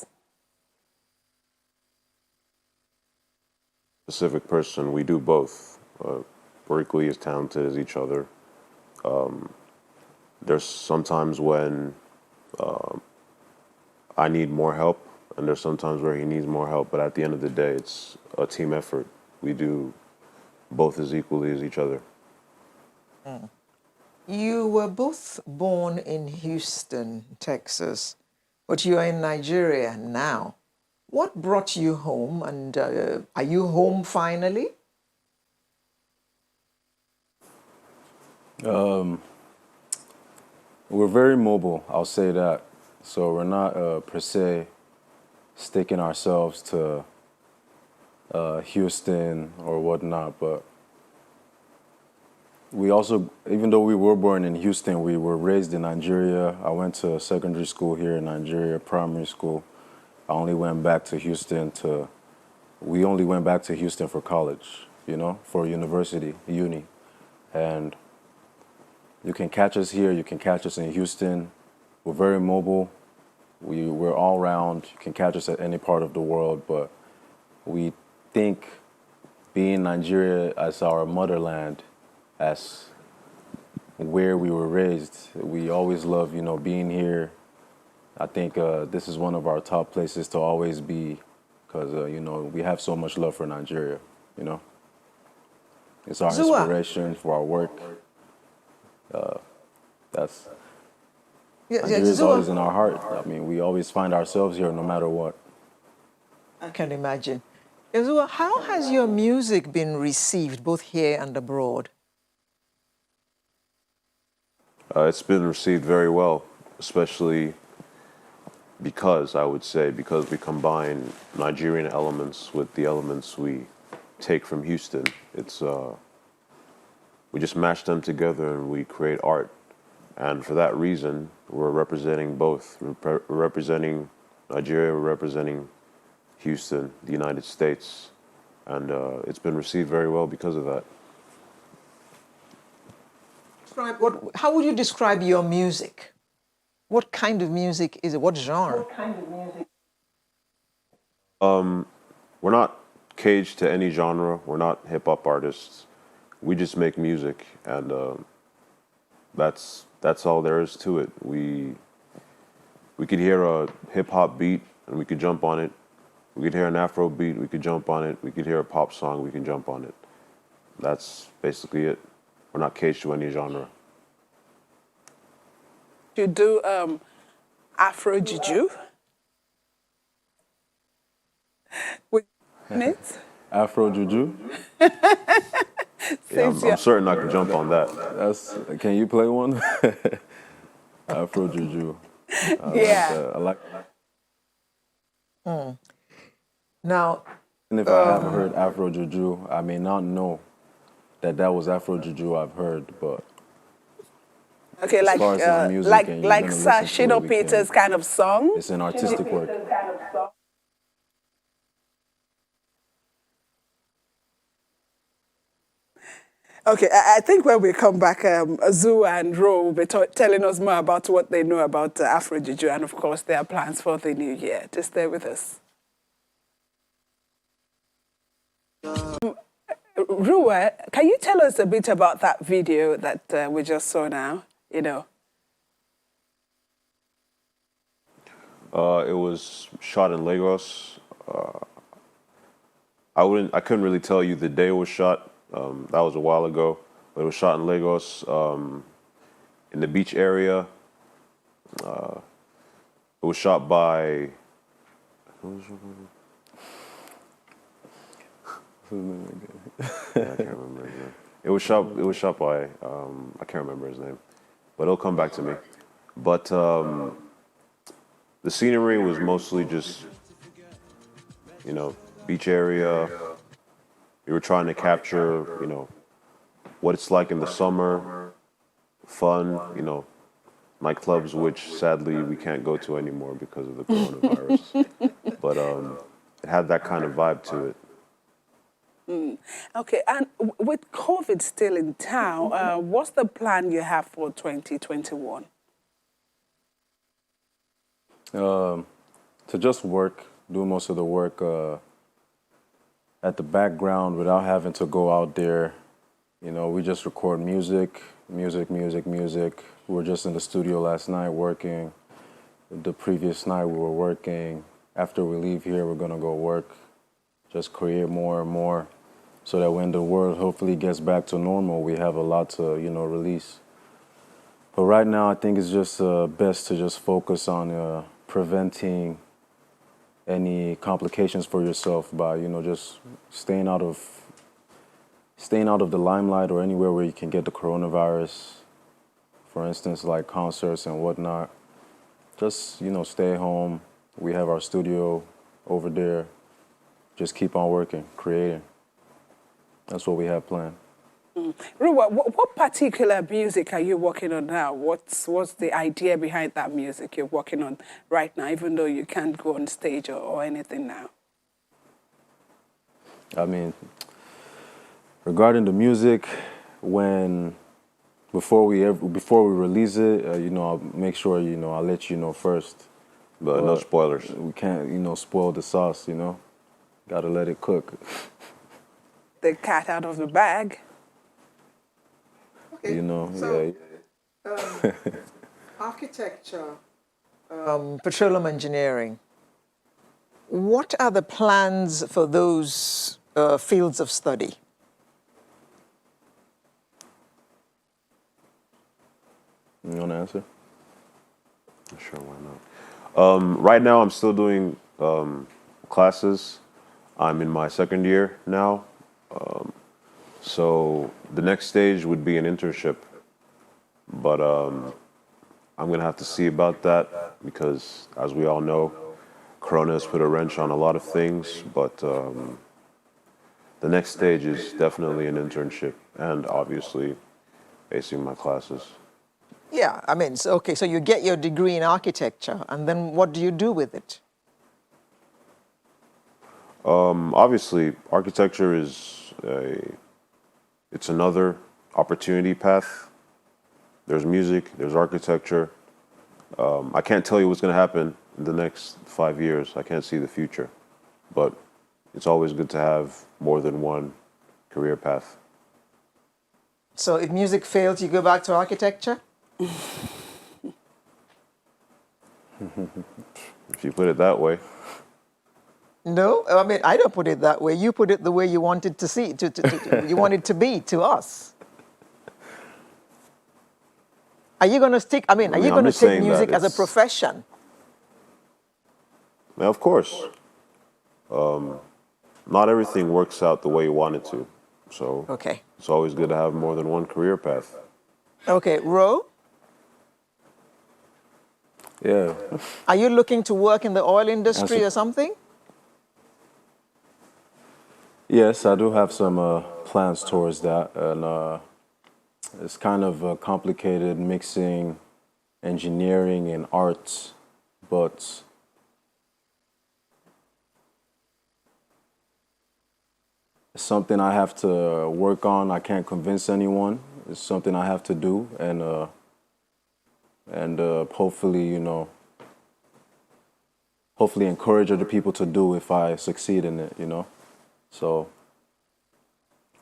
[SPEAKER 13] Specific person, we do both. We're equally as talented as each other. There's sometimes when I need more help, and there's sometimes where he needs more help, but at the end of the day, it's a team effort. We do both as equally as each other.
[SPEAKER 1] You were both born in Houston, Texas, but you are in Nigeria now. What brought you home, and are you home finally?
[SPEAKER 12] We're very mobile, I'll say that. So we're not per se sticking ourselves to Houston or whatnot, but we also, even though we were born in Houston, we were raised in Nigeria. I went to secondary school here in Nigeria, primary school. I only went back to Houston we only went back to Houston for college, for university, uni. And you can catch us here, you can catch us in Houston. We're very mobile. We're all around. You can catch us at any part of the world, but we think being Nigeria as our motherland, as where we were raised, we always love, being here. I think this is one of our top places to always be because, we have so much love for Nigeria, It's our
[SPEAKER 1] Zua.
[SPEAKER 12] inspiration for our work. That's
[SPEAKER 1] Yeah,
[SPEAKER 12] Nigeria's
[SPEAKER 1] Zua.
[SPEAKER 12] always in our heart. I mean, we always find ourselves here no matter what.
[SPEAKER 1] I can imagine. Ezua, how has your music been received both here and abroad?
[SPEAKER 13] It's been received very well, especially because we combine Nigerian elements with the elements we take from Houston. It's we just mash them together and we create art. And for that reason, we're representing both. We're representing Nigeria, we're representing Houston, the United States, and it's been received very well because of that.
[SPEAKER 1] How would you describe your music? What kind of music is it? What genre?
[SPEAKER 13] We're not caged to any genre. We're not hip-hop artists. We just make music, and that's all there is to it. We could hear a hip-hop beat, and we could jump on it. We could hear an Afro beat, we could jump on it. We could hear a pop song, we can jump on it. That's basically it. We're not caged to any genre.
[SPEAKER 2] You do Afro Juju? With it?
[SPEAKER 12] Afro Juju?
[SPEAKER 13] Yeah, I'm certain I can jump on that.
[SPEAKER 12] Can you play one? Afro Juju.
[SPEAKER 2] Yeah.
[SPEAKER 12] I like
[SPEAKER 1] Now,
[SPEAKER 12] and if I have heard Afro Juju, I may not know that was Afro Juju I've heard, but
[SPEAKER 2] okay,
[SPEAKER 12] as far as his music and you're gonna listen to
[SPEAKER 2] Shino
[SPEAKER 12] it,
[SPEAKER 2] Peters kind of song.
[SPEAKER 12] It's an artistic work.
[SPEAKER 2] Okay, I think when we come back, Azu and Ro will be telling us more about what they know about Afro Juju and, of course, their plans for the new year. Just stay with us. Ruwa, can you tell us a bit about that video that we just saw now?
[SPEAKER 13] It was shot in Lagos. I couldn't really tell you the day it was shot. That was a while ago, but it was shot in Lagos, in the beach area. It was shot by. I can't remember his name. It was shot by. I can't remember his name, but it'll come back to me. But the scenery was mostly just, beach area. We were trying to capture, what it's like in the summer, fun, nightclubs, which sadly we can't go to anymore because of the coronavirus. But it had that kind of vibe to it.
[SPEAKER 2] Okay, and with COVID still in town, what's the plan you have for 2021?
[SPEAKER 12] To just work, do most of the work at the background without having to go out there. You know, we just record music. We were just in the studio last night working. The previous night we were working. After we leave here, we're gonna go work. Just create more and more so that when the world hopefully gets back to normal, we have a lot to, release. But right now, I think it's just best to just focus on preventing any complications for yourself by, just staying out of the limelight or anywhere where you can get the coronavirus. For instance, like concerts and whatnot. Just, stay home. We have our studio over there. Just keep on working, creating. That's what we have planned.
[SPEAKER 2] Ruwa, what particular music are you working on now? What's the idea behind that music you're working on right now, even though you can't go on stage or anything now?
[SPEAKER 12] I mean, regarding the music, before we release it, I'll make sure I'll let you know first.
[SPEAKER 13] But no spoilers.
[SPEAKER 12] We can't spoil the sauce. Gotta let it cook.
[SPEAKER 2] The cat out of the bag.
[SPEAKER 1] Okay.
[SPEAKER 12] So,
[SPEAKER 1] yeah. Architecture, petroleum engineering. What are the plans for those fields of study?
[SPEAKER 12] You want to answer?
[SPEAKER 13] Sure, why not? Right now, I'm still doing classes. I'm in my second year now. So the next stage would be an internship. But I'm going to have to see about that because, as we all know, Corona has put a wrench on a lot of things. But the next stage is definitely an internship and obviously acing my classes.
[SPEAKER 1] Yeah, I mean, so you get your degree in architecture, and then what do you do with it?
[SPEAKER 13] Obviously, architecture is it's another opportunity path. There's music, there's architecture. I can't tell you what's going to happen in the next 5 years. I can't see the future, but it's always good to have more than one career path.
[SPEAKER 1] So if music fails, you go back to architecture?
[SPEAKER 13] If you put it that way.
[SPEAKER 1] No, I mean, I don't put it that way. You put it the way you want it to see, you want it to be to us. Are you going to stick, are you going to take music as a profession?
[SPEAKER 13] Now, of course. Not everything works out the way you want it to. So
[SPEAKER 1] okay.
[SPEAKER 13] It's always good to have more than one career path.
[SPEAKER 1] Okay, Ro?
[SPEAKER 12] Yeah.
[SPEAKER 1] Are you looking to work in the oil industry or something?
[SPEAKER 12] Yes, I do have some plans towards that. And it's kind of complicated mixing engineering and arts, but it's something I have to work on. I can't convince anyone. It's something I have to do, and hopefully, hopefully encourage other people to do if I succeed in it, So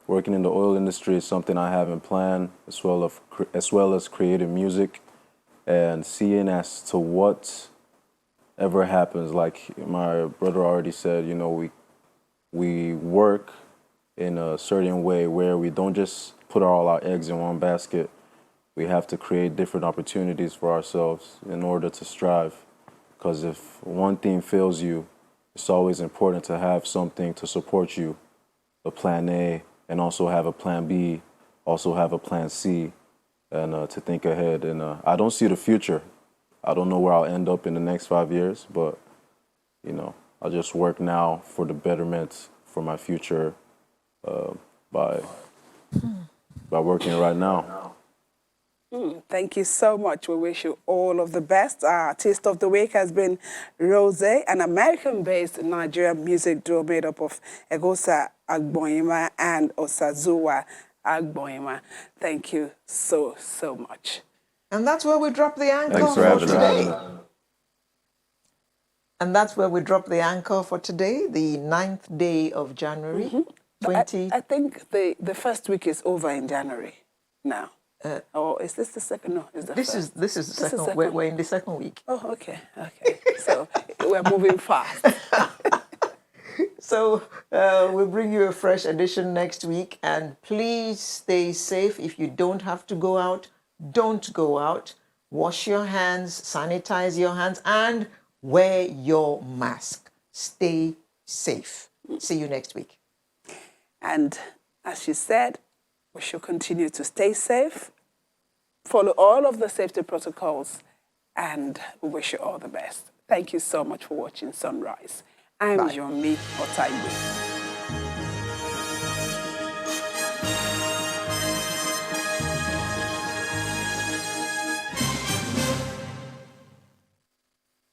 [SPEAKER 12] working in the oil industry is something I have in plan, as well as creating music and seeing as to whatever happens. Like my brother already said, we work in a certain way where we don't just put all our eggs in one basket. We have to create different opportunities for ourselves in order to strive. Because if one thing fails you, it's always important to have something to support you, a plan A, and also have a plan B, also have a plan C, and to think ahead. And I don't see the future. I don't know where I'll end up in the next 5 years, but, I'll just work now for the betterment for my future by working right now.
[SPEAKER 2] Thank you so much. We wish you all of the best. Our artist of the week has been Rose, an American-based Nigerian music duo made up of Egosa Agboima and Osazuwa Agboima. Thank you so much.
[SPEAKER 1] And that's where we drop the anchor
[SPEAKER 13] Thanks for
[SPEAKER 1] for
[SPEAKER 13] having
[SPEAKER 1] today.
[SPEAKER 13] us.
[SPEAKER 1] And that's where we drop the anchor for today, the 9th day of January, 20...
[SPEAKER 2] I think the first week is over in January now. Or is this the second? No, it's the first.
[SPEAKER 1] This is the second. We're in the second week.
[SPEAKER 2] Oh, okay. So we're moving fast.
[SPEAKER 1] So we'll bring you a fresh edition next week. And please stay safe. If you don't have to go out, don't go out. Wash your hands, sanitize your hands, and wear your mask. Stay safe. See you next week.
[SPEAKER 2] And as she said, we should continue to stay safe, follow all of the safety protocols, and we wish you all the best. Thank you so much for watching Sunrise. I'm Yomi Otaibu.